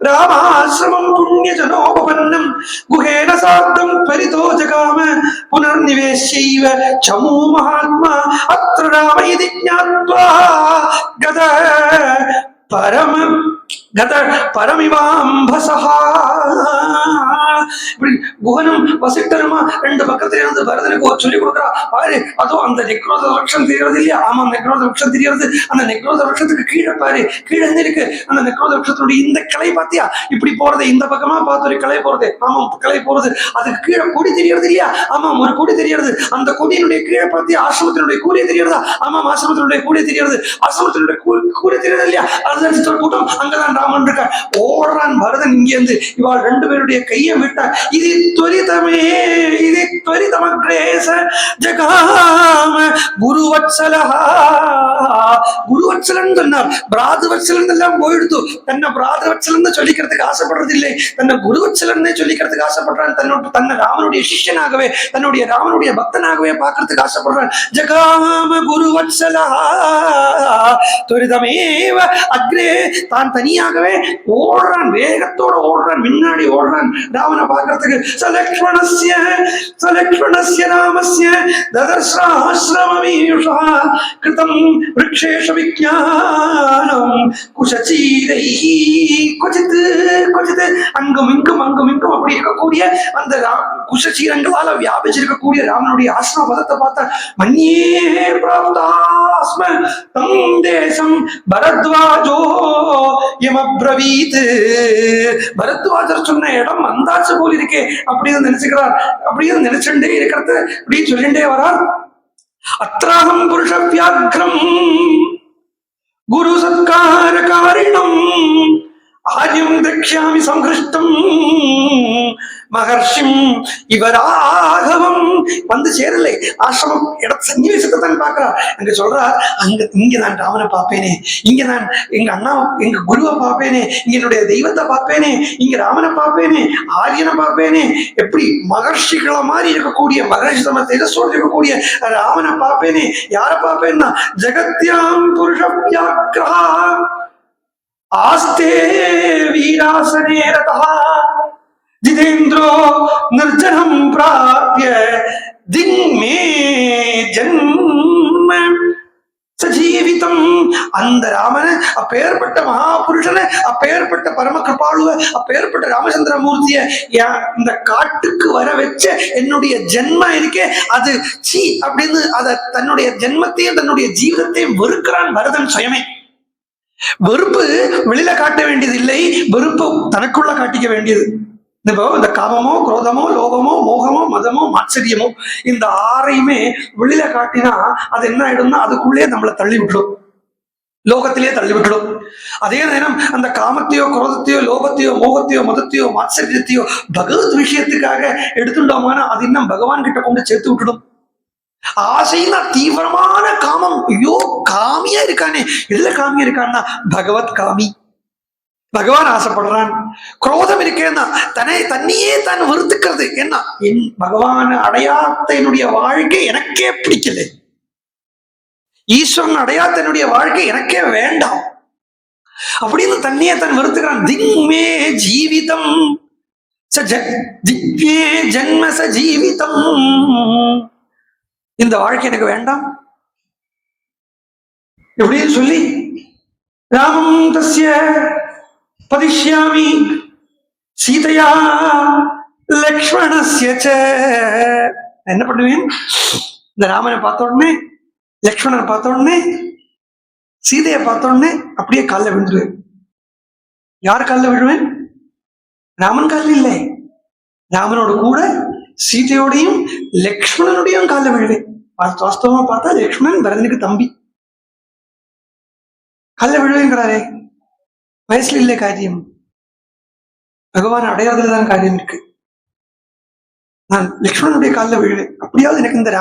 ராமாசிரமம் புண்ணிய ஜனோபவன்னம் குஹேன சார்த்தம் பரிதோ ஜகாம புனர்நிவேஷ்யைவ சமூ மகாத்மா அத்ர ராம இதி ஞாத்வா கத பரமிவாம்பசஹா. குஹனும் வசிஷ்டருமா ரெண்டு பக்கத்துல இருந்து பரதனுக்கு சொல்லி கொடுக்குறா. பாரு, அதோ அந்த நெக்ரோத விருட்சம் தெரியறது இல்லையா? ஆமா, நெக்ரோத விருட்சம் தெரியறது. அந்த நெக்ரோத விருட்சத்துக்கு கீழே பாரு, கீழே இருந்து இருக்கு அந்த நெக்ரோத விருட்சத்தினுடைய இந்த கிளை பாத்தியா? இப்படி போறது, இந்த பக்கமா பார்த்து ஒரு கிளை போறது. ஆமா, கிளை போறது. அதுக்கு கீழே கொடி தெரியறது இல்லையா? ஆமா, ஒரு கொடி தெரியறது. அந்த கொடியினுடைய கீழே பார்த்தியா? ஆசிரமத்தினுடைய கூரை தெரியறதா? ஆமா, ஆசிரமத்தினுடைய கூரை தெரியறது. ஆசிரமத்தினுடைய கூரை தெரியறது இல்லையா? அதுதான் கூட்டம். அங்கதான் ராமன் இருக்க. ஓடுறான் பரதன் இங்கிருந்து. இவாள் ரெண்டு பேருடைய கையை விட்டார். இது துரிதமே, இது துரிதமக்ரேச ஜகாம குருவத்சலஹா. குருவத்சலன் சொன்னார். பிராதுவத்சலன் எல்லாம் போயிடுத்து. தன்னை பிராதுவத்சலன் சொல்லிக்கிறதுக்கு ஆசைப்படுறது இல்லை, தன்னை குருவத்சலன் சொல்லிக்கிறதுக்கு ஆசைப்படுறான். தன்னை ராமனுடைய சிஷ்யனாகவே, தன்னுடைய ராமனுடைய பக்தனாகவே பார்க்கறதுக்கு ஆசைப்படுறான். ஜகாம குருவத்சலஹா துரிதமேவ அக்ரே. தான் தனியாகவே ஓடுறான், வேகத்தோட ஓடுறான், முன்னாடி ஓடுறான் ராமனை பார்க்கறதுக்கு. சலக்ஷ்மணஸ்ய நாமஸ்ய ததர்ஷாஸ்ரமமீயுஷா கிருதம் விருக்ஷேஷ விஜ்ஞானம் குஷசீரைஹி. கொச்சித்து அங்கும் இங்கும் அப்படி இருக்கக்கூடிய அந்த குஷசீரங்களால வியாபிச்சிருக்கக்கூடிய ராமனுடைய ஆசிரம பதத்தை பார்த்தா, மன்யே பிராப்தாஸ்ம தம் தேசம் பரத்வாஜோ யமப்ரவீத். பரத்வாஜர் சொன்ன இடம் வந்தாச்சு போல் இருக்கே அப்படின்னு நினைச்சுக்கிறார். அப்படியே நினைச்சுட்டே இருக்கிறது அப்படின்னு சொல்லிட்டே வரார். அத்ராகம் புருஷ வியாக்ரம் குரு சத்கார காரிணம் ஆர்யம் திரக்ஷாமி சம்ஹிருஷ்டம் மகர்ஷிம் இவராகவம். வந்து சேரலை, ஆசிரமம் இட சன்னிவேசத்தை தான் பார்க்கிறார். அங்க சொல்றார், இங்க நான் ராமனை பார்ப்பேனே, இங்க நான் எங்க அண்ணா எங்க குருவை பார்ப்பேனே, இங்க என்னுடைய தெய்வத்தை பார்ப்பேனே, இங்க ராமனை பார்ப்பேனே, ஆரியனை பார்ப்பேனே. எப்படி மகர்ஷிகளை மாதிரி இருக்கக்கூடிய, மகர்ஷி தம தேஜஸோடு இருக்கக்கூடிய ராமனை பார்ப்பேனே. யாரை பார்ப்பேன்னா, ஜகத்யாம் புருஷ வியாக்ரஹா ஆஸ்தே வீராசனே ரதஹ ஜிதேந்திரோ நிர்ஜனம் பிராப்ய திங்மே ஜன்ம சஜீவிதம். அந்த ராமனை, அப்பேற்பட்ட மகாபுருஷனை, அப்பேற்பட்ட பரம கிருபாளுவ, அப்பேற்பட்ட ராமச்சந்திரமூர்த்திய இந்த காட்டுக்கு வர வச்ச என்னுடைய ஜென்மம் இருக்கே, அது சீ அப்படின்னு அத தன்னுடைய ஜென்மத்தையும் தன்னுடைய ஜீவிதத்தையும் வெறுக்கிறான் பரதன் சுயமே. வெறுப்பு வெளியில காட்ட வேண்டியது இல்லை, வெறுப்பு தனக்குள்ள காட்டிக்க வேண்டியது. இந்த காமமோ, குரோதமோ, லோகமோ, மோகமோ, மதமோ, மாச்சரியமோ, இந்த ஆறையுமே வெளியில காட்டினா அது என்ன ஆயிடும்னா அதுக்குள்ளே நம்மளை தள்ளி விட்டுடும், லோகத்திலே தள்ளி விட்டுடும். அதே நேரம் அந்த காமத்தையோ, குரோதத்தையோ, லோகத்தையோ, மோகத்தையோ, மதத்தையோ, மாச்சரியத்தையோ பகவத் விஷயத்துக்காக எடுத்துட்டோம்னா அது இன்னும் பகவான் கிட்ட கொண்டு சேர்த்து விட்டுடும். ஆசைன்னா தீவிரமான காமம். ஐயோ, காமியா இருக்கானே. எதுல காமியா இருக்கான்னா பகவத் காமி. பகவான் ஆசைப்படுறான். குரோதம் இருக்கேன்னா தன்னையே தான் வெறுத்துக்கிறது. என்ன, என் பகவான் அடையாத்த என்னுடைய வாழ்க்கை எனக்கே பிடிக்கல, ஈஸ்வரன் அடையாத்த என்னுடைய வாழ்க்கை எனக்கே வேண்டாம் அப்படின்னு தன்னையே தான் வெறுத்துக்கிறான். திக்மே ஜீவிதம் திக்மே ஜன்ம ச ஜீவிதம், இந்த வாழ்க்கை எனக்கு வேண்டாம் எப்படின்னு சொல்லி ராமம் தஸ்ய பதிஷ்யாமி சீதையா லக்ஷ்மணஸ்ய ச, என்ன பண்ணுவேன், இந்த ராமனை பார்த்த உடனே, லக்ஷ்மணனை பார்த்த உடனே, சீதையை பார்த்த உடனே அப்படியே காலில் விழுந்துருவேன். யார் காலில் விழுவேன்? ராமன் காலில் இல்லை, ராமனோட கூட சீதையோடையும் லக்ஷ்மணனுடையும் காலில் விழுவேன். வாஸ்தவமா பார்த்தா லக்ஷ்மணன் பரதனுக்கு தம்பி, காலில் விழுவேங்கிறாரே. வயசுல இல்லை காரியம், பகவான் அடையாதுலதான் காரியம் இருக்கு. நான் லக்ஷ்மணனுடைய காலில் விழுவேன். அப்படியாவது எனக்கு இந்த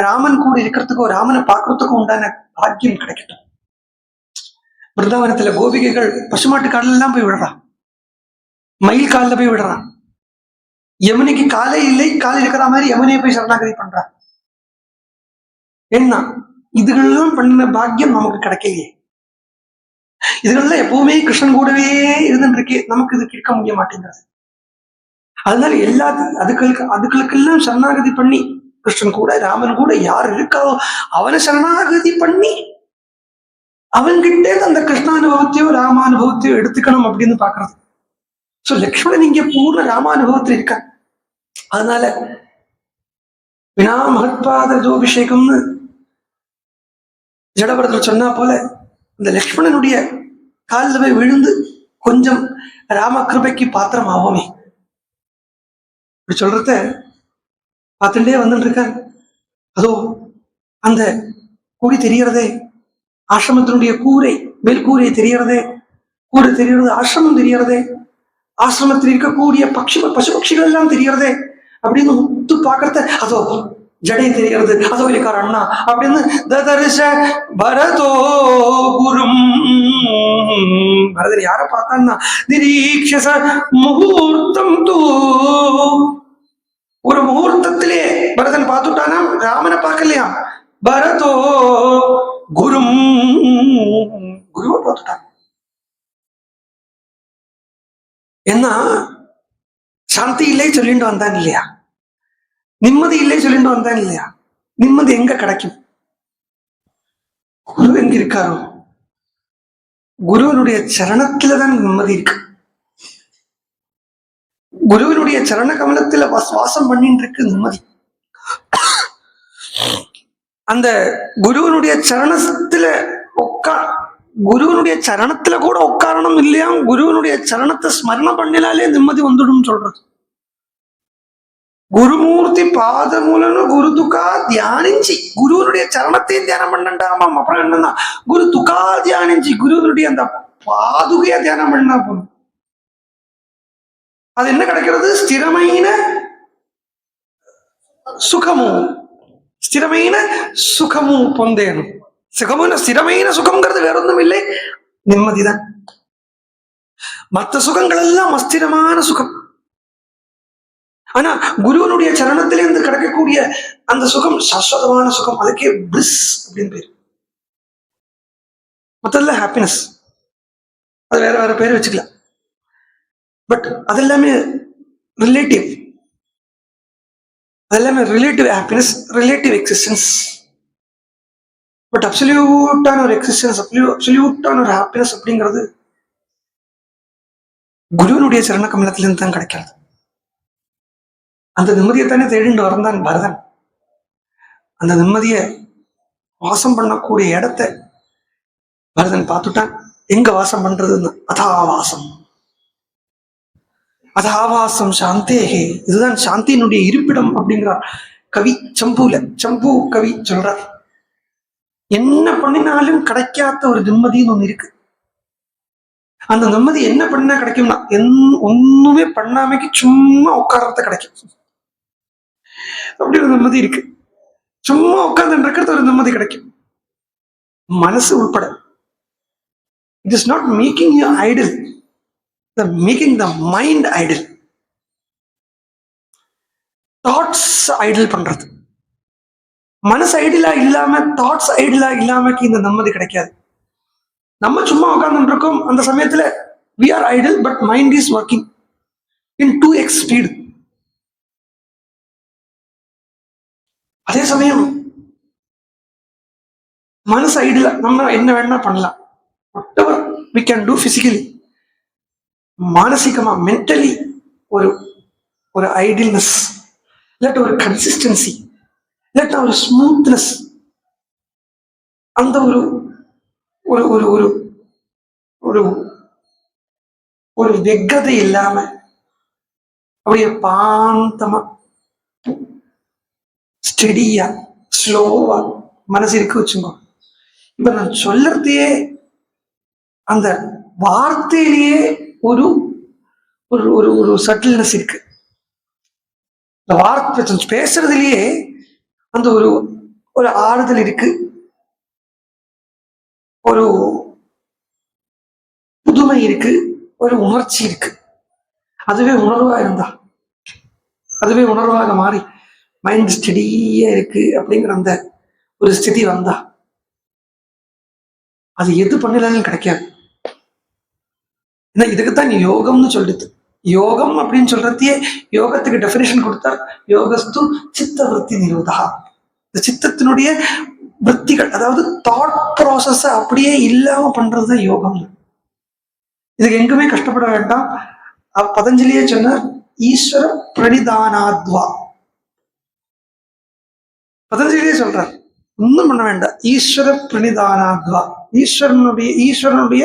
ராமன் கூட இருக்கிறதுக்கோ ராமனை பார்க்கறதுக்கோ உண்டான பாக்கியம் கிடைக்கட்டும். பிருந்தாவனத்துல கோபிகைகள் பசுமாட்டு காலில் எல்லாம் போய் விடுறான், மயில் காலில் போய் விடுறான். யமுனைக்கு காலே இல்லை, கால் இருக்கிற மாதிரி யமுனையை போய் சரணாகதி பண்றான். என்ன, இதுகளெல்லாம் பண்ணின பாக்கியம் நமக்கு கிடைக்கலையே. இதுகள்லாம் எப்பவுமே கிருஷ்ணன் கூடவே இருந்துட்டு இருக்கே, நமக்கு இது கேட்க முடிய மாட்டேங்கிறது. அதனால அதுகளுக்கெல்லாம் சரணாகதி பண்ணி கிருஷ்ணன் கூட ராமன் கூட யார் இருக்காதோ அவனை சரணாகதி பண்ணி அவன்கிட்டே அந்த கிருஷ்ணானுபவத்தையோ ராமானுபவத்தையோ எடுத்துக்கணும் அப்படின்னு பாக்குறது. சோ லக்ஷ்மணன் இங்க பூர்ண ராமானுபவத்தில் இருக்க. அதனால வினா மகத்பாத ஜோபிஷேகம்னு ஜடபரத்தில் சொன்னா போல இந்த லக்ஷ்மணனுடைய காலில் போய் விழுந்து கொஞ்சம் ராம கிருபைக்கு பாத்திரம் ஆவோமே இப்படி சொல்றத பார்த்துட்டே வந்துட்டு இருக்கார். அதோ அந்த கூடி தெரியறதே, ஆசிரமத்தினுடைய மேல் கூரை தெரியறதே, கூரை தெரியறது, ஆசிரமம் தெரியறதே, ஆசிரமத்தில் இருக்கக்கூடிய பசு பட்சிகள் எல்லாம் தெரியறதே அப்படின்னு உத்து பாக்குறத, அதோ ஜடை தெரியறது, அதோ இருக்கார் அண்ணா அப்படின்னு ததர்ஷ பரதோ குரும், பரதன் யார பார்த்தான்னா நிரீக்ஷச முகூர்த்தம் தூ, ஒரு முகூர்த்தத்திலே பரதன் பார்த்துட்டானா, ராமனை பார்க்கலையா, பரதோ குரும், குருவை பார்த்துட்டான். என்ன சாந்தி இல்லை சொல்லிட்டு வந்தான் இல்லையா, நிம்மதி இல்லை சொல்லிட்டு வந்தான் இல்லையா, நிம்மதி எங்க கிடைக்கும்? குரு எங்க இருக்காரோ குருவனுடைய சரணத்தில்தான் நிம்மதி இருக்கு. குருவனுடைய சரண கமலத்துல வாசம் பண்ணிட்டு இருக்கு நிம்மதி. அந்த குருவனுடைய சரணத்துல குருவனுடைய சரணத்துல கூட உட்காரணும் இல்லையா, குருவனுடைய சரணத்தை ஸ்மரணம் பண்ணினாலே நிம்மதி வந்துடும் சொல்றது. குருமூர்த்தி பாதமூலன்னு குரு துக்கா தியானிச்சு, குருவனுடைய சரணத்தையும் தியானம் பண்ணண்டாமாம். அப்புறம் என்னன்னா குரு துக்கா தியானிச்சு, குருவனுடைய அந்த பாதுகையா தியானம் பண்ணா போதும். அது என்ன கிடைக்கிறது? ஸ்திரமைன சுகமும், ஸ்திரமைன சுகமும் பொந்தேனும். சுகமும் ஸ்திரமைன சுகம்ங்கிறது வேற ஒன்றும் இல்லை, நிம்மதிதான். மற்ற சுகங்கள் எல்லாம் அஸ்திரமான சுகம். ஆனா குருவனுடைய சரணத்திலிருந்து கிடைக்கக்கூடிய அந்த சுகம் சாஸ்வதமான சுகம், அதுக்கே பிளிஸ் அப்படின்னு பேரு. மொத்தத்துல ஹாப்பினஸ், அது வேற வேற பேர் வச்சுக்கலாம். பட் அது எல்லாமே ரிலேட்டிவ், அது எல்லாமே relative happiness, relative existence. But அப்சல்யூட்டான ஒரு எக்ஸிஸ்டன்ஸ், அப்சல்யூட்டான ஒரு ஹாப்பினஸ் அப்படிங்கிறது குருவனுடைய சரண கமலத்திலிருந்து தான் கிடைக்கிறது. அந்த நிம்மதியைத்தானே தேடிண்டு வரந்தான் பரதன். அந்த நிம்மதியை வாசம் பண்ணக்கூடிய இடத்தை பரதன் பார்த்துட்டான். எங்க வாசம் பண்றதுன்னு, அதாவாசம், அதாவாசம் சாந்தேகே, இதுதான் சாந்தியினுடைய இருப்பிடம் அப்படிங்கிறார் கவி. சம்பு கவி சொல்றார். என்ன பண்ணினாலும் கிடைக்காத ஒரு நிம்மதின்னு ஒண்ணு இருக்கு. அந்த நிம்மதி என்ன பண்ணா கிடைக்கும்னா, ஒண்ணுமே பண்ணாமைக்கு சும்மா உட்கார்றது கிடைக்கும். அப்படி ஒரு நிம்மதி இருக்கு. சும்மா உட்கார்ந்து இருக்கிறது ஒரு நிம்மதி கிடைக்கும், மனசு உட்பட. It is not making you idle. Making the mind idle, thoughts idle பண்றது. மனசு ஐடிலா இல்லாம, தாட்ஸ் ஐடிலா இல்லாமக்கு இந்த நிம்மதி கிடைக்காது. நம்ம சும்மா உட்கார்ந்துட்டு இருக்கோம், அந்த சமயத்துல we are idle but mind is working in 2x speed. அதே சமயம் மனசு ஐடில் நம்ம என்ன வேணா பண்ணலாம், whatever we can do physically. மானசிகமா மென்டலி ஒரு ஒரு ஐடில்னஸ், இல்லாட்ட ஒரு கன்சிஸ்டன்சி, இல்லாட்ட ஒரு ஸ்மூத்னஸ், அந்த ஒரு ஒரு ஒரு ஒரு ஒரு ஒரு வெக்கதை இல்லாம அப்படியே பாந்தமா ஸ்டெடியா ஸ்லோவா மனசு இருக்கு வச்சுக்கோ. இப்ப நான் சொல்லறதையே அந்த வார்த்தையிலேயே ஒரு ஒரு ஒரு ஒரு சட்டில்னஸ் இருக்கு. இந்த வார்த்தை பேசுறதுலயே அந்த ஒரு ஒரு ஆறுதல் இருக்கு, ஒரு புதுமை இருக்கு, ஒரு உணர்ச்சி இருக்கு. அதுவே உணர்வா இருந்தா, அதுவே உணர்வாக மாறி மைண்ட் ஸ்டெடியா இருக்கு அப்படிங்கிற அந்த ஒரு ஸ்திதி வந்தா அது எது பண்ணலாலும் கிடைக்காது. ஏன்னா இதுக்குத்தான் யோகம்னு சொல்லுது. யோகம் அப்படின்னு சொல்றதையே யோகத்துக்கு டெபினேஷன் கொடுத்தார், யோகஸ்து சித்த விருத்தி நிரோதா. இந்த சித்தத்தினுடைய விற்த்திகள், அதாவது தாட் ப்ராசஸ் அப்படியே இல்லாம பண்றதுதான் யோகம். இதுக்கு எங்குமே கஷ்டப்பட வேண்டாம். பதஞ்சலியே சொன்னார், ஈஸ்வர பிரணிதானாத்வா. பதஞ்சலியே சொல்றார், ஒன்றும் பண்ண வேண்டாம், ஈஸ்வர பிரணிதானாத்வா. ஈஸ்வரனுடைய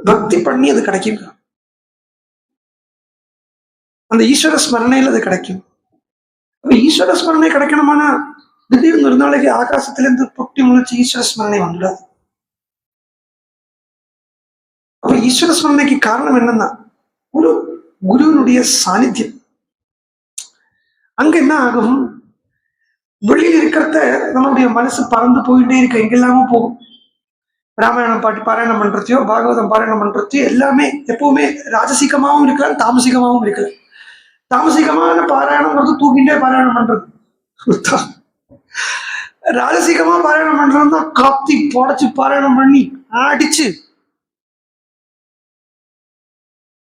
பக்தி பண்ணி அது கிடைக்கும். அந்த ஈஸ்வர ஸ்மரணையில் அது கிடைக்கும். ஈஸ்வர ஸ்மரணை கிடைக்கணுமானா திடீர்னு ஒரு நாளைக்கு ஆகாசத்திலிருந்து பொட்டி முளைச்சு ஈஸ்வர ஸ்மரணை வந்துடாது. அப்ப ஈஸ்வர ஸ்மரணைக்கு காரணம் என்னன்னா ஒரு குருவினுடைய சாநித்தியம். அங்க என்ன ஆகும், வெளியில் இருக்கிறத நம்மளுடைய மனசு பறந்து போயிட்டே இருக்க, எங்கெல்லாமோ போகும். ராமாயணம் பாட்டு பாராயணம் பண்றதையோ, பாகவதம் பாராயணம் பண்றதையோ எல்லாமே எப்பவுமே ராஜசிகமாகவும் இருக்கலாம், தாமசிகமாகவும் இருக்கலாம். தாமசிகமான பாராயணம் தூக்கிட்டே பாராயணம் பண்றது. ராஜசிகமா பாராயணம் பண்றதுன்னா காப்தி புடச்சு பாராயணம் பண்ணி அடிச்சு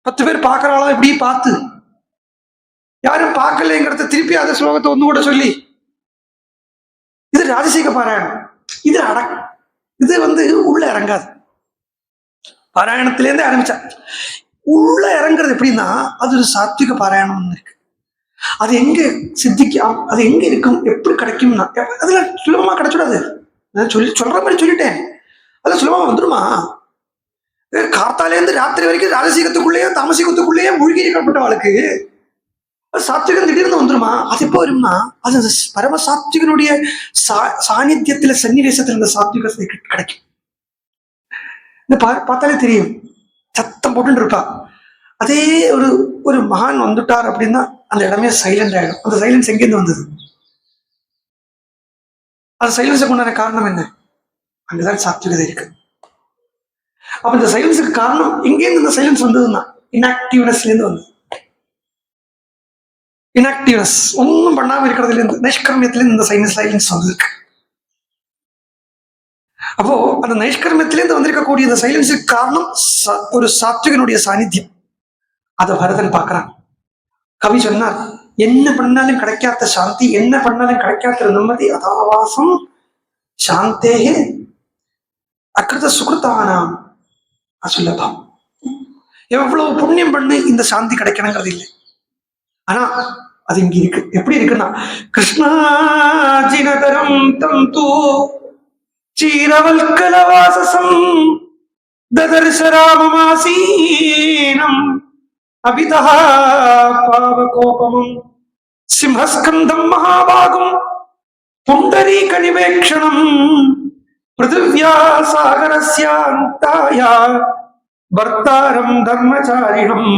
10 பேர் பாக்குறாளா இப்படி பார்த்து, யாரும் பார்க்கலைங்கிறத திருப்பி அந்த ஸ்லோகத்தை ஒன்று கூட சொல்லி, இது ராஜசிக பாராயணம். இது இது உள்ள இறங்காது. பாராயணத்திலேருந்தே ஆரம்பிச்சா உள்ள இறங்குறது எப்படின்னா அது ஒரு சாத்விக பாராயணம் இருக்கு. அது எங்க சித்திக்கும், அது எங்க இருக்கும், எப்படி கிடைக்கும்னா அதுல சுலபமா கிடைச்சிடாது. சொல்ற மாதிரி சொல்லிட்டேன், அதுல சுலபமா வந்துடுமா? கார்த்தாலேருந்து ராத்திரி வரைக்கும் ராஜசீகத்துக்குள்ளேயே தாமசிகத்துக்குள்ளேயே மூழ்கி இருக்கப்பட்டவளுக்கு சாத்விகம் திடீர்னு வந்துருமா? அது எப்போ வரும்னா அது பரம சாத்விகனுடைய சாநித்தியத்துல சன்னிவேசத்துல இந்த சாத்விக கிடைக்கும். இந்த பார்த்தாலே தெரியும், சத்தம் போட்டு இருப்பா. அதே ஒரு ஒரு மகான் வந்துட்டார் அப்படின்னா அந்த இடமே சைலண்ட் ஆயிடும். அந்த சைலன்ஸ் எங்கேருந்து வந்தது? அந்த சைலன்ஸுக்கு உண்டான காரணம் என்ன? அங்கதான் சாத்விகதை இருக்கு. அப்ப இந்த சைலன்ஸுக்கு காரணம் எங்கேருந்து இந்த சைலன்ஸ் வந்ததுன்னா இன்ஆக்டிவ்னஸ்ல இருந்து வந்தது. இன்ஆக்டிவ்னஸ், ஒன்றும் பண்ணாம இருக்கிறதுல இருந்து, நைஷ்கர்மியத்திலிருந்து இந்த சைலன்ஸ் வந்திருக்கு. அப்போ அந்த நைஷ்கர்மியத்திலிருந்து வந்திருக்கக்கூடிய இந்த சைலன்ஸுக்கு காரணம் ஒரு சாத்விகனுடைய சாநித்தியம். அதை பரதன் பார்க்கிறான். கவி சொன்னார், என்ன பண்ணாலும் கிடைக்காத சாந்தி, என்ன பண்ணாலும் கிடைக்காத நிம்மதி, அதாவாசம் சாந்தேகே அக்கிருத சுகிருத்தானாம் அசுலபம். எவ்வளவு புண்ணியம் பண்ணு இந்த சாந்தி கிடைக்கணுங்கிறது இல்லை. ஆனா அது இங்க இருக்கு. எப்படி இருக்குன்னா, கிருஷ்ணாஜினதரம் தம் தூ சீரவல்கலவாசசம் ததர்சராமமாசீனம் அபிதா பாவகோபமம் சிம்ஹஸ்கந்தம் மகாபாகும் புண்டரீக நிவேக்ஷணம் பிருத்திவ்யா சாகரஸ்யாந்தாயா பர்த்தாரம் தர்மச்சாரிணம்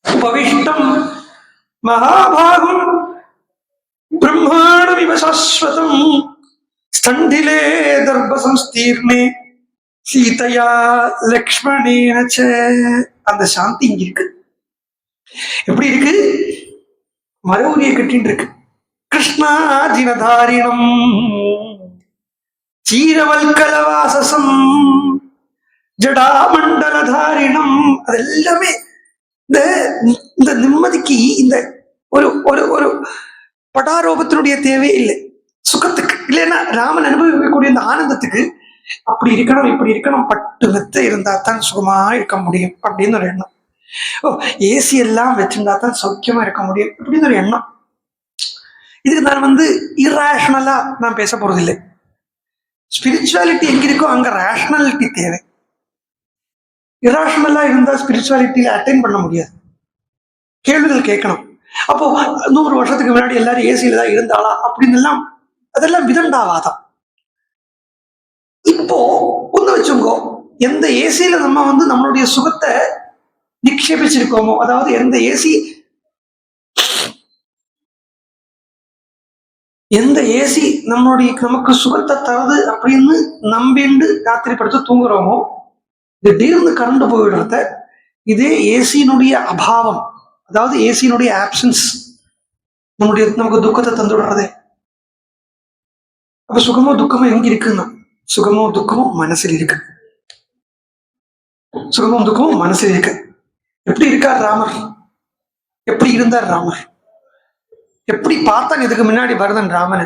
உபவிஷ்டம் மகாபாகும் பிரம்மாண்டமிவ சாஸ்வதம் ஸ்தண்டிலே தர்ப சம்ஸ்தீர்ணே சீதையா லக்ஷ்மணேனச்ச. அந்த சாந்தி இங்க இருக்கு. எப்படி இருக்கு? மரவுரிய கட்டின்னு இருக்கு. கிருஷ்ணாஜினதாரிணம் சீரவல்கலவாசசம் ஜடாமண்டலதாரிணம். அது எல்லாமே இந்த இந்த நிம்மதிக்கு இந்த ஒரு ஒரு ஒரு படாரோபத்தினுடைய தேவையே இல்லை. சுகத்துக்கு இல்லைன்னா ராமன் அனுபவிக்கக்கூடிய இந்த ஆனந்தத்துக்கு அப்படி இருக்கணும் இப்படி இருக்கணும், பட்டு மெத்த இருந்தா தான் சுகமா இருக்க முடியும் அப்படின்னு ஒரு எண்ணம். ஓ, ஏசி எல்லாம் வச்சிருந்தா தான் சௌக்கியமா இருக்க முடியும் அப்படின்னு ஒரு எண்ணம். இதுக்கு நான் இர்ரேஷனலா நான் பேச போறதில்லை. ஸ்பிரிச்சுவாலிட்டி எங்க இருக்கோ அங்க ரேஷனாலிட்டி தேவை. இராஷனலா இருந்தா ஸ்பிரிச்சுவாலிட்டியில அட்டைன் பண்ண முடியாது. கேள்விகள் கேட்கணும். அப்போ 100 வருஷத்துக்கு முன்னாடி எல்லாரும் ஏசியில தான் இருந்தாளா அப்படின்னு எல்லாம் அதெல்லாம் விதண்டாவாதம். இப்போ ஒண்ணு வச்சுங்கோ, எந்த ஏசியில நம்ம நம்மளுடைய சுகத்தை நிக்ஷேபிச்சிருக்கோமோ, அதாவது எந்த ஏசி நமக்கு சுகத்தை தருது அப்படின்னு நம்பிண்டு ராத்திரி படுத்து தூங்குறோமோ, திடீர்னு கரண்ட் போயிடுறத இதே ஏசியினுடைய அபாவம், அதாவது ஏசியினுடைய ஆப்சன்ஸ் நமக்கு துக்கத்தை தந்துடுறதே. அப்ப சுகமோ துக்கமோ எங்க இருக்குன்னா, சுகமோ துக்கமோ மனசில் இருக்கு. சுகமும் துக்கமும் மனசில் இருக்கு. எப்படி இருக்கார் ராமர்? எப்படி இருந்தார் ராமர்? எப்படி பார்த்தான் இதுக்கு முன்னாடி பரதன் ராமன்?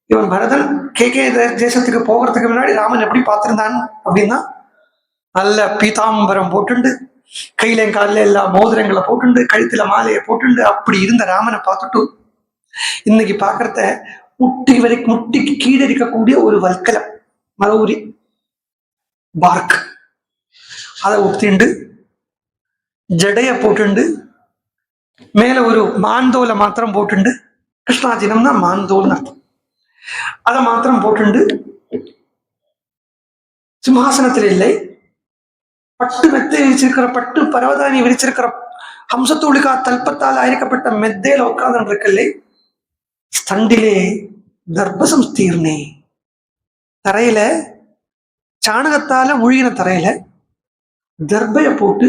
இவன் பரதன் கே தேசத்துக்கு போகிறதுக்கு முன்னாடி ராமன் எப்படி பார்த்திருந்தான் அப்படின்னா, நல்ல பீதாம்பரம் போட்டுண்டு, கையில காலில எல்லா மோதிரங்களை போட்டுண்டு, கழுத்துல மாலையை போட்டுண்டு அப்படி இருந்த ராமனை பார்த்துட்டு இன்னைக்கு பாக்குறத முட்டிக்கு கீழே இருக்கக்கூடிய ஒரு வல்கலம் மரவுரி பார்க் அதை ஒத்திண்டு, ஜடைய போட்டுண்டு, மேல ஒரு மாந்தோலை மாத்திரம் போட்டுண்டு, கிருஷ்ணாஜினம்னா மாந்தோல்னு அர்த்தம், அதை மாத்திரம் போட்டுண்டு சிம்ஹாசனத்தில் இல்லை, பட்டு மெத்தை விரிச்சிருக்கிற, பட்டு பரவதானி விரிச்சிருக்கிற ஹம்சத்தூளிகா தல்பத்தால் ஆயிரக்கப்பட்ட மெத்தையில உட்கார்ந்து இருக்கல்லே, ஸ்தண்டிலே தர்பசம் தீர்னே, தரையில சாணகத்தால முழுகின தரையில தர்பைய போட்டு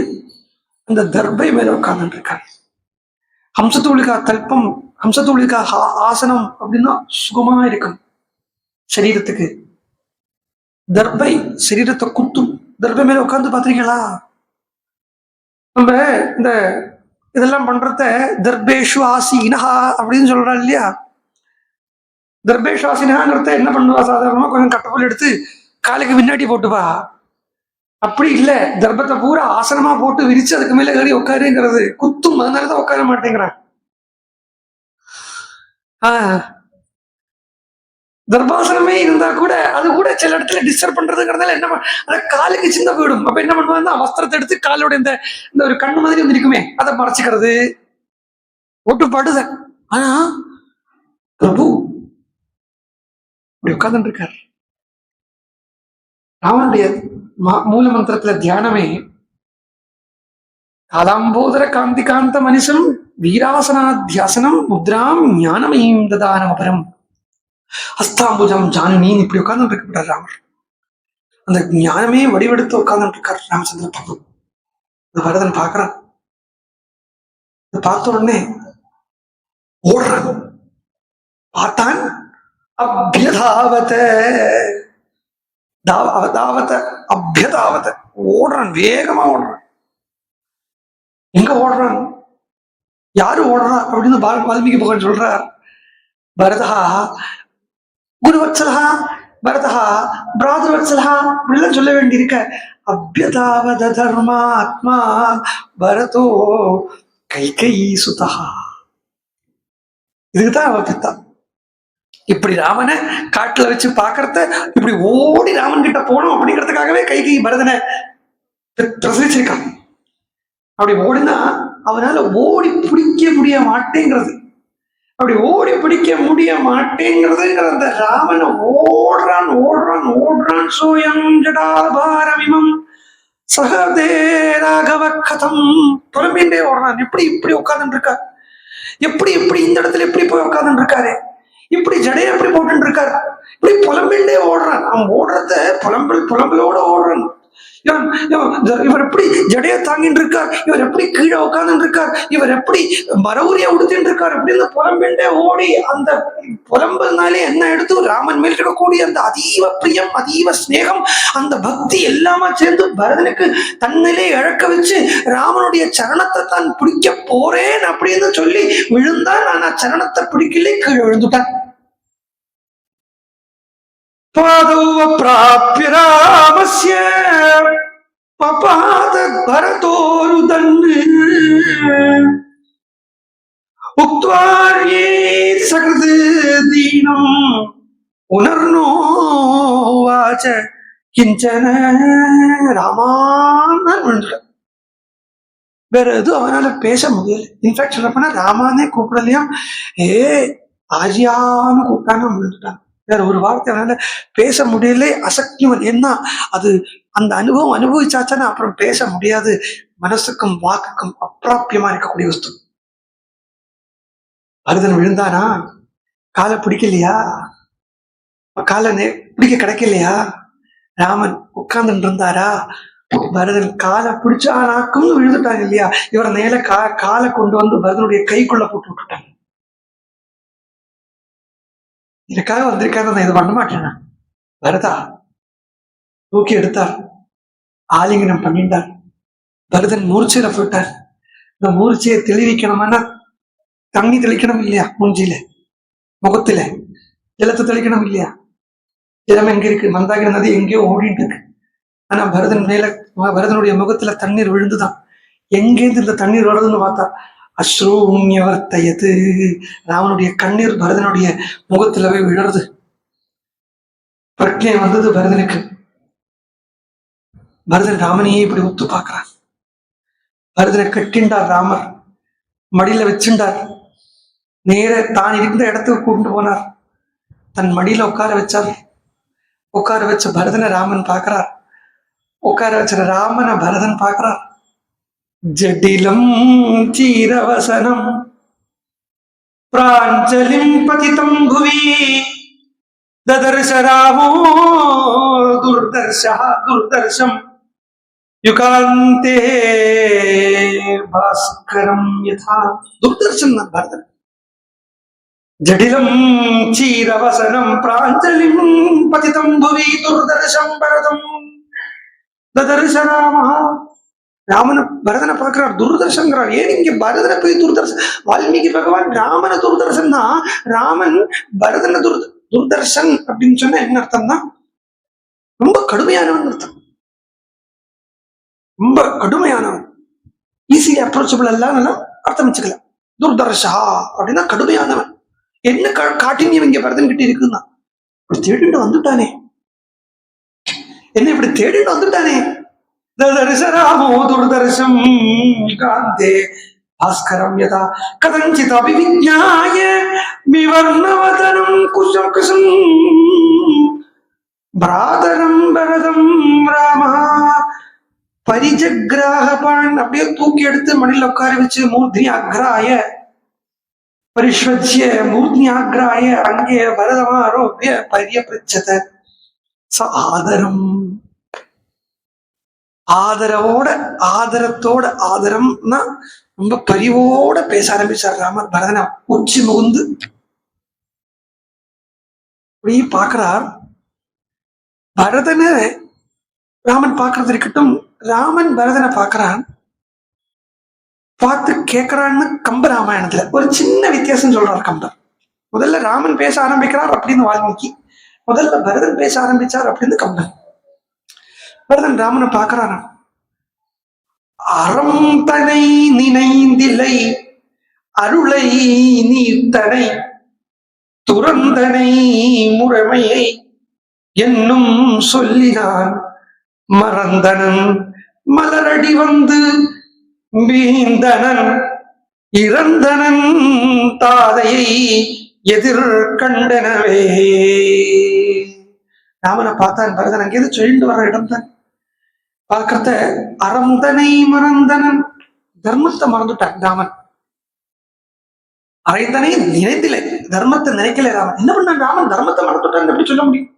அந்த தர்பை மேல உட்கார்ந்து இருக்காங்க. ஹம்சத்தூளிகா தல்பம், ஹம்சத்தூளிகா ஆசனம் அப்படின்னா சுகமா இருக்கும் சரீரத்துக்கு. தர்பை சரீரத்தை குத்தும். தர்பை மேல உட்கார்ந்து பாத்திருக்கீங்களா? நம்ம இந்த இதெல்லாம் பண்றத தர்பேஷு ஆசீனஹா அப்படின்னு சொல்றா இல்லையா? தர்பேஷு ஆசீனஹாங்கிறத என்ன பண்ணுவா? சாதாரணமா கொஞ்சம் கட்டப்புல் எடுத்து காலுக்கு முன்னாடி போட்டுப்பா. அப்படி இல்லை, தர்பத்தை பூரா ஆசனமா போட்டு விரிச்சு அதுக்கு மேல ஏறி உட்காருங்கிறது குத்தும். அதனாலதான் உட்கார மாட்டேங்கிறான். தர்பாசனமே இருந்தா கூட அது கூட சில இடத்துல டிஸ்டர்ப் பண்றதுங்கிறதால என்ன அதை காலுக்கு சின்ன போயிடும். அப்ப என்ன பண்ணுவாங்க, வஸ்திரத்தை எடுத்து காலோட இந்த ஒரு கண்ணு மாதிரி இருக்குமே அதை மறைச்சிக்கிறது, ஒட்டு பாடுத. ஆனா பிரபு இப்படி உட்கார்ந்து இருக்கார். ராமனுடைய மூல மந்திரத்துல தியானமே காலாம்போதர காந்தி காந்த மனுஷம் வீராசனாத்தியாசனம் முத்ராம் ஞானமயம் ததானமபரம் ஹஸ்தாம்புஜம் ஜானுனின்னு இப்படி உட்கார்ந்து இருக்கப்பட்டார் ராமர். அந்த ஞானமே வடிவெடுத்து உட்கார்ந்து இருக்கார் ராமச்சந்திர பிரபு. இந்த பரதன் பார்க்கறான். பார்த்த உடனே ஓடுறான். பார்த்தான். அபியதாவத அபியதாவத ஓடுறான், வேகமா ஓடுறான். எங்க ஓடுறான், யாரு ஓடுறா அப்படின்னு வால்மீகி பகவான் சொல்றார். பரதா குருவத்சலா, பரதா பிராதுவத்சலா இப்படிலாம் சொல்ல வேண்டியிருக்க. அபியதாவத தர்மாத்மா பரதோ கைகேயி சுதா. இதுக்குதான் அவ பித்தா. இப்படி ராமனை காட்டுல வச்சு பாக்குறத இப்படி ஓடி ராமன் கிட்ட போனோம் அப்படிங்கிறதுக்காகவே கைகேயி பரதனை பிரசவிச்சிருக்கான். அப்படி ஓடினா அவனால ஓடி பிடிக்க முடிய மாட்டேங்கிறது. அப்படி ஓடி பிடிக்க முடிய மாட்டேங்கிறதுங்கிற அந்த ராமனை ஓடுறான் ஓடுறான் ஓடுறான். சோயம் ஜடாபாரமிமம் சகதே ராகவ கதம் புலம்பின்றே ஓடுறான். எப்படி இப்படி உட்கார்ந்து இருக்கா, எப்படி இந்த இடத்துல எப்படி போய் உட்கார்ந்து இருக்காரு, இப்படி ஜடைய எப்படி போட்டு இருக்காரு, இப்படி புலம்பிண்டே ஓடுறான். அவன் ஓடுறத புலம்பலோட ஓடுறான். இவர் எப்படி ஜடைய தாங்கிட்டு இருக்கார், இவர் எப்படி கீழே உட்கார்ந்து இருக்கார், இவர் எப்படி மரவுரிய உடுத்திட்டு இருக்கார் அப்படின்னு புலம்பிண்டே ஓடி அந்த புலம்புனாலே என்ன எடுத்து ராமன் மேல் இருக்கக்கூடிய அந்த அதீவ பிரியம், அதீவ ஸ்நேகம், அந்த பக்தி எல்லாமே சேர்ந்து பரதனுக்கு தன்னிலே இழக்க வச்சு ராமனுடைய சரணத்தை தான் பிடிக்க போறேன் அப்படின்னு சொல்லி விழுந்தான். ஆனா சரணத்தை பிடிக்கலே, கீழே விழுந்துட்டான். பாதௌ பிராப்ய ராமஸ்ய பபாதத் பரதோருதன் உக்த்வார்யே சக்ருத் தீனம் உணர்னோவாச கிஞ்சன. ராமான்னு விழுந்துட்டான். வேற எதுவும் அவனால பேச முடியல. இன்ஃபேக்ட் சொல்ல போனா ராமானே கூப்பிடலையாம், ஆஜியான்னு கூப்பிட்டான்னு விழுந்துட்டான். வேற ஒரு வார்த்தை அவனால பேச முடியல. அசக்திவன் என்ன அது, அந்த அனுபவம் அனுபவிச்சாச்சானா அப்புறம் பேச முடியாது. மனசுக்கும் வாக்குக்கும் அப்பிராபியமா இருக்கக்கூடிய வஸ்து. பரதன் விழுந்தானா, காலை பிடிக்கலையா, காலை பிடிக்க கிடைக்கலையா, ராமன் உட்கார்ந்துட்டு இருந்தாரா, பரதன் காலை பிடிச்சானாக்கும் விழுந்துட்டாங்க இல்லையா, இவர் நேர காலை கொண்டு வந்து பரதனுடைய கைக்குள்ள போட்டு விட்டுட்டாங்க. இதுக்காக வந்திருக்காரு, நான் இதை பண்ண மாட்டேன். பரதா தூக்கி எடுத்தார், ஆலிங்கனம் பண்ணிட்டார். பரதன் மூர்ச்சையில போட்டார். இந்த மூர்ச்சையை தெளிவிக்கணும்னா தண்ணி தெளிக்கணும் இல்லையா, மூஞ்சியில முகத்துல ஜலத்தை தெளிக்கணும் இல்லையா. ஜலம் எங்க இருக்கு, மந்தாகிரி நதி எங்கேயோ ஓடிட்டு இருக்கு. ஆனா பரதனுடைய முகத்துல தண்ணீர் விழுந்துதான். எங்கேருந்து இந்த தண்ணீர் வருதுன்னு பார்த்தா அஸ்ரூன்யவர்த்தயது, ராமனுடைய கண்ணீர் பரதனுடைய முகத்துல போய் விழுறது. பிரக்ஞை வந்தது பரதனுக்கு. பரதன் ராமனையே இப்படி உத்து பார்க்கிறான். பரதனை கட்டிண்டார் ராமர், மடியில வச்சுண்டார். நேர தான் இருந்த இடத்துக்கு கூப்பிட்டு போனார். தன் மடியில உட்கார வச்சார். உட்கார வச்ச பரதனை ராமன் பார்க்கிறார். உட்கார வச்ச ராமனை பரதன் பார்க்கிறார். ஜடிலம் சீரவசனம் பிராஞ்சலிம் பதிதம் புவி ததர்ஷ ராமோ துர்தர்ஷம் யுகாந்தே பாஸ்கரம் யதா. துர்தர்ஷன் தான் பரதன். ஜடிலம் சீரவசனம் பிராஞ்சலிம் பதிதம் புவி துர்தர்ஷம் பரதம் ததர்ஷ ராம. ராமனை பரதனை பார்க்கிறார், துர்தர்ஷன்கிறார். ஏன் இங்க பரதனை போய் துர்தர்ஷன், வால்மீகி பகவான் ராமன துர்தர்ஷன் தான், ராமன் பரதன துர்தர்ஷன் அப்படின்னு சொன்னா என்ன அர்த்தம்னா ரொம்ப கடுமையானவன் அர்த்தம். ரொம்ப கடுமையானவன், ஈஸிலி அப்ரோச்சபிள் எல்லாம் அர்த்தம் வச்சுக்கலாம். துர்தர்ஷா அப்படின்னா கடுமையானவன். என்ன காட்டினியம் இங்க பரதன் கிட்ட இருக்குன்னா, இப்படி தேடிட்டு வந்துட்டானே, என்ன இப்படி தேடிட்டு வந்துட்டானே. ததர்ஷராமோ துர்தர்ஷம் யுகாந்தே பாஸ்கரம் யதா கதஞ்சித் அபிவிஜ்ஞாய விவர்ணவதனம் குஷம் குஷம் பிராதரம் பரதம் ராம பரிஜக்ராஹபான். அப்படியே தூக்கி எடுத்து மணில உட்கார வச்சு மூர்த்தி அக்ராய பரிஷ்வஜ்ய மூர்த்தி அக்ராய அங்கே பரதமாரோபிய பரியபிரச்சத ச ஆதரம். ஆதரவோட ஆதரத்தோட, ஆதரம்னா ரொம்ப பரிவோட பேச ஆரம்பிச்சார் ராமர். பரதனை உச்சி முகுந்து அப்படி பார்க்கிறார். பரதனை ராமன் பார்க்கறது இருக்கட்டும், ராமன் பரதனை பார்க்கிறான். பார்த்து கேட்கிறான்னு கம்ப ராமாயணத்துல ஒரு சின்ன வித்தியாசம் சொல்றார் கம்பர். முதல்ல ராமன் பேச ஆரம்பிக்கிறார் அப்படின்னு வால்மீகி, முதல்ல பரதன் பேச ஆரம்பிச்சார் அப்படின்னு கம்பன். பரதன் ராமனை பார்க்கிறாராம். அறம் தனை நினைந்தில்லை அருளை நீர்த்தனை துறந்தனை முறைமையை என்னும் சொல்லினான் மறந்தனன் மலரடி வந்து வீந்தனன் இறந்தனன் தாதையை எதிர் கண்டனவே. ராமனை பார்த்தான் பரதன். அங்கேயிருந்து சொல்லிட்டு வர்ற இடம் தான் பார்க்கறத. அறந்தனை மறந்தனன், தர்மத்தை மறந்துட்டான் ராமன். அறைந்தனை நினைந்தில்லை, தர்மத்தை நினைக்கல ராமன். என்ன பண்ணான் ராமன்? தர்மத்தை மறந்துட்டான்னு எப்படி சொல்ல முடியும்?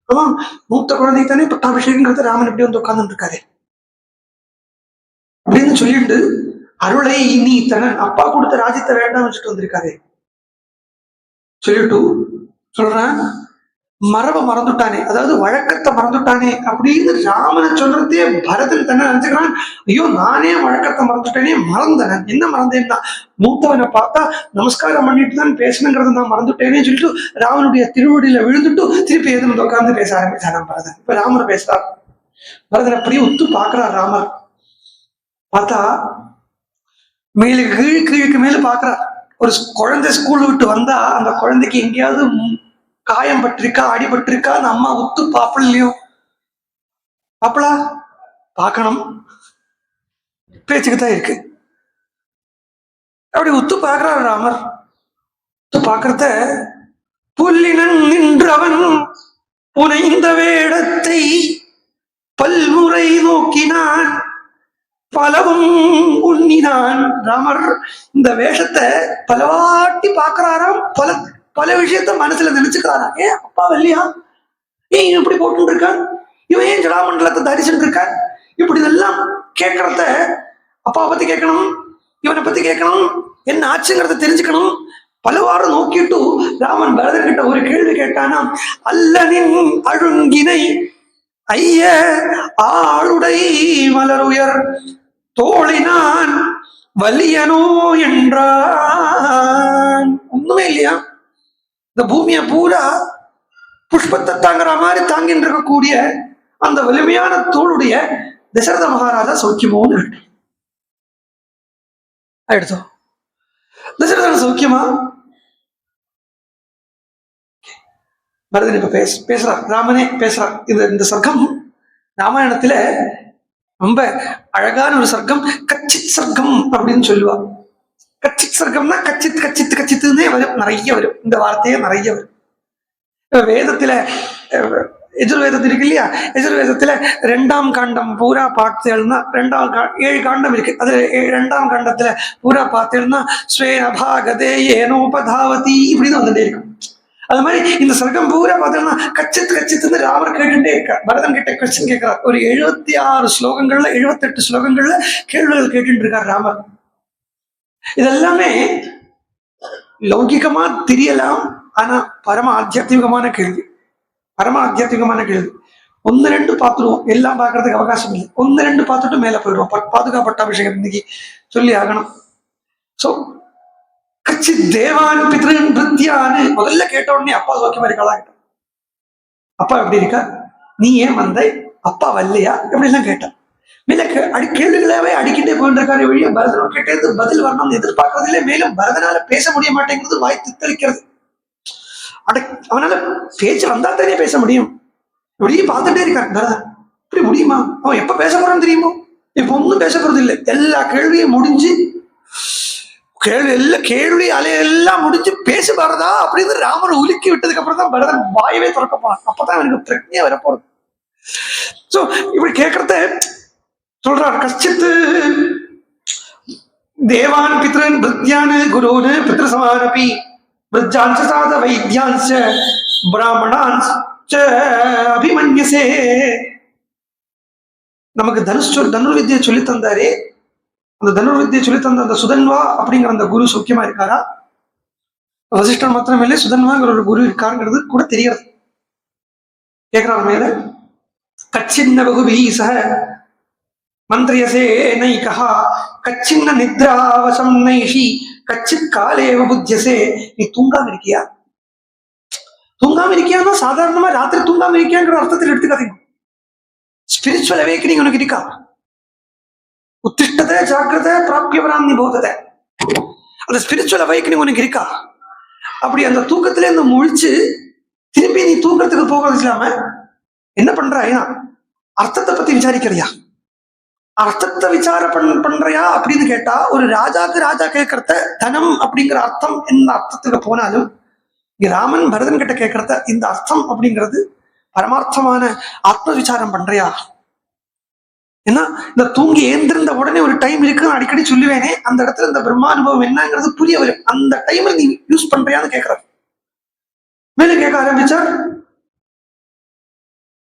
ஆமா, மூத்த குழந்தைக்கு தானே பட்டாபிஷேகங்கிறது, ராமன் எப்படி வந்து உட்கார்ந்து இருக்காரு அப்படின்னு சொல்லிட்டு அருளை நீ தன அப்பா கொடுத்த ராஜ்யத்தை வேண்டாம் வச்சுட்டு வந்திருக்காரு சொல்லிட்டு சொல்றேன், மரபை மறந்துட்டானே, அதாவது வழக்கத்தை மறந்துட்டானே அப்படின்னு ராமனை சொல்றதே பரதன் தன்னை நினைச்சுக்கிறான். ஐயோ, நானே வழக்கத்தை மறந்துட்டேனே, மறந்தேன். என்ன மறந்தேன்னா, மூத்தவனை பார்த்தா நமஸ்காரம் பண்ணிட்டு தான் பேசணுங்கிறத நான் மறந்துட்டேனே சொல்லிட்டு ராமனுடைய திருவடியில விழுந்துட்டு திருப்பி எதுவும் உட்கார்ந்து பேச ஆரம்பிச்சாராம் பரதன். இப்ப ராமரை பேசுறார். பரதன் அப்படியே உத்து பாக்குறார். ராமர் பார்த்தா மேலுக்கு கீழுக்கு மேல பாக்குறார். ஒரு குழந்தை ஸ்கூல் விட்டு வந்தா அந்த குழந்தைக்கு எங்கேயாவது காயம் பட்டிருக்கா, அடிபட்டிருக்கா, அந்த அம்மா உத்து பாப்பலையோ? பாப்பலா பார்க்கணும், பேச்சுக்குதான் இருக்கு. அப்படி உத்து பார்க்கிறார் ராமர். உத்து பார்க்கறத புல்லினன் நின்றவன் புனைந்த வேடத்தை பல்முறை நோக்கினான், பலவும் உண்ணினான். ராமர் இந்த வேஷத்தை பலவாட்டி பார்க்கிறாராம். பல விஷயத்த மனசுல நினைச்சுக்கிறாரா. ஏன் அப்பா இல்லையா, ஏன் இப்படி போட்டு இருக்கான், இவன் ஏன் ஜடாமண்டலத்தை தரிச்சுட்டு இருக்கான், இப்படி இதெல்லாம் கேட்கறத அப்பாவை பத்தி கேட்கணும், இவனை பத்தி கேட்கணும், என்ன ஆச்சுங்கிறத தெரிஞ்சுக்கணும். பலவாறு நோக்கிட்டு ராமன் பரதன் கிட்ட ஒரு கேள்வி கேட்டானா, அல்லனின் அழுங்கினை ஐய ஆளுடை மலருயர் தோழினான் வலியனோ என்றான். ஒண்ணுமே இல்லையா, இந்த பூமியை பூரா புஷ்பத்தை தாங்குற மாதிரி தாங்கிட்டு இருக்கக்கூடிய அந்த வலிமையான தோளுடைய தசரத மகாராஜா சௌக்கியமோன்னு எடுத்தோம். தசரதன் சௌக்கியமா? பரதன் இப்ப பேசுறார், ராமனே பேசுறார். இந்த சர்க்கம் ராமாயணத்துல ரொம்ப அழகான ஒரு சர்க்கம், கச்சித் சர்க்கம் அப்படின்னு சொல்லுவா. கச்சித் சர்க்கம்னா கச்சித் கச்சித் கச்சித்துன்னே வரும், நிறைய வரும், இந்த வார்த்தையே நிறைய வரும். வேதத்துல எஜுர்வேதத்தில் இருக்கு இல்லையா, எஜுர்வேதத்துல 2ஆம் காண்டம் பூரா பார்த்தேன்னா 7 காண்டம் இருக்கு. அது 2ஆம் காண்டத்துல பூரா பார்த்தேன்னா ஸ்வேனபாகதே ஏனோபதாவதி இப்படின்னு வந்துட்டே இருக்கும். அது மாதிரி இந்த சர்க்கம் பூரா பார்த்தோம்னா கச்சித் கச்சித்துன்னு ராமர் கேட்டுட்டே இருக்கார். பரதன் கிட்ட கொஸ்டின் கேட்கிறார். ஒரு 76 ஸ்லோகங்கள்ல 78 ஸ்லோகங்கள்ல கேள்விகள் கேட்டுட்டு இருக்கார் ராமர். இதெல்லாமே லௌகிகமா தெரியலாம், ஆனா பரம ஆத்தியாத்மிகமான கேள்வி. பரம ஆத்தியாத்மிகமான கேள்வி. 1-2 பார்த்துருவோம், எல்லாம் பார்க்கறதுக்கு அவகாசம் இல்லை. 1-2 பார்த்துட்டு மேல போயிடுவோம். பாதுகாப்பட்ட அபிஷேகம் இன்னைக்கு சொல்லி ஆகணும். சோ கச்சித் தேவான் பித்ருன் பிருத்தியான்னு முதல்ல கேட்ட உடனே அப்பா சௌக்கியமா இருக்கலாம். அப்பா எப்படி இருக்கா, நீ ஏன் வந்த, அப்பா வரலையா, எப்படி எல்லாம் கேட்டான். மேல கேள்விகளாவே அடிக்கிட்டே போயிட்டு இருக்காரு. வழியா பரதன் கேட்டது பதில் வரணும்னு எதிர்பார்க்கறதில்லை. மேலும் பரதனால பேச முடிய மாட்டேங்கிறது, வாய் தித்தளிக்கிறது. அவனால பேச்சு வந்தா தானே பேச முடியும். இப்படியே பார்த்துட்டே இருக்காரு பரதன். இப்படி முடியுமா? அவன் எப்ப பேச போறான்னு தெரியுமோ? இப்ப ஒன்னும் பேச போறது இல்லை. எல்லா கேள்வியும் முடிஞ்சு, கேள்வி அலையெல்லாம் முடிஞ்சு பேச பரதா அப்படின்னு ராமர் உலுக்கி விட்டதுக்கு அப்புறம் தான் பரதன் வாயவே திறக்க போறான். அப்பதான் அவனுக்கு பிரச்சனையா வரப்போறது. சோ இப்படி கேட்கறத சொல்றார். கஷ்டித்து தேவான் பித்ரன் பிருத்யான் குருன்னு பித்ரு சமானபி பிருத்யான்ச சாத வைத்யான்ச பிராமணான்ச அபிமன்யசே. நமக்கு தனுர்வித்யை சொல்லி தந்தாரே, அந்த தனுர்வித்யை சொல்லி தந்த அந்த சுதன்வா அப்படிங்கிற அந்த குரு சௌக்கியமா இருக்காரா? வசிஷ்டர் மாத்திரம் இல்லை, சுதன்வாங்கிற ஒரு குரு இருக்காருங்கிறது கூட தெரியாது. கேட்கிறார் மேல. கச்சின்ன பகுபீச மந்திரியசே நைகா கச்சின்ன நித்ராவசம் நைஷி கச்சித் காலேவ புத்தியசே. நீ தூங்காம இருக்கியா? தூங்காம இருக்கியான்னா சாதாரணமா ராத்திரி தூங்காம இருக்கியாங்கிற அர்த்தத்தில் எடுத்துக்காதீங்க. ஸ்பிரிச்சுவல் அவேக்கனிங் உனக்கு இருக்கா? உத்திஷ்டத்தை ஜாக்கிரதை பிராப்தியவரான் நிபோதத்தை, அந்த ஸ்பிரிச்சுவல் அவேக்கனிங் உனக்கு இருக்கா? அப்படி அந்த தூக்கத்திலே இருந்து முழிச்சு திருப்பி நீ தூக்கத்துக்கு போகிறது இல்லாம என்ன பண்றாயா? அர்த்தத்தை பத்தி விசாரிக்கிறியா? அர்த்தத்தை விசார பண்றியா அப்படின்னு கேட்டா, ஒரு ராஜாக்கு ராஜா கேட்கறத தனம் அப்படிங்கிற அர்த்தம் என்ன அர்த்தத்துக்கு போனாலும், ராமன் பரதன் கிட்ட கேட்கறத இந்த அர்த்தம் அப்படிங்கிறது பரமார்த்தமான ஆத்ம விசாரம் பண்றியா? ஏன்னா இந்த தூங்கி ஏந்திருந்த உடனே ஒரு டைம் இருக்குன்னு அடிக்கடி சொல்லுவேனே, அந்த இடத்துல இந்த பிரம்மானுபவம் என்னங்கிறது புரிய வரும். அந்த டைம்ல நீ யூஸ் பண்றியான்னு கேட்கிறார். மேலும் கேட்க ஆரம்பிச்சார்,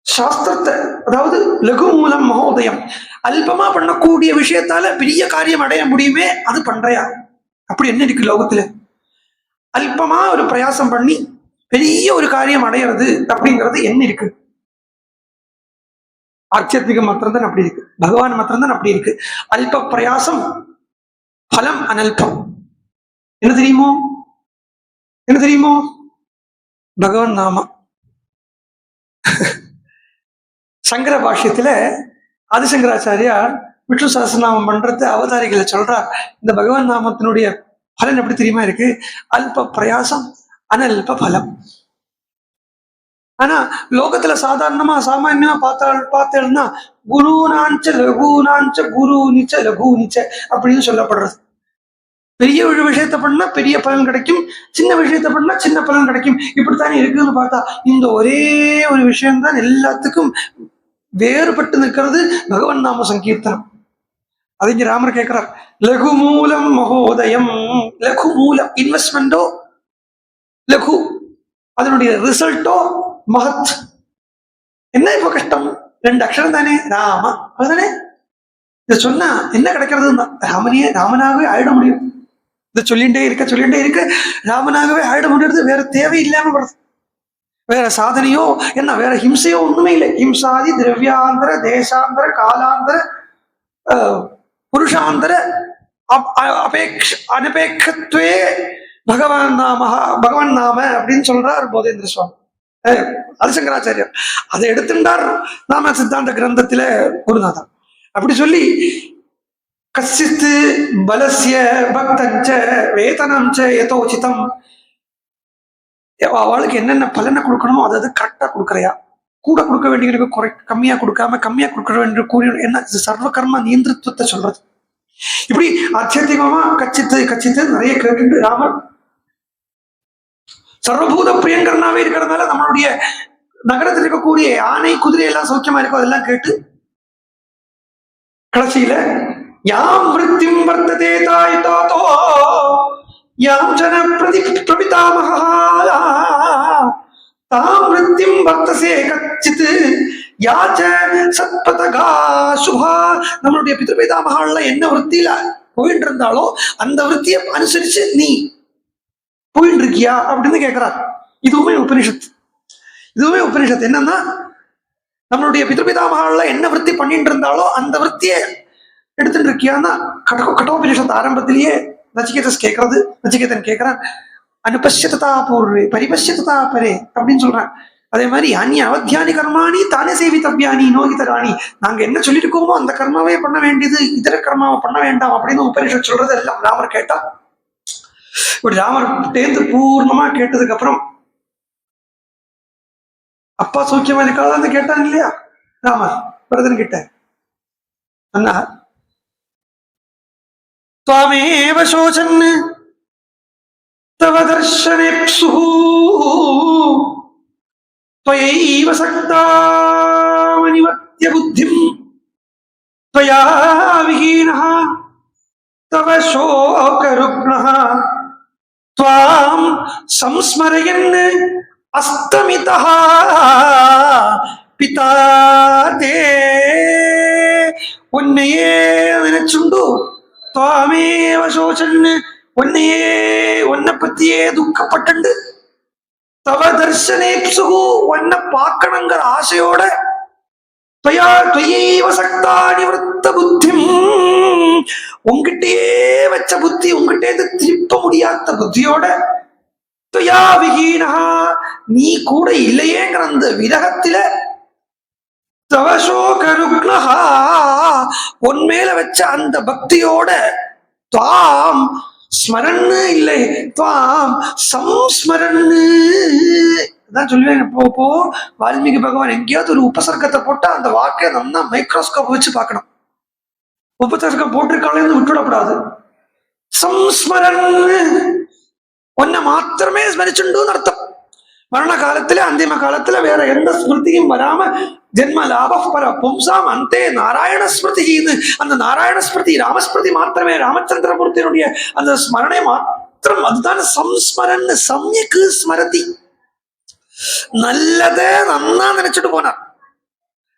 சாஸ்திரத்தை, அதாவது லகு மூலம் மகோதயம், அல்பமா பண்ணக்கூடிய விஷயத்தால பெரிய காரியம் அடைய முடியுமே, அது பண்றையா? அப்படி என்ன இருக்கு லோகத்துல? அல்பமா ஒரு பிரயாசம் பண்ணி பெரிய ஒரு காரியம் அடையிறது அப்படிங்கிறது என்ன இருக்கு? ஆத்தியத்மிகம் மாத்திரம்தான் அப்படி இருக்கு, பகவான் மாத்திரம்தான் அப்படி இருக்கு. அல்ப பிரயாசம் பலம் அனல்பம். என்ன தெரியுமோ? என்ன தெரியுமோ? பகவான் நாமா. சங்கர பாஷ்யத்துல ஆதிசங்கராச்சாரியார் விஷ்ணு சஹஸ்ரநாமம் பண்றது அவதாரிகளை சொல்றார். இந்த பகவான் நாமத்தினுடைய பலன் எப்படி தெரியுமா இருக்கு? அல்ப பிரயாசம் அனல்ப பலம். ஆனா லோகத்துல சாதாரணமா சாமான்யமா பார்த்தேன்னா குருநாஞ்ச லகுநாஞ்ச குரு நிச்ச லகு நிச்ச அப்படின்னு சொல்லப்படுறது. பெரிய ஒரு விஷயத்த பண்ணா பெரிய பலன் கிடைக்கும், சின்ன விஷயத்த பண்ணா சின்ன பலன் கிடைக்கும், இப்படித்தானே இருக்குன்னு பார்த்தா இந்த ஒரே ஒரு விஷயம்தான் எல்லாத்துக்கும் வேறுபட்டு நிற்கிறது, பகவன் நாம சங்கீர்த்தனம். அது இங்க ராமர் கேட்கிறார், லகு மூலம் மகோதயம். லகு மூலம் இன்வெஸ்ட்மெண்டோ லகு, அதனுடைய ரிசல்ட்டோ மகத். என்ன இப்ப கஷ்டம்? 2 அக்ஷரம் தானே, ராம. அதுதானே இதை சொன்னா என்ன கிடைக்கிறது? ராமனாகவே ஆயிட முடியும். இதை சொல்லிண்டே இருக்க ராமனாகவே ஆயிட முடியாது. வேற தேவையில்லாம வருது. வேற சாதனையோ என்ன, வேற ஹிம்சையோ ஒண்ணுமே இல்லை. ஹிம்சாதி திரவியாந்தர தேசாந்தர காலாந்தர புருஷாந்தர அனபேட்சத்வே பகவான் நாம அப்படின்னு சொல்றார் போதேந்திர சுவாமி ஆதிசங்கராச்சாரியர். அதை எடுத்துட்டார் நாம சித்தாந்த கிரந்தத்தில குருநாதர். அப்படி சொல்லி கசித்து பலசிய பக்தஞ்ச வேதனஞ்ச யதோசிதம், அவளுக்கு என்னென்ன பலனை கொடுக்கணுமோ அதை கரெக்டா கொடுக்கறையா? கூட கொடுக்க வேண்டிய கம்மியா கொடுக்காம கம்மியா கொடுக்க வேண்டிய கூறி என்ன சர்வ கர்ம நியந்திரத்துவத்தை சொல்றது. இப்படி ஆச்சரியமா கச்சித்து நிறைய கேட்டு ராமர் சர்வபூத பிரியங்கரனாவே இருக்கிறதுனால நம்மளுடைய நகரத்தில் இருக்கக்கூடிய யானை குதிரை எல்லாம் சௌக்கியமா இருக்கும், அதெல்லாம் கேட்டு கடைசியில யாம் விருத்திம் வர்த்ததே தாய் தாத்தோ யாம் ஜன பிரபிதாமஹா தாம் விருத்திம் வர்த்தசே கச்சித் யாச்ச சத்பதகா சுபா. நம்மளுடைய பிதபிதாமகால என்ன விருத்தியில போயிட்டு இருந்தாலோ அந்த விருத்தியை அனுசரிச்சு நீ போயிட்டு இருக்கியா அப்படின்னு கேட்கிறார். இதுவுமே உபனிஷத்து. என்னன்னா நம்மளுடைய பிதபிதாமகால என்ன விருத்தி பண்ணிட்டு இருந்தாலோ அந்த விருத்தியை எடுத்துட்டு இருக்கியான்னா கட்டோபனிஷத்து ஆரம்பத்திலேயே நச்சிகேதன் கேட்கிறான், அனுபஷ்யதா பூர்வே பரிபஷ்யதா பரே அப்படின்னு சொல்றான். அதே மாதிரி அந்நிய அவத்தியானி கர்மாணி தானே சேவித்தவ்யானி நோகிதராணி. நாங்க என்ன சொல்லியிருக்கோமோ அந்த கர்மாவே பண்ண வேண்டியது, இதர கர்மாவை பண்ண வேண்டாம் அப்படின்னு உபனிஷத் சொல்றது எல்லாம் ராமர் கேட்டா. இப்படி ராமர் தேர்ந்து பூர்ணமா கேட்டதுக்கு அப்புறம் அப்பா சௌக்கியமா இருக்காளான்னு கேட்டான் இல்லையா ராமர் பரதன் கிட்ட. அண்ணா त्वामेव शोचन् तव दर्शनेप्सुः त्वयैव सक्तामनिवर्त्य बुद्धिं त्वया विहीनः तव शोकरुग्णः त्वां संस्मरयन् अस्तमितः पिता ते उन्नये निनचुंडु त्वामेव शोचन् உன்னை பத்தியே துக்கப்பட்டு தவ தர்சனேப்சுகு உன்னை பார்க்கணுங்கிற ஆசையோட துவையைவ சக்தா நிவர்த்த புத்தி உங்ககிட்டயே வச்ச புத்தி உங்ககிட்டே திருப்ப முடியாத புத்தியோட துவயா விஹீனா நீ கூட இல்லையேங்கிற அந்த விரகத்தில தவசோகருக்னஹா உன்மேல வச்ச அந்த பக்தியோட துவாம் ஸ்மரன்னு இல்லை துவாம் சம்ஸ்மரன்னு தான் சொல்லுவேன். இப்போ வால்மீகி பகவான் எங்கேயாவது ஒரு உபசர்க்கத்தை போட்டா அந்த வாக்கை நம்ம மைக்ரோஸ்கோப் வச்சு பார்க்கணும். உபசர்க்கம் போட்டிருக்காளேன்னு விட்டுவிடக்கூடாது. சம்ஸ்மரன்னு உன்னை மாத்திரமே ஸ்மரிச்சுண்டுன்னு அர்த்தம். மரண காலத்துல அந்திம காலத்துல வேற எந்த ஸ்மிருதியும் வராம ஜென்ம லாப பர பும்சாம் அந்தே நாராயண ஸ்மிருதி. இது அந்த நாராயண ஸ்மிருதி ராமஸ்மிருதி மாத்திரமே, ராமச்சந்திரமூர்த்தியினுடைய அந்த ஸ்மரணை மாத்திரம், அதுதான் சம்ஸ்மரன். சமயக்கு ஸ்மரதி, நல்லதே நன்னா நினைச்சிட்டு போனார்.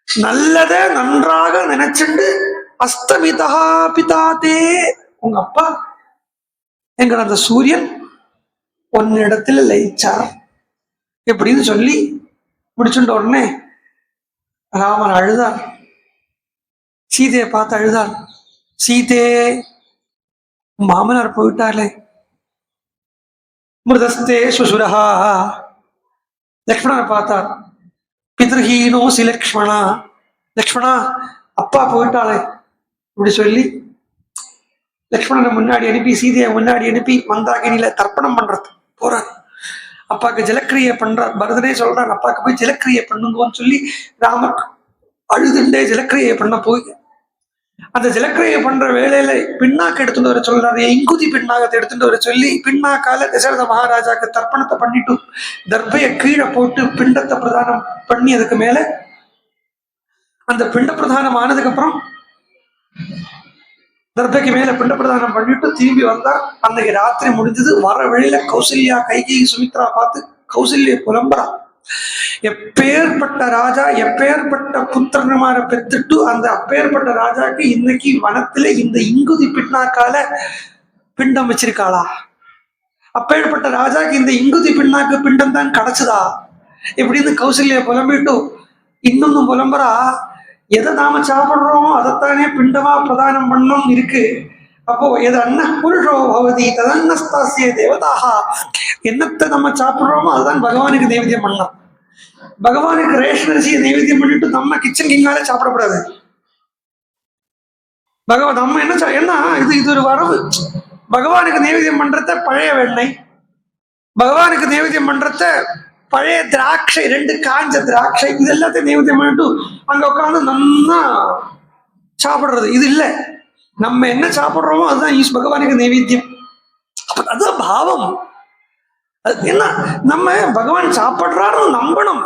நல்லதே நன்றாக நினைச்சிட்டு அஸ்தமிதா பிதாதே, உங்க அப்பா என்கிற அந்த சூரியன் ஒன்னிடத்துல லயிச்சார் எப்படின்னு சொல்லி முடிச்சுட்ட உடனே ராமன் அழுதார். சீதையை பார்த்து அழுதார். சீதே, மாமனார் போயிட்டாலே. மிருதஸ்தே சுசுரஹா, லக்ஷ்மணனை பார்த்தார். பித்ருஹீனோ சி லக்ஷ்மணா, லக்ஷ்மணா அப்பா போயிட்டாளே இப்படி சொல்லி லக்ஷ்மணனை முன்னாடி அனுப்பி சீதையை முன்னாடி அனுப்பி மந்தாகினியில தர்ப்பணம் பண்றது போறார். அப்பாக்கு ஜலக்கிரியை பண்றார். பரதனே சொல்றார், அப்பாக்கு போய் ஜலக்கிரியை பண்ணுங்கன்னு சொல்லி ராமர் அழுதுண்டே ஜலக்கிரியை பண்ண போய் அந்த ஜலக்கிரியை பண்ற வேலையில பின்னாக்கு எடுத்துட்டு வர சொல்றாரு. இங்குதி பின்னாகத்தை எடுத்துட்டு வர சொல்லி பின்னாக்கால தசரத மகாராஜாக்கு தர்ப்பணத்தை பண்ணிட்டு தர்பைய கீழே போட்டு பிண்டத்தை பிரதானம் பண்ணி அதுக்கு மேல அந்த பிண்ட பிரதானம் ஆனதுக்கு அப்புறம் தர்பைக்கு மேல பிண்ட பிரதானம் பண்ணிட்டு திரும்பி வந்தா அன்னைக்கு ராத்திரி முடிஞ்சது. வர வழியில கௌசல்யா கைகேயி சுமித்ரா பார்த்து கௌசல்ய புலம்புறா. எப்பேற்பட்ட ராஜா, எப்பேற்பட்ட புத்திரனுமார பெத்துட்டு அந்த அப்பேற்பட்ட ராஜாக்கு இன்னைக்கு வனத்துல இந்த இங்குதி பின்னாக்கால பிண்டம் வச்சிருக்காளா? அப்பேற்பட்ட ராஜாக்கு இந்த இங்குதி பின்னாக்கு பிண்டம் தான் கிடைச்சதா? இப்படின்னு கௌசல்யா புலம்பிட்டு இன்னொன்னு புலம்புறா. எதை நாம சாப்பிடுறோமோ அதைத்தானே பிண்டமா பிரதானம் பண்ணணும் இருக்கு. அப்போ எது அன்ன புருஷோ பவதி ததன்னஸ்தாசிய தேவதாகா, என்னத்தை நம்ம சாப்பிடுறோமோ அதுதான் பகவானுக்கு நைவேத்தியம் பண்ணலாம். பகவானுக்கு ரேஷன் அரிசியை நைவேத்தியம் பண்ணிட்டு நம்ம கிச்சன் கிங்கால சாப்பிடக்கூடாது. பகவான் நம்ம என்ன இது ஒரு வரவு. பகவானுக்கு நைவேத்தியம் பண்றத பழைய வெண்ணெய், பகவானுக்கு நைவேத்தியம் பண்றத பழைய திராட்சை, 2 காஞ்ச திராட்சை, இது எல்லாத்தையும் நைவேத்தியம் பண்ணிட்டு அங்க உட்காந்து நல்லா சாப்பிடுறது. இது இல்லை, நம்ம என்ன சாப்பிடுறோமோ அதுதான் பகவானுக்கு நைவேத்தியம். அதுதான் பாவம். அது என்ன, நம்ம பகவான் சாப்பிடுறாருன்னு நம்பணும்.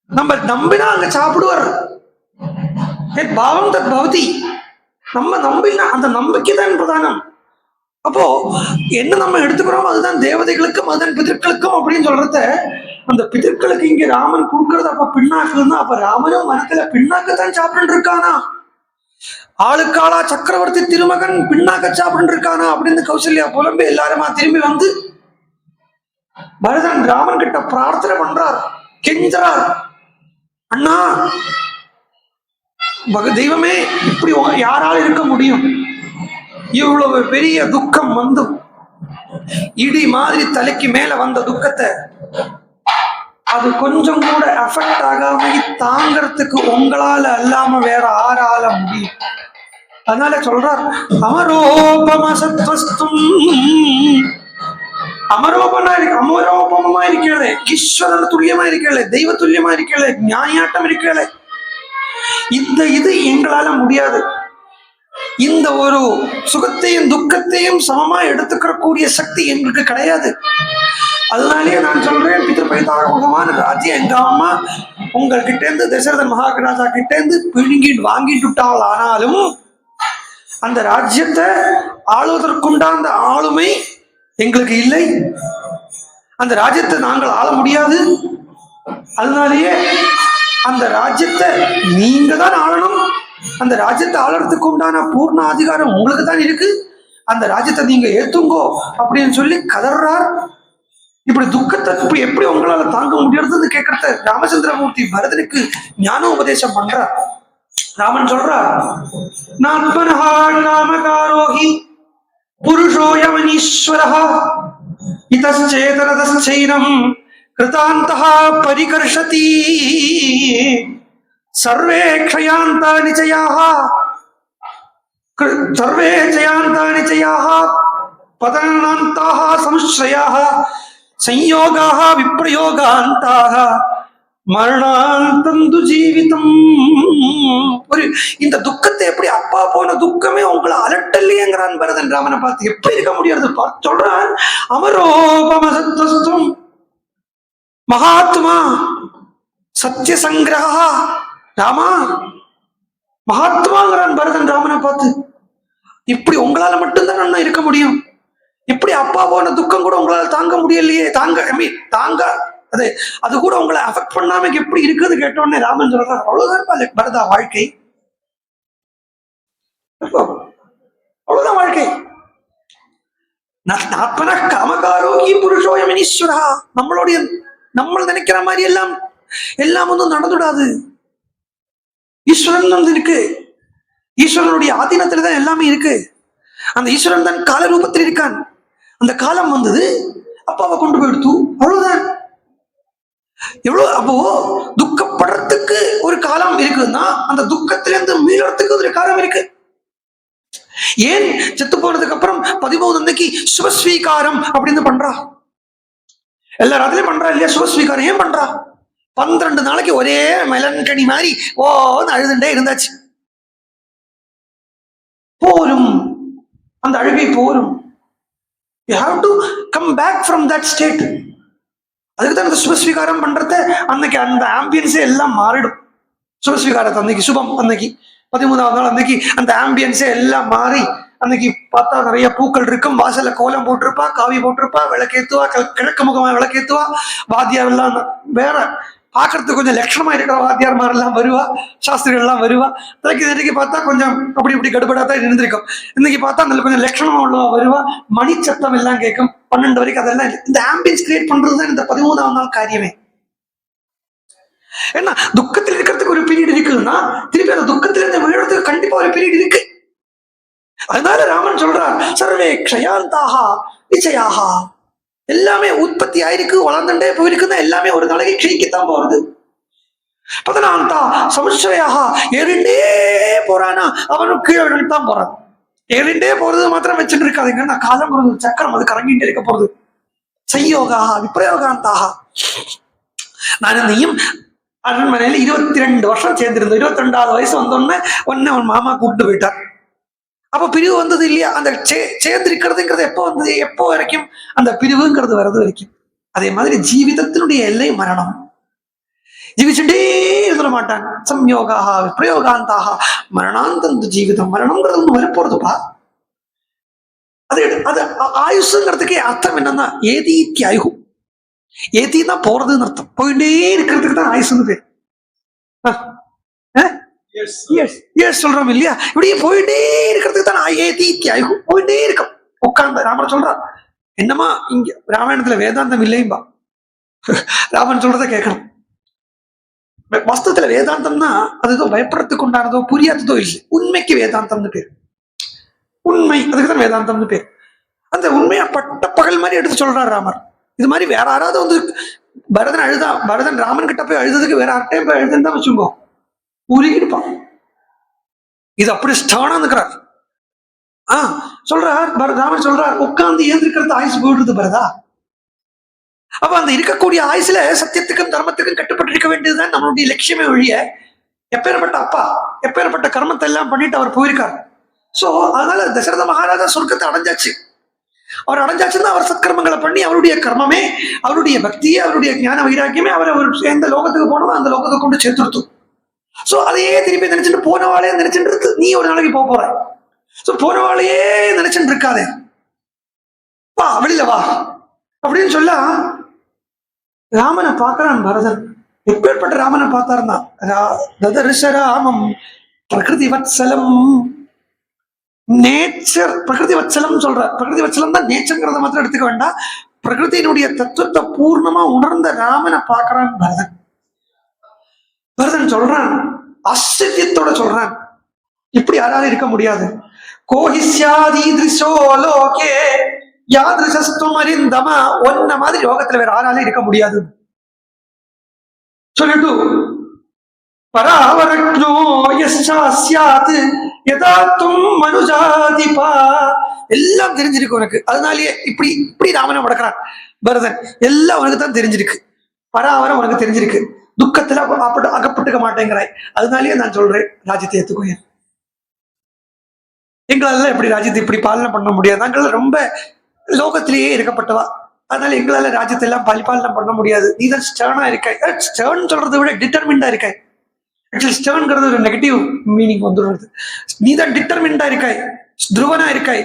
நம்ம நம்பினா அங்க சாப்பிடுவார். பாவம் தத் பவதி. நம்ம நம்பினா அந்த நம்பிக்கை தான் பிரதானம். அப்போ என்ன நம்ம எடுத்துக்கிறோமோ அதுதான் தேவதைகளுக்கும் அதுதான் பிதர்களுக்கும் அப்படின்னு சொல்றத, அந்த பிதர்களுக்கு இங்க ராமன் கொடுக்கறது அப்ப பின்னாக்குன்னா அப்ப ராமனும் மனத்துல பின்னாக்கத்தான் சாப்பிட்டு இருக்கானா? ஆளுக்காளா சக்கரவர்த்தி திருமகன் பின்னாக்க சாப்பிட்டு இருக்கானா அப்படின்னு கௌசல்யா புலம்பி எல்லாருமா திரும்பி வந்து பரதன் ராமன் கிட்ட பிரார்த்தனை பண்றார், கெஞ்சுறார். அண்ணா, தெய்வமே, இப்படி யாரால் இருக்க முடியும்? இவ்வளவு பெரிய துக்கம் வந்து இடி மாதிரி தலைக்கு மேல வந்த துக்கத்தை அது கொஞ்சம் கூட அஃபெக்ட் ஆகாம தாங்கிறதுக்கு உங்களால அல்லாம வேற ஆறால முடியும். அதனால சொல்றார், அமரோபமசத்வஸ்தும், அமரோபமா இருக்கிறது, ஈஸ்வரன் துல்லியமா இருக்கிறது, தெய்வ துல்லியமா இருக்கிறது, நியாயாட்டம் இருக்கிறது. இது எங்களால முடியாது. இந்த ஒரு சுகத்தையும் துக்கத்தையும் சமமா எடுத்துக்கிற சக்தி எங்களுக்கு கிடையாது. அதனாலேயே நான் சொல்றேன், பிதற்பைதாரகமான ராஜ்யம் எங்க அம்மா உங்கள்கிட்ட இருந்து தசரத மகாராஜா கிட்ட இருந்து பிடுங்கிட்டு வாங்கிட்டுட்டால், ஆனாலும் அந்த ராஜ்யத்தை ஆளுவதற்குண்டான ஆளுமை எங்களுக்கு இல்லை. அந்த ராஜ்யத்தை நாங்கள் ஆள முடியாது. அதனாலேயே அந்த ராஜ்யத்தை நீங்க தான் ஆளணும். அந்த ராஜ்யத்தை ஆளறதுக்கு உண்டான பூர்ண அதிகாரம் உங்களுக்கு தான் இருக்கு. அந்த ராஜ்யத்தை நீங்க ஏத்துங்கோ அப்படின்னு சொல்லி கதறார். இப்படி துக்கத்தை இப்படி எப்படி உங்களால தாங்க முடியறதுன்னு கேட்கறத ராமச்சந்திரமூர்த்தி பரதனுக்கு ஞான உபதேசம் பண்றார். ராமன் சொல்றார், நாத்மனஹா நாமகாரோஹி புருஷோயமனீஸ்வரஹா இதச்சேதனதச்சைனம் கிருதாந்தஹா பரிகர்ஷதி சர்வே க்ஷயாந்தானி சயாஹ சர்வே ஜயாந்தானி சயாஹ பதனாந்தாஹ சம்ஸ்ரயாஹ சம்யோகாஹ விப்ரயோகாந்தாஹ மரணாந்தந்து ஜீவிதம். ஒரு இந்த துக்கத்தை எப்படி அப்பா போன துக்கமே உங்களை அலட்டல்லையேங்கிறான் பரதன் ராமனை பார்த்து. எப்படி இருக்க முடியாது சொல்றான், அமரோபமசத்வஸ்தும், மகாத்மா சத்திய சங்கிரகா ராமா, மகாத்மாங்கிறான் பரதன் ராமனை பார்த்து. இப்படி உங்களால மட்டும்தான் அண்ணா இருக்க முடியும். இப்படி அப்பா போன துக்கம் கூட உங்களால தாங்க முடியலையே, தாங்க அது அது கூட உங்களை அஃபெக்ட் பண்ணாம எப்படி இருக்குது கேட்டோடனே ராமன் சொல்றார், அவ்வளவுதான் பரதா வாழ்க்கை, அவ்வளவுதான் வாழ்க்கை. காமகாரோகி புருஷோயமனீஸ்வரா. நம்மளுடைய நம்ம நினைக்கிற மாதிரி எல்லாம் ஒன்றும் நடந்துடாது. ஈஸ்வரன் இருக்கு, ஈஸ்வரனுடைய ஆதீனத்துல தான் எல்லாமே இருக்கு. அந்த ஈஸ்வரன் தான் கால ரூபத்தில் இருக்கான். அந்த காலம் வந்தது, அப்பாவை கொண்டு போயிடுத்து, அவ்வளவுதான். எவ்வளவு அப்போ துக்கப்படுறதுக்கு ஒரு காலம் இருக்குன்னா அந்த துக்கத்திலிருந்து மீளறதுக்கு ஒரு காலம் இருக்கு. ஏன் செத்து போனதுக்கு அப்புறம் 13 அன்னைக்கு சுபஸ்வீகாரம் அப்படின்னு பண்றா? எல்லா ராத்திரியும் பண்றா இல்லையா சுபஸ்வீகாரம்? ஏன் பண்றா? 12 நாளைக்கு ஒரே மெலன்கனி மாதிரி அழுதுண்டே இருந்தாச்சு. போரும், அந்த அழுகை போரும். You have to come back from that state. அதுக்குதான் அந்த சுபஸ்வீகாரம் பண்றத அன்னைக்கு அந்த ஆம்பியன்ஸே எல்லாம் மாறிடும். சுபஸ்வீகாரத்தை அன்னைக்கு சுபம் அன்னைக்கு 13ஆவது நாள் அன்னைக்கு அந்த ஆம்பியன்ஸே எல்லாம் மாறி, அன்னைக்கு பார்த்தா நிறைய பூக்கள் இருக்கும், வாசல்ல கோலம் போட்டிருப்பா, காவி போட்டிருப்பா, விளக்கேத்துவா, கிழக்கு முகமா விளக்கேத்துவா, வாத்தியார் எல்லாம் வேற பார்க்கறதுக்கு கொஞ்சம் லட்சணமா இருக்கிற வாத்தியார் மாதிரி எல்லாம் வருவா, சாஸ்திரிகள் எல்லாம் வருவா. இன்னைக்கு பார்த்தா கொஞ்சம் அப்படி இப்படி கடுபடா தான் இருந்திருக்கும். இன்னைக்கு பார்த்தா அந்த கொஞ்சம் லட்சணமா உள்ளவா வருவா, மணி சத்தம் எல்லாம் கேட்கும் 12 வரைக்கும். அதெல்லாம் இந்த ஆம்பியன்ஸ் கிரியேட் பண்றதுதான் இந்த 13ஆவது நாள் காரியமே. ஏன்னா துக்கத்தில் இருக்கிறதுக்கு ஒரு பீரியட் இருக்குன்னா திருப்பி அந்த துக்கத்திலிருந்து விழுறதுக்கு கண்டிப்பா ஒரு பீரியட் இருக்கு. அதனால ராமன் சொல்றார், சர்வே க்ஷயாந்தாஹா நிச்சயாஹா. எல்லாமே உற்பத்தி ஆயிருக்கு, வளர்ந்துட்டே போயிருக்குன்னா எல்லாமே ஒரு நாளைக்கு க்ஷயிக்கத்தான் போறது. 14 சமுச்சயாக ஏறிண்டே போறானா அவனும் கீழே விழுத்தான் போறான். ஏறிண்டே போறது மாத்திரம் வச்சுட்டு இருக்காதுங்க, நான் காலம் ஒரு சக்கரம் அது கரங்கிட்டு இருக்க போறது. சையோகா விப்ரயோகாந்தாக. நான் நீயும் அரண்மனையில 22 வருஷம் சேர்ந்திருந்தோம். 22வது வயசு வந்தோடனே அவன் மாமா கூப்பிட்டு போயிட்டார். அப்ப பிரிவு வந்தது இல்லையா? அந்த சேர்ந்திருக்கிறதுங்கிறது எப்போ வந்தது? எப்போ வரைக்கும்? அந்த பிரிவுங்கிறது வர்றது வரைக்கும். அதே மாதிரி ஜீவிதத்தினுடைய எல்லை மரணம். ஜீவிச்சுட்டே இருந்துட மாட்டான். சம்யோகாக விப்ரயோகாந்தாக மரணாந்தந்து ஜீவிதம். மரணம்ங்கிறது ஒன்று வரப்போறதுப்பா. அது ஆயுசுங்கிறதுக்கே அர்த்தம் என்னன்னா ஏதீத்தி ஆயு. ஏத்தின்னா போறதுன்னு அர்த்தம். போயிட்டே இருக்கிறதுக்கு தான் ஆயுசுன்னு பேர். சொல்றோம் இல்லையா? இப்படியே போயிட்டே இருக்கிறதுக்கு தான் ஏதீத்தி ஆயு. போயிட்டே இருக்கும். உட்கார்ந்து ராமன் சொல்றான், என்னமா இங்க ராமாயணத்துல வேதாந்தம் இல்லையும்பா. ராமன் சொல்றத கேட்கணும். வாஸ்தவத்துல வேதாந்தம்னா அது ஏதோ பயப்படுறதுக்கு உண்டானதோ புரியாததோ இல்லை. உண்மைக்கு வேதாந்தம்னு பேர். உண்மை, அதுக்குதான் வேதாந்தம்னு பேர். அந்த உண்மையா பட்ட பகல் மாதிரி எடுத்து சொல்றாரு ராமர். இது மாதிரி வேற யாராவது வந்து பரதன் ராமன் கிட்ட போய் அழுதுக்கு வேற யார்ட்டையும் போய் அழுதுன்னு தான் வச்சுக்கோ, உருகிடுப்பான். இது அப்படி ஸ்டானா இருக்கிறார். சொல்றார் ராமன் சொல்றார், உட்கார்ந்து ஏந்திருக்கிறது ஆயுசு போயிடுது பரதா. அப்ப அந்த இருக்கக்கூடிய ஆயுசுல சத்தியத்துக்கும் தர்மத்துக்கும் கட்டுப்பட்டு இருக்க வேண்டியதுதான் நம்மளுடைய லட்சியமே ஒழிய எப்பேற்பட்ட அப்பா எப்பேற்பட்ட கர்மத்தை எல்லாம் பண்ணிட்டு அவர் போயிருக்காரு. சோ அதனால தசரத மகாராஜா சொர்க்கத்தை அடைஞ்சாச்சு. அவர் அடைஞ்சாச்சுன்னா அவர் சத்கர்மங்களை பண்ணி அவருடைய கர்மமே, அவருடைய பக்தியே, அவருடைய ஞான வைராக்கியமே அவர் எந்த லோகத்துக்கு போனோமோ அந்த லோகத்தை கொண்டு சேர்த்துடுத்து. சோ அதையே திருப்பி நினைச்சுட்டு போனவாளையே நினைச்சுட்டு இருக்கு. நீ ஒரு நாளைக்கு போற. சோ போனவாளையே நினைச்சுட்டு இருக்காதே, வா வெளியில வா அப்படின்னு சொல்ல ராமனை பார்க்கறான் பரதன். எப்பேற்பட்ட ராமனை பார்த்தாருன்னா ராமம் பிரகிருதி வத்சலம். நேச்சர் பிரகிருதி வச்சலம் சொல்ற. பிரகிருதி வச்சலம் தான் நேச்சர்ங்கிறத மாத்திரம் எடுத்துக்க வேண்டாம். பிரகிருதியினுடைய தத்துவத்தை பூர்ணமா உணர்ந்த ராமனை பார்க்கறான் பரதன். பரதன் சொல்றான், ஆச்சரியத்தோட சொல்றான், இப்படி யாராலும் இருக்க முடியாது. கோஹிஸ்யாதீதிருஷோ லோகே யாதிருஷஸ்துவம் அரிந்தமா. ஒன்ன மாதிரி லோகத்துல வேற யாராலும் இருக்க முடியாது சொல்லிட்டு பராவரக்னோ யஸ்யாத் யதாத்தும் மனுஜாதிபா. எல்லாம் தெரிஞ்சிருக்கு உனக்கு. அதனாலேயே இப்படி இப்படி ராமனை முடக்கிறான் பரதன். எல்லாம் உனக்கு தான் தெரிஞ்சிருக்கு. பராவரம் உனக்கு தெரிஞ்சிருக்கு. துக்கத்துல அகப்பட்டுக்க மாட்டேங்கிறாய். அதனாலேயே நான் சொல்றேன், ராஜ்யத்தை ஏத்துக்கோங்க. எங்களெல்லாம் எப்படி ராஜ்யத்தை இப்படி பாலனை பண்ண முடியாது. நாங்கள் ரொம்ப லோகத்திலேயே இருக்கப்பட்டவா. அதனால எங்களால ராஜ்யத்தை எல்லாம் பரிபாலனம் பண்ண முடியாது, நீ தான் ஸ்டர்னா இருக்காய். ஸ்டர்ன் சொல்றதை விட டிட்டர்மிண்டா இருக்காய். ஆக்சுவலி ஸ்டர்ன்ங்கிறது ஒரு நெகட்டிவ் மீனிங் வந்துடுறது. நீ தான் டிட்டர்மிண்டா இருக்காய், துருவனா இருக்காய்,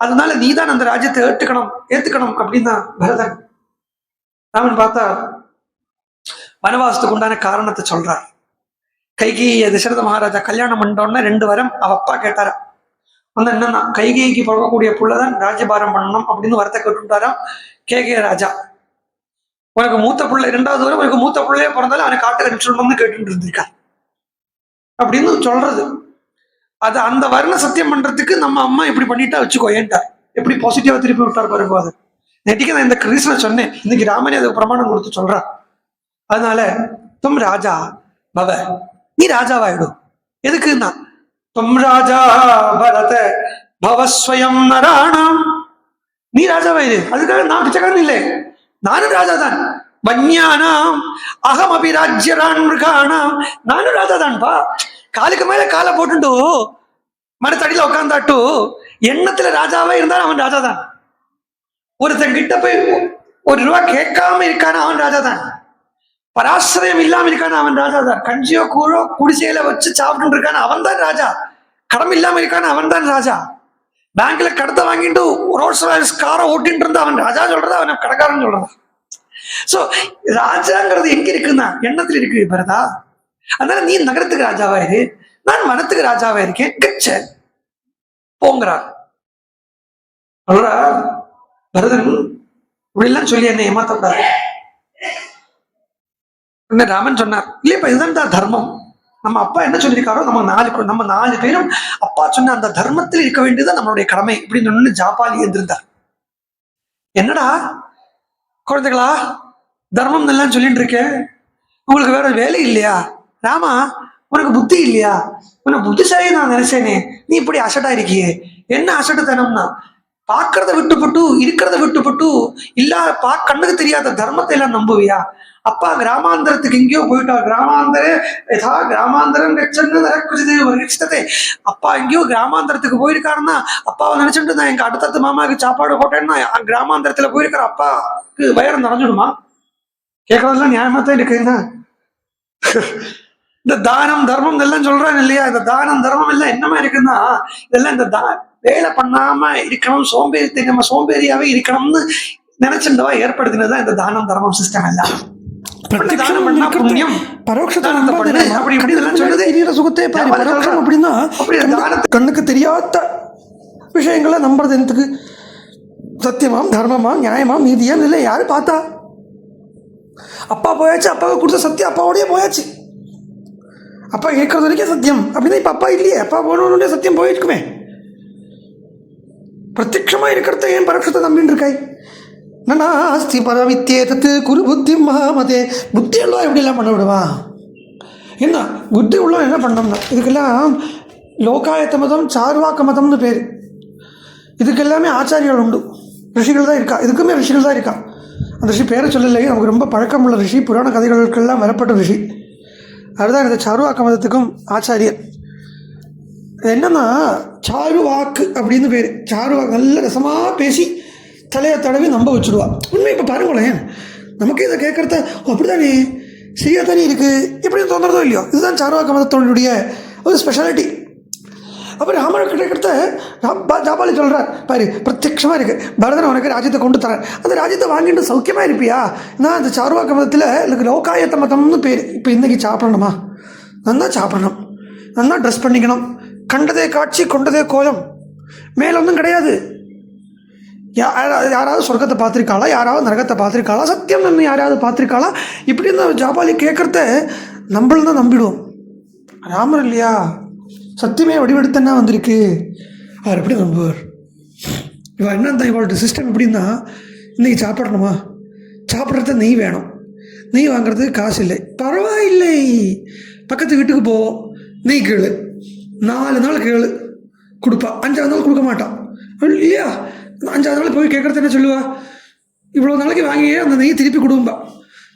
அதனால நீ தான் அந்த ராஜ்யத்தை ஏத்துக்கணும் அப்படின்னு தான் பரதன். ராமன் பார்த்தா வனவாசத்துக்கு உண்டான காரணத்தை சொல்றார். கைகேய தசரத மகாராஜா கல்யாணம் பண்ணோன்னா 2 வரம் அவ அப்பா கேட்டாரா. வந்து என்னன்னா கைகேயிக்கு பிறக்கக்கூடிய புள்ளதான் ராஜ்யபாரம் பண்ணணும் அப்படின்னு வரத்தை கேட்டுட்டாராம் கேகே ராஜா. உனக்கு மூத்த பிள்ளை 2வது வரை உனக்கு மூத்த பிள்ளையே பிறந்தாலும் அவனை காட்டுக்கு அனுப்பிச்சுடணும்னு கேட்டு இருந்திருக்கா அப்படின்னு சொல்றது. அது அந்த வர்ண சத்தியம் பண்றதுக்கு நம்ம அம்மா இப்படி பண்ணிட்டா வச்சுக்கோ ஏன்ட்டார். எப்படி பாசிட்டிவா திருப்பி விட்டார் பாருங்க. அது நெட்டிக்கு நான் இந்த ரீசனை சொன்னேன், இன்னைக்கு ராமனே அதுக்கு பிரமாணம் கொடுத்து சொல்றா. அதனால தும் ராஜா பவ, நீ ராஜாவாயிடும். எதுக்குன்னா தும் ராஜா பரத பவஸ்வயம் நராணாம், நீ ராஜாவாயிரு. அதுக்காக நான் பிச்சைக்காரன் இல்லை, நானும் ராஜா தான். வன்யானாம் அகம் அபிராஜ்யரான் மிருகானாம், நானும் ராஜா தான்ப்பா. காலுக்கு மேல காலை போட்டுட்டு மரத்தடியில உட்காந்தாட்டு எண்ணத்துல ராஜாவா இருந்தாலும் அவன் ராஜா தான். ஒருத்தன் கிட்ட போய் 1 ரூபா கேட்காம இருக்கான அவன் ராஜா தான். பராசிரியம் இல்லாம இருக்கான அவன் ராஜா தான். கஞ்சியோ கூழோ குடிசையில வச்சு சாப்பிட்டு இருக்கான அவன் தான் ராஜா. கடன் இல்லாம இருக்கான அவன் தான் ராஜா. பேங்க்ல கடத்தை வாங்கிட்டு ரோல்ஸ் ராய்ஸ் காரை ஓட்டிட்டு இருந்தா அவன் ராஜா சொல்றதா, அவன் கடைக்காரன் சொல்றதா. சோ ராஜாங்கிறது எங்க இருக்குன்னா எண்ணத்துல இருக்கு பரதா. அதனால நீ நகரத்துக்கு ராஜாவாயிரு, நான் வனத்துக்கு ராஜாவா இருக்கேன், கச்ச போங்கிறார். பரதன் இப்படிலாம் சொல்லி என்ன ஏமாத்தக்கூடாது. ராமன் சொன்னார், இல்லையப்பா இதுதான் தர்மம். நம்ம அப்பா என்ன சொல்லியிருக்காரோ நம்ம 4 பேரும் அப்பா சொன்ன அந்த தர்மத்தில் இருக்க வேண்டியது நம்மளுடைய கடமை இப்படின்னு ஜாபாலி இருந்திருந்தார். என்னடா குழந்தைகளா தர்மம் எல்லாம் சொல்லிட்டு இருக்கேன், உங்களுக்கு வேற வேலை இல்லையா? ராமா உனக்கு புத்தி இல்லையா? உனக்கு புத்திசாலி நான் நினைச்சேனே, நீ இப்படி அசட்டா இருக்கியே. என்ன அசட்டுத்தனம்னா பார்க்கறத விட்டுப்பட்டு இருக்கிறத விட்டுப்பட்டு கண்ணுக்கு தெரியாத தர்மத்தை எல்லாம் நம்புவியா? அப்பா கிராமாந்தரத்துக்கு எங்கேயோ போயிட்டார். கிராமாந்தரம் அப்பா எங்கேயோ கிராமாந்தரத்துக்கு போயிருக்காருன்னா அப்பாவை நினைச்சுட்டு நான் எங்க அடுத்தடுத்த மாமாவுக்கு சாப்பாடு போட்டேன்னா கிராமாந்தரத்துல போயிருக்கிற அப்பாவுக்கு வயிறு நிறைஞ்சிடுமா? கேட்கறதெல்லாம் நியாயமா தான் இருக்குன்னா இந்த தானம் தர்மம் எல்லாம் சொல்றாங்க இல்லையா? இந்த தானம் தர்மம் எல்லாம் என்னமா இருக்குன்னா இதெல்லாம் இந்த வேலை பண்ணாம இருக்கணும், நம்ம சோம்பேறியாவே இருக்கணும்னு நினைச்சிருந்தவா ஏற்படுத்தினதுதான் இந்த தானம் தர்மம் சிஸ்டம் எல்லாம். கண்ணுக்கு தெரியாத விஷயங்களை நம்புறது எனக்கு சத்தியமாம் தர்மமாம் நியாயமாம் நீதியாம் இல்லை யாரு பார்த்தா? அப்பா போயாச்சு, அப்பாவுக்கு கொடுத்த சத்தியம் அப்பாவோடய போயாச்சு. அப்பா இருக்கிறது வரைக்கும் சத்தியம் அப்படின்னா இப்ப அப்பா இல்லையே, அப்பா போனோட சத்தியம் போயிருக்குமே. பிரத்யட்சமா இருக்கிறத ஏன் பரோட்சத்தை நம்பின்னு இருக்காய்? நாஸ்தி பரவித்தேதத்து குரு புத்தி மகாமதே. புத்தி எல்லாம் எப்படி எல்லாம் பண்ண விடுவா? என்ன புத்தி உள்ள என்ன பண்ணோம்னா இதுக்கெல்லாம் லோகாயத்த மதம் சார்வாக்க மதம்னு பேர். இதுக்கெல்லாமே ஆச்சாரிகள் உண்டு, ரிஷிகள் தான் இருக்கா. இதுக்குமே ரிஷிகள் தான் இருக்கா. அந்த ரிஷி பேரை சொல்லலையே, நமக்கு ரொம்ப பழக்கம் உள்ள ரிஷி, புராண கதைகளுக்கெல்லாம் வரப்பட்ட ரிஷி. அதுதான் இந்த சாருவாக்க மதத்துக்கும் ஆச்சாரியர். என்னன்னா சாருவாக்கு அப்படின்னு பேர். சாருவாக்கு நல்ல ரசமாக பேசி தலையை தடவி நம்ப வச்சுடுவா. உண்மை இப்போ பாருங்களேன், நமக்கு இதை கேட்குறத அப்படிதானே சரியா தானே இருக்குது எப்படின்னு தோன்றதோ இல்லையோ. இதுதான் சாருவாக்க மதத்தோடைய ஒரு ஸ்பெஷாலிட்டி. அப்புறம் ராமன் கிடைக்கிறத ஜாபாலி சொல்கிறார் பாரு, பிரத்யட்சமாக இருக்குது. பரதன் உனக்கு ராஜ்யத்தை கொண்டு தரேன், அந்த ராஜ்யத்தை வாங்கிட்டு சௌக்கியமாக இருப்பியா? நான் அந்த சாருவாக்க மதத்தில் எனக்கு லோகாயத்த மதம்னு பேர். இப்போ இன்றைக்கி சாப்பிடணுமா? நல்லா சாப்பிடணும், நல்லா ட்ரெஸ் பண்ணிக்கணும், கண்டதே காட்சி கொண்டதே கோலம், மேலொன்றும் கிடையாது. யாராவது சொர்க்கத்தை பார்த்துருக்காளா? யாராவது நரகத்தை பார்த்துருக்காளா? சத்தியம் நம்ம யாராவது பார்த்துருக்காளா? இப்படி இந்த ஜாபாலி கேட்குறத நம்மளும் தான் நம்பிடுவோம். ராமர் இல்லையா சத்தியமே வடிவெடுத்தன்னா வந்திருக்கு, அவர் எப்படி நம்புவார்? இவள் என்ன இவளோட சிஸ்டம் எப்படின்னா, இன்றைக்கி சாப்பிடணுமா? சாப்பிட்றது நெய் வேணும், நெய் வாங்குறதுக்கு காசு இல்லை, பரவாயில்லை பக்கத்து வீட்டுக்கு போவோம், நெய் கேளு, 4 நாள் கேளு கொடுப்பா, 5ஆவது நாள் கொடுக்க மாட்டான் இல்லையா? 5ஆவது நாள் போய் கேட்குறது என்ன சொல்லுவா? இவ்வளோ நாளைக்கு வாங்கியே அந்த நெய் திருப்பி கொடும்பா.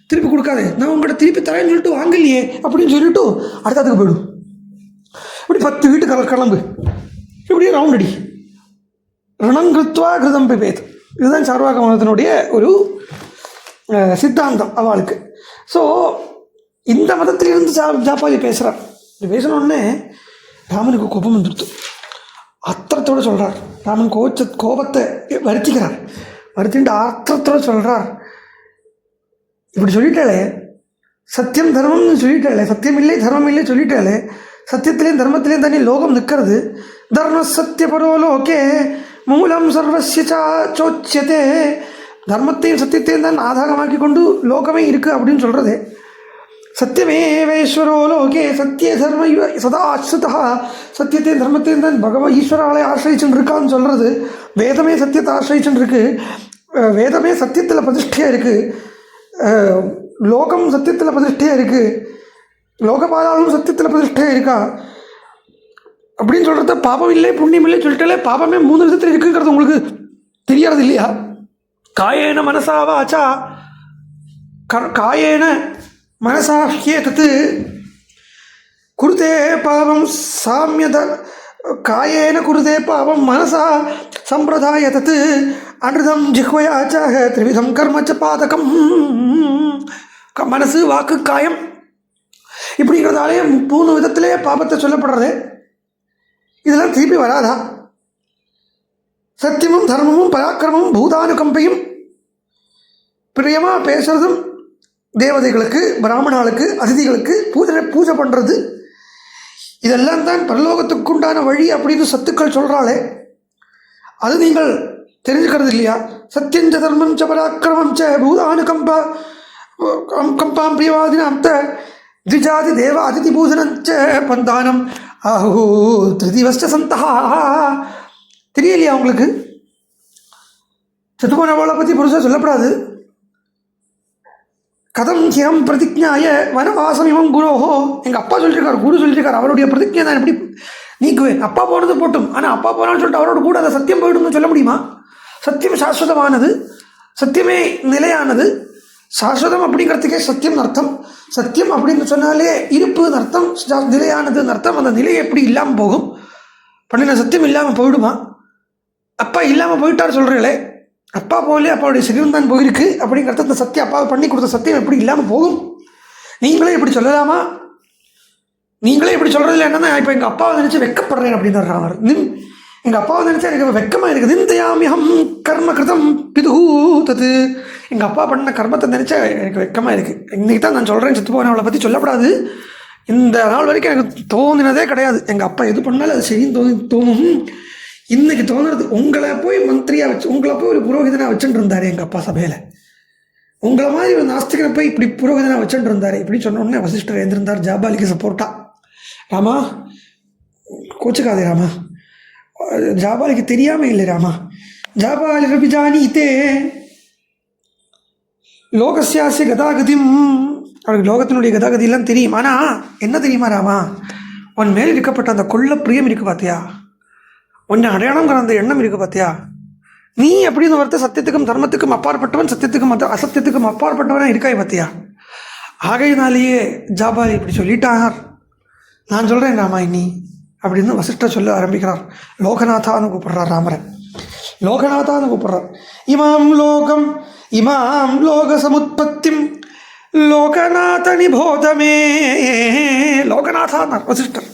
திருப்பி கொடுக்காதே, நான் உங்கள்கிட்ட திருப்பி தரேன்னு சொல்லிட்டு வாங்கலையே அப்படின்னு சொல்லிட்டு அடுத்ததுக்கு போயிடும். இப்படி 10 வீட்டு கிளம்பு, இப்படியே ரவுண்ட் அடி. ரணங்கிருத்வா கிருதம் பிபேத். இதுதான் சார்வாக மதத்தினுடைய ஒரு சித்தாந்தம் அவளுக்கு. ஸோ இந்த மதத்திலிருந்து ஜாபாலி பேசுகிறார். இது பேசணுன்னே ராமனுக்கு கோபம் வந்துடுத்து. ஆத்திரத்தோடு சொல்கிறார். ராமன் கோபத்தை வருத்திக்கிறார். வருத்திட்டு ஆத்திரத்தோடு சொல்கிறார், இப்படி சொல்லிட்டாலே, சத்தியம் தர்மம்னு சொல்லிட்டாலே, சத்தியம் இல்லை தர்மம் இல்லை சொல்லிட்டாலே, சத்தியத்திலேயும் தர்மத்திலேயும் தானே லோகம் நிற்கிறது. தர்ம சத்திய பரோலோகே மூலம் சர்வஸ்ய சோச்சியதே. தர்மத்தையும் சத்தியத்தையும் தான் ஆதாரமாக்கி கொண்டு லோகமே இருக்குது அப்படின்னு சொல்கிறது. சத்தியமேவேஸ்வரோ லோகே சத்திய தர்ம சதா அஸ்ருதா. சத்தியத்தையும் தர்மத்தையும் தான் ஈஸ்வராலே ஆசிரிச்சுன்னு இருக்கான்னு சொல்கிறது. வேதமே சத்தியத்தை ஆசிரிச்சுன்னு இருக்கு. வேதமே சத்தியத்தில் பிரதிஷ்டையாக இருக்குது. லோகம் சத்தியத்தில் பிரதிஷ்டையாக இருக்குது. லோகபாலாலும் சத்தியத்தில் பிரதிஷ்டையாக இருக்கா அப்படின்னு சொல்கிறத பாபம் இல்லை புண்ணியம் இல்லை சொல்லிட்டாலே பாபமே 3 விதத்தில் இருக்குங்கிறது உங்களுக்கு தெரியாது இல்லையா? காயேன மனசா வாச்சா காயேன மனசா ஹ்யேதத் குருதே பாவம் சாமியத காயேன குருதே பாவம் மனசா சம்பிரதாயதத் அனிருதம் ஜிஹ்வயா ச த்ரிவிதம் கர்மச்ச பாதகம். மனசு வாக்கு காயம் இப்படிங்கிறதாலே 3 விதத்திலே பாபத்தை சொல்லப்படுறது. இதெல்லாம் திருப்பி வராதா? சத்தியமும் தர்மமும் பராக்கிரமும் பூதானுகம்பையும் பிரியமாக பேசுறதும் தேவதைகளுக்கு பிராமணாளுக்கு அதிதிகளுக்கு பூஜை பண்ணுறது இதெல்லாம் தான் பரலோகத்துக்குண்டான வழி அப்படின்னு சத்துக்கள் சொல்கிறாளே, அது நீங்கள் தெரிஞ்சுக்கிறது இல்லையா? சத்தியஞ்ச தர்மம் ச பராக்கிரமம் ச பூதானுகம்பா கம்பாம் பிரியவாதினம் த த்விஜாதி தேவ அதிதி பூஜனஞ்ச பந்தானம் ஆஹூ திருதிவஸ்ட சந்தா. தெரியலையா உங்களுக்கு? சத்துப்போனவளை பற்றி புதுசாக சொல்லப்படாது. கதம் ஹிரம் பிரதிஜ்ஞாய வனவாசம் இவம் குரோஹோ. எங்கள் அப்பா சொல்லியிருக்கார், குரு சொல்லியிருக்கார், அவருடைய பிரதிஜ்ஞை தான் எப்படி நீக்குவேன். அப்பா போனது போட்டும், ஆனால் அப்பா போனான்னு சொல்லிட்டு அவரோட கூட அதை சத்தியம் போயிடும்னு சொல்ல முடியுமா? சத்தியம் சாஸ்வதமானது, சத்தியமே நிலையானது. சாஸ்வதம் அப்படிங்கிறதுக்கே சத்தியம் அர்த்தம். சத்தியம் அப்படின்னு சொன்னாலே இருப்புன்னு அர்த்தம், நிலையானதுன்னு அர்த்தம். அந்த நிலை எப்படி இல்லாமல் போகும்? பண்ணின சத்தியம் இல்லாமல் போயிடுமா? அப்பா இல்லாமல் போயிட்டார் சொல்கிறீங்களே, அப்பா போகலே, அப்பாவுடைய சரீரம் தான் போயிருக்கு அப்படிங்கிறது அந்த சத்தியம், அப்பாவை பண்ணி கொடுத்த சத்தியம் எப்படி இல்லாமல் போகும்? நீங்களே இப்படி சொல்லலாமா? நீங்களே இப்படி சொல்கிறதில்ல. என்னன்னா, இப்போ எங்கள் அப்பாவை நினச்சி வெக்கப்படுறேன் அப்படின்னு அவர். எங்கள் அப்பாவை நினச்சா எனக்கு வெக்கமாக இருக்குது. நிந்தயாமியம் கர்ம கிருதம் பிதுஹூ தது. எங்கள் அப்பா பண்ண கர்மத்தை நினச்சா எனக்கு வெக்கமாக இருக்குது. இன்றைக்கி தான் நான் சொல்கிறேன், செத்து போனவளை பற்றி சொல்லப்படாது. இந்த நாள் வரைக்கும் எனக்கு தோணினதே கிடையாது. எங்கள் அப்பா எது பண்ணாலும் அது சரின்னு தோணும். இன்றைக்கி தோணுறது, உங்களை போய் மந்திரியாக வச்சு, உங்களை போய் ஒரு புரோகிதனாக வச்சுட்டு இருந்தார் எங்கள் அப்பா சபையில். உங்களை மாதிரி ஒரு நாஸ்திகனை போய் இப்படி புரோகிதனாக வச்சுட்டு இருந்தார். இப்படி சொன்ன உடனே வசிஷ்டர் எழுந்திருந்தார் ஜாபாலிக்கு சப்போர்ட்டா. ராமா கோச்சுக்காதே ராமா, ஜாபாலிக்கு தெரியாமல் இல்லை ராமா. ஜாபாலி ரபி ஜானீதே லோகசியாசி கதாகதியும். அவருக்கு லோகத்தினுடைய கதாகதியெல்லாம் தெரியும். ஆனால் என்ன தெரியுமா ராமா, உன் மேல் இருக்கப்பட்ட அந்த கொள்ள பிரியம் இருக்குது பார்த்தியா, உன்னை அடையாளங்கிற அந்த எண்ணம் இருக்குது பார்த்தியா, நீ அப்படின்னு வரத்த சத்தியத்துக்கும் தர்மத்துக்கும் அப்பாற்பட்டவன், சத்தியத்துக்கும் அசத்தியத்துக்கும் அப்பாற்பட்டவனாக இருக்காய் பார்த்தியா. ஆகையினாலேயே ஜாபாலி இப்படி சொல்லிட்டார். நான் சொல்கிறேன் ராமா இனி அப்படின்னு வசிஷ்டர் சொல்ல ஆரம்பிக்கிறார். லோகநாதான்னு கூப்பிட்றார் ராமரை, லோகநாதான்னு கூப்பிட்றார். இமாம் லோக சமுத்பத்திம் லோகநாத நிபோதமே. லோகநாதான்னார் வசிஷ்டர்.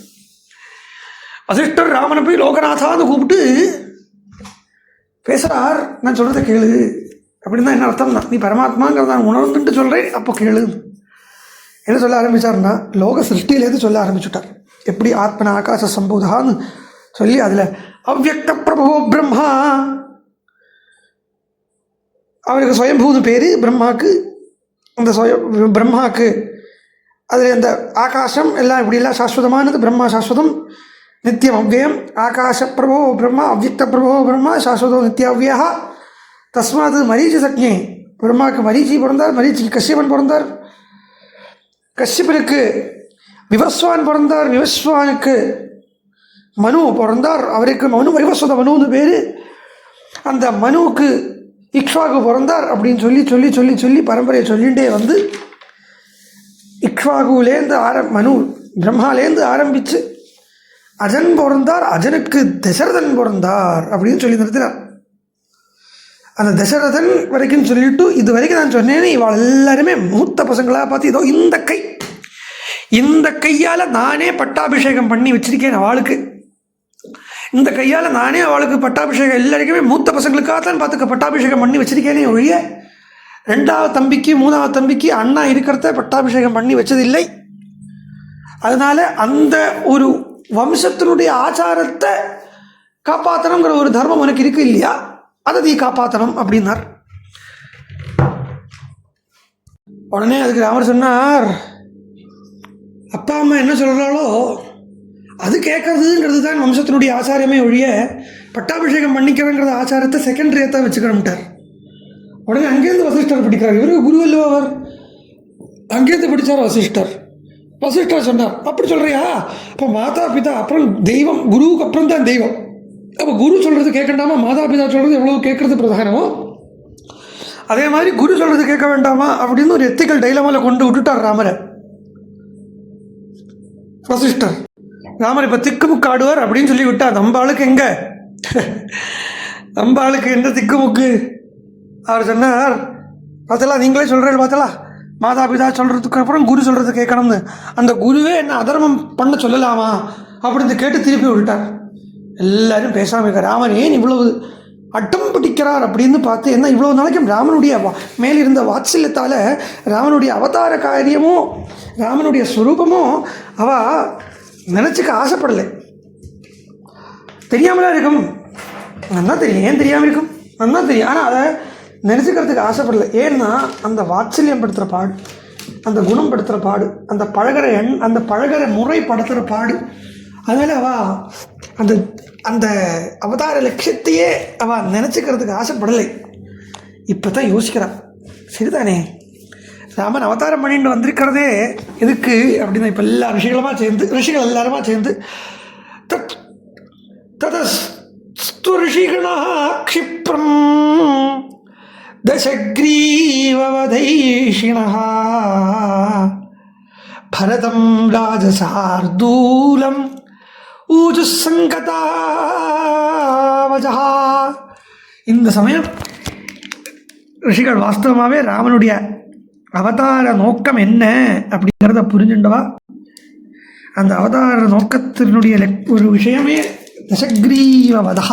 வசிஷ்டர் ராமனை போய் லோகநாதான்னு கூப்பிட்டு பேசுகிறார். நான் சொல்கிறத கேளு அப்படின்னு தான் என்ன அர்த்தம்னா, நீ பரமாத்மாங்கிறத நான் உணர்ந்துட்டு சொல்கிறேன், அப்போ கேளு. என்ன சொல்ல ஆரம்பித்தார்னா, லோக சிருஷ்டியிலேருந்து சொல்ல ஆரம்பிச்சுட்டார். எப்படி ஆத்மன ஆகாச சம்பூதான்னு சொல்லி அதில் அவ்யக்த பிரபோ பிரம்மா, அவருக்கு சுயம்பூன்னு பேர் பிரம்மாவுக்கு. அந்த பிரம்மாவுக்கு அதில் அந்த ஆகாசம் எல்லாம் இப்படியெல்லாம் சாஸ்வதமானது. பிரம்மா சாஸ்வதம் நித்தியம் அவ்வியம். ஆகாச பிரபோ பிரம்மா அவ்யக்த பிரபோ பிரம்மா சாஸ்வதோ நித்தியவ்யா. தஸ்மாத் மரீச்சி சக்ஞே. பிரம்மாவுக்கு மரீச்சி பிறந்தார், மரீச்சிக்கு கஷ்யபன் பிறந்தார், கஷ்யபனுக்கு விவஸ்வான் பிறந்தார், விவஸ்வானுக்கு மனு பிறந்தார், அவருக்கு மனு விவஸ்வத மனுன்னு பேர். அந்த மனுவுக்கு இக்ஷ்வாகு பிறந்தார் அப்படின்னு சொல்லி சொல்லி சொல்லி சொல்லி பரம்பரையை சொல்லிகிட்டே வந்து இக்ஷ்வாகுலேருந்து மனு பிரம்மாலேருந்து ஆரம்பித்து அஜன் பிறந்தார், அஜனுக்கு தசரதன் பிறந்தார் அப்படின்னு சொல்லி நிறுத்தினார். அந்த தசரதன் வரைக்கும் சொல்லிட்டு இது வரைக்கும் நான் சொன்னேன்னு இவள் எல்லாருமே மூத்த பசங்களாக பார்த்து இதோ இந்த கையால் நானே பட்டாபிஷேகம் பண்ணி வச்சிருக்கேன் அவளுக்கு. இந்த கையால் நானே அவளுக்கு பட்டாபிஷேகம் எல்லாருக்குமே மூத்த பசங்களுக்காகத்தான் பார்த்துக்க பட்டாபிஷேகம் பண்ணி வச்சிருக்கேனே ஒழிய 2வது தம்பிக்கு 3வது தம்பிக்கு அண்ணா இருக்கிறத பட்டாபிஷேகம் பண்ணி வச்சதில்லை. அதனால் அந்த ஒரு வம்சத்தினுடைய ஆச்சாரத்தை காப்பாற்றணுங்கிற ஒரு தர்மம் உனக்கு இருக்கு இல்லையா, அதை நீ காப்பாற்றணும் அப்படின்னார். உடனே அதுக்கு ராமர் சொன்னார், அப்பா அம்மா என்ன சொல்கிறாளோ அது கேட்கறதுங்கிறது தான் வம்சத்தினுடைய ஆச்சாரமே ஒழிய பட்டாபிஷேகம் பண்ணிக்கிறேங்கிறத ஆச்சாரத்தை செகண்டரியாக தான் வச்சுக்கணும்ட்டார். உடனே அங்கேருந்து வசிஷ்டர் படிக்கிறார். இவருக்கு குரு இல்லவா அவர், அங்கேருந்து படித்தார் வசிஷ்டர். வசிஷ்டர் சொன்னார், அப்படி சொல்கிறியா, அப்போ மாதா பிதா அப்புறம் தெய்வம், குருவுக்கு அப்புறம் தான் தெய்வம். அப்போ குரு சொல்கிறது கேட்கண்டாமா, மாதா பிதா சொல்கிறது எவ்வளோ கேட்குறது பிரதானமோ அதே மாதிரி குரு சொல்கிறது கேட்க வேண்டாமா அப்படின்னு ஒரு எத்திக்கல் டைலமாவில் கொண்டு விட்டுட்டார் ராமரை வசிஷ்டர். ராமர் இப்போ திக்குமுக்கு ஆடுவார் அப்படின்னு சொல்லி விட்டார். நம்ம ஆளுக்கு எங்கே, நம்ம ஆளுக்கு என்ன திக்குமுக்கு. அவர் சொன்னார், பார்த்தலாம் நீங்களே சொல்கிறீங்க, பார்த்தலாம் மாதா பிதா சொல்கிறதுக்கு அப்புறம் குரு சொல்கிறது கேட்கணும்னு, அந்த குருவே என்ன அதர்மம் பண்ண சொல்லலாமா அப்படின்னு கேட்டு திருப்பி விட்டார். எல்லாரும் பேசாமல் இருக்கார். ராமன் ஏன் இவ்வளவு அட்டம் பிடிக்கிறார் அப்படின்னு பார்த்து, என்ன இவ்வளோ நாளைக்கும் ராமனுடைய மேலிருந்த வாத்சல்யத்தால் ராமனுடைய அவதார காரியமோ ராமனுடைய ஸ்வரூபமோ அவள் நினச்சிக்க ஆசைப்படலை. தெரியாமலாம் இருக்கும், நல்லா தெரியும். ஏன் தெரியாமல் இருக்கும், நல்லா தெரியும். ஆனால் அதை நினச்சிக்கிறதுக்கு ஆசைப்படலை. ஏன்னா அந்த வாத்சல்யம் படுத்துகிற பாடு, அந்த குணம் படுத்துகிற பாடு, அந்த பழகிற முறை படுத்துகிற பாடு, அதனால் அவள் அந்த அந்த அவதார லட்சியத்தையே அவள் நினச்சிக்கிறதுக்கு ஆசைப்படலை. இப்போ தான் யோசிக்கிறான், சரிதானே ராமன் அவதாரம் பண்ணிட்டு வந்திருக்கிறதே எதுக்கு அப்படின்னா, இப்போ எல்லா ரிஷிகள் எல்லாருமா சேர்ந்து ததஸ்து ரிஷிகணா க்ஷிப்ரம் தசக்ரீவவதைஷிணः பரதம் ராஜசார்தூலம் ஊஜுசங்கதாவஜா. இந்த சமயம் ரிஷிகள் வாஸ்தவமாகவே ராமனுடைய அவதார நோக்கம் என்ன அப்படிங்கிறத புரிஞ்சுண்டவா. அந்த அவதார நோக்கத்தினுடைய ஒரு விஷயமே தசக்ரீவவதா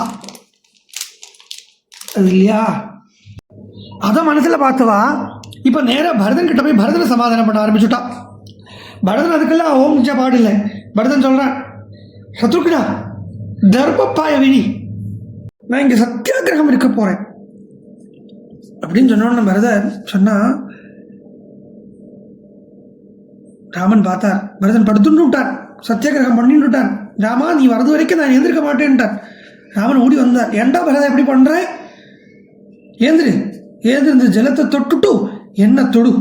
அது இல்லையா, அதை மனசில் பார்த்தவா இப்போ நேராக பரதன் கிட்ட போய் பரதனை சமாதானம் பண்ண ஆரம்பிச்சுட்டா. பரதன் அதுக்கெல்லாம் ஓம் நிச்சா பாடில்லை. பரதன் சொல்கிறான், சத்ருக்னா தர்மப்பாய விழி, நான் இங்கே சத்தியாகிரகம் இருக்க போகிறேன் அப்படின்னு சொன்னோன்னு பரதன் சொன்னால், ராமன் பார்த்தார், பரதன் படுத்துட்டு விட்டான், சத்தியாகிரகம் பண்ணிட்டு விட்டான். ராமா நீ வரது வரைக்கும் நான் எழுந்திருக்க மாட்டேன்ட்டான். ராமன் ஓடி வந்தார். ஏண்டா பரதன் எப்படி பண்ணுற, ஏந்திருந்து ஜலத்தை தொட்டுட்டு என்ன தொடு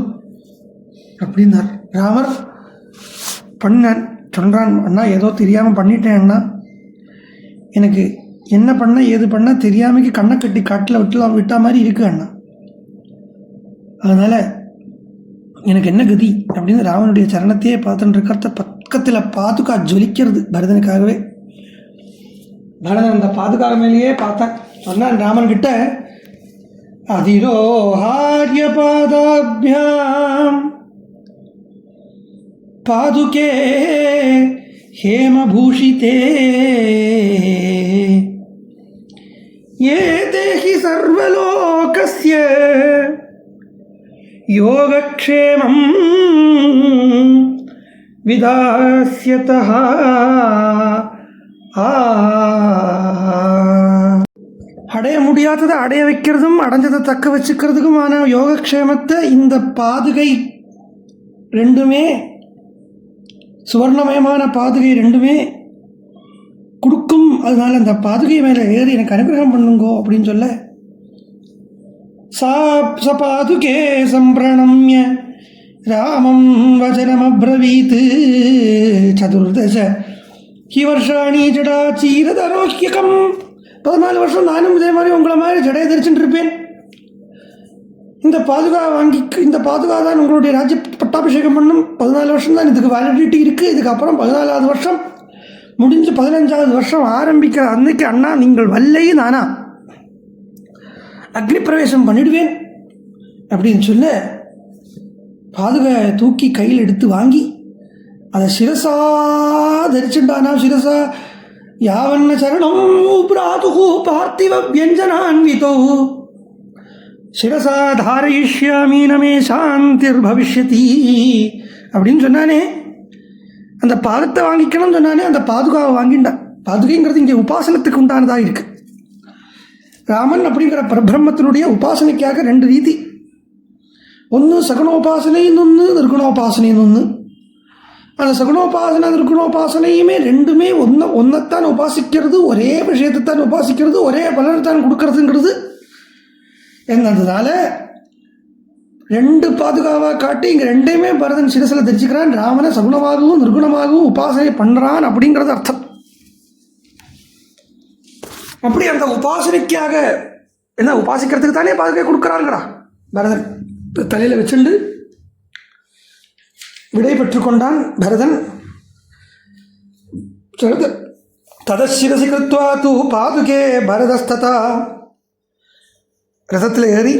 அப்படின்னார். ராமர் பண்ணான். சொல்கிறான், அண்ணா ஏதோ தெரியாமல் பண்ணிட்டேன் அண்ணா, எனக்கு என்ன பண்ண ஏது பண்ண தெரியாமைக்கு கண்ணை கட்டி காட்டில் விட்டா மாதிரி இருக்கு அண்ணா, அதனால் எனக்கு என்ன கதி அப்படின்னு ராமனுடைய சரணத்தையே பார்த்துட்டு இருக்கிறத பக்கத்தில் பாதுகா ஜொலிக்கிறது பரதனுக்காகவே. பரதன் அந்த பாதுகா மேலேயே பார்த்தான். சொன்னான் ராமன் கிட்ட, அதிரோஹார்ய பாதாபியாம் பாதுகே ஹேமபூஷிதே யே தேஹி சர்வலோகஸ்ய யோகக்ஷேமம் விதாஸ்யதஹ. அடைய முடியாததை அடைய வைக்கிறதும் அடைஞ்சதை தக்க வச்சுக்கிறதுக்குமான யோகக்ஷேமத்தை இந்த பாதுகை ரெண்டுமே, சுவர்ணமயமான பாதுகை ரெண்டுமே கொடுக்கும். அதனால அந்த பாதுகை மேலே ஏறி எனக்கு அனுகிரகம் பண்ணுங்கோ அப்படின்னு சொல்ல, ச பாதுகே சம்பிரணம்ய ராமம் வச்சனமப்ரவீத் சதுர்தச ஹி வருஷாணி ஜடாச்சீரதரோஹ்யகம். 14 வருஷம் நானும் இதே மாதிரி உங்களை மாதிரி ஜடையை தரிச்சுட்டு இருப்பேன். இந்த பாதுகா தான் உங்களுடைய ராஜ்ய பட்டாபிஷேகம் பண்ணும். 14 வருஷம் தான் இதுக்கு வேலிடிட்டி இருக்குது. இதுக்கப்புறம் 14வது வருஷம் முடிஞ்சு 15வது வருஷம் ஆரம்பிக்கிற அன்னைக்கு அண்ணா நீங்கள் வல்லை நானா அக்னி பிரவேசம் பண்ணிடுவேன் அப்படின்னு சொல்ல பாதுகை தூக்கி கையில் எடுத்து வாங்கி அதை சிரசா தரிச்சுட்டானா. சிரசா யாவன்ன சரணம் பிராதுகு பார்த்திவ வியஞ்சனான்விதோ சிரசா தாரயிஷ்யாமி நமே சாந்திர் பவிஷ்யதி அப்படின்னு சொன்னானே. அந்த பாதத்தை வாங்கிக்கணும்னு சொன்னானே, அந்த பாதுகாவை வாங்கிண்டான். பாதுகைங்கிறது இங்கே உபாசனத்துக்கு உண்டானதாக இருக்கு. ராமன் அப்படிங்கிற பரபிரம்மத்தினுடைய உபாசனைக்காக 2 ரீதி. ஒன்று சகுணோபாசனை, இன்னொன்று நிர்குணோபாசனைன்னு ஒன்று. அந்த சகுணோபாசனை நிர்குணோபாசனையுமே ரெண்டுமே ஒன்றைத்தான் உபாசிக்கிறது, ஒரே விஷயத்தைத்தான் உபாசிக்கிறது, ஒரே பலனைத்தான் கொடுக்கறதுங்கிறது என்னதுனால 2 பாதுகாவாக காட்டி இங்கே 2மே பரதன் சிரசில் தரிச்சுக்கிறான். ராமனை சகுணமாகவும் நிர்குணமாகவும் உபாசனை பண்ணுறான் அப்படிங்கிறது அர்த்தம். அப்படி அந்த உபாசனைக்காக என்ன உபாசிக்கிறதுக்கு தானே பாதுகை கொடுக்குறாங்கடா. பரதன் தலையில் வச்சுண்டு விடை பெற்று கொண்டான். பரதன் ததசிரசி கிருத்வா தூ பாதுகே பரதஸ்ததா ரதத்தில் ஏறி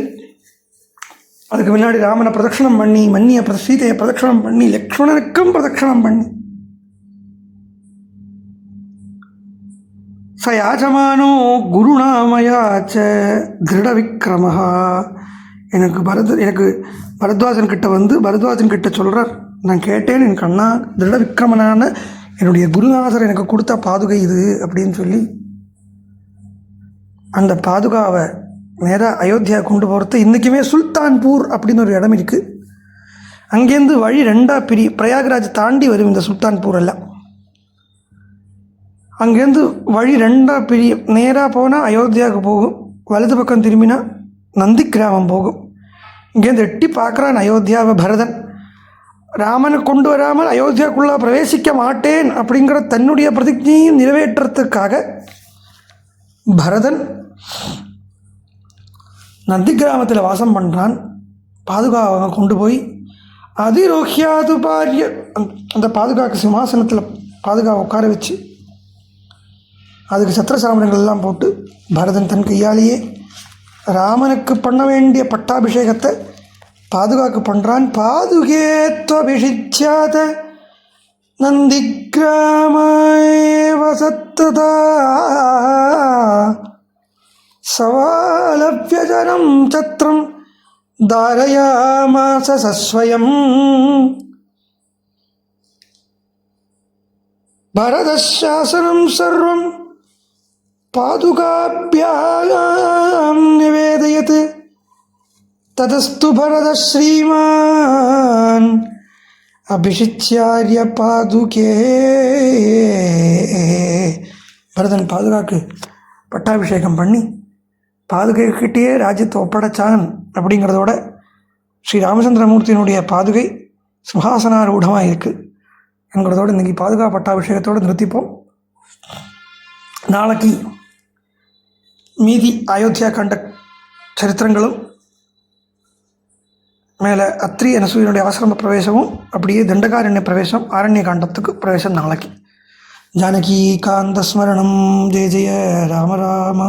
அதுக்கு முன்னாடி ராமனை பிரதட்சணம் பண்ணி, மன்னிய சீதையை பிரதட்சணம் பண்ணி, லக்ஷ்மணனுக்கும் பிரதட்சணம் பண்ணி ச யாஜமானோ குருநாமயாச்ச திருட விக்ரமஹா. எனக்கு பரத்வாஜன் கிட்ட சொல்கிறார், நான் கேட்டேன், எனக்கு அண்ணா திருட விக்ரமனான என்னுடைய குருநாதர் எனக்கு கொடுத்த பாதுகை இது அப்படின்னு சொல்லி அந்த பாதுகாவை நேராக அயோத்தியா கொண்டு போகிறது. இன்றைக்குமே சுல்தான்பூர் அப்படின்னு ஒரு இடம் இருக்குது. அங்கேருந்து வழி 2 பிரயாக்ராஜ் தாண்டி வரும் இந்த சுல்தான்பூர் எல்லாம். அங்கேருந்து வழி 2 நேராக போனால் அயோத்தியாவுக்கு போகும், வலது பக்கம் திரும்பினா நந்தி கிராமம் போகும். இங்கேருந்து எட்டி பார்க்குறான் அயோத்தியாவை பரதன். ராமனை கொண்டு வராமல் அயோத்தியாவுக்குள்ளே பிரவேசிக்க மாட்டேன் அப்படிங்கிற தன்னுடைய பிரதிஜையும் நிறைவேற்றுறதுக்காக பரதன் நந்தி கிராமத்தில் வாசம் பண்ணுறான். பாதுகாவை கொண்டு போய் அதிரோஹியாது பாரிய அந்த பாதுகாக்கு சிம்மாசனத்தில் பாதுகாவை உட்கார வச்சு அதுக்கு சத்திரசாமனங்கள்லாம் போட்டு பரதன் தன் கையாலேயே ராமனுக்கு பண்ண வேண்டிய பட்டாபிஷேகத்தை பாதுகாக்கு பண்ணுறான். பாதுகேத்வபிஷிச்யாத நந்தி கிராமேவ சத்ததா சவாலவ்யஜனம் சத்ரம் தாரயாமாச சஸ்வயம். பரதசாசனம் சர்வம் பாதுகாப்யாம் நிவேதயத் ததஸ்து பரத ஸ்ரீமான் அபிஷிச்சார்ய பாதுகே. பரதன் பாதுகாக்கு பட்டாபிஷேகம் பண்ணி பாதுகைக்கிட்டேயே ராஜ்யத்தை ஒப்படைச்சான். அப்படிங்கிறதோட ஸ்ரீ ராமச்சந்திரமூர்த்தியினுடைய பாதுகை சிம்ஹாசனாரூடமாக இருக்குது என்கிறதோடு இன்றைக்கி பாதுகா பட்டாபிஷேகத்தோடு நிறுத்திப்போம். நாளைக்கு மீதி அயோத்தியா கண்ட சரித்திரங்களும் மேலே அத்ரி அனசூயனுடைய ஆசிரம பிரவேசமும் அப்படியே தண்டகாரண்ய பிரவேசம், ஆரண்ய காண்டத்துக்கு பிரவேசம் நாளைக்கு. ஜானகி காந்த ஸ்மரணம். ஜெய ஜெய ராம ராம.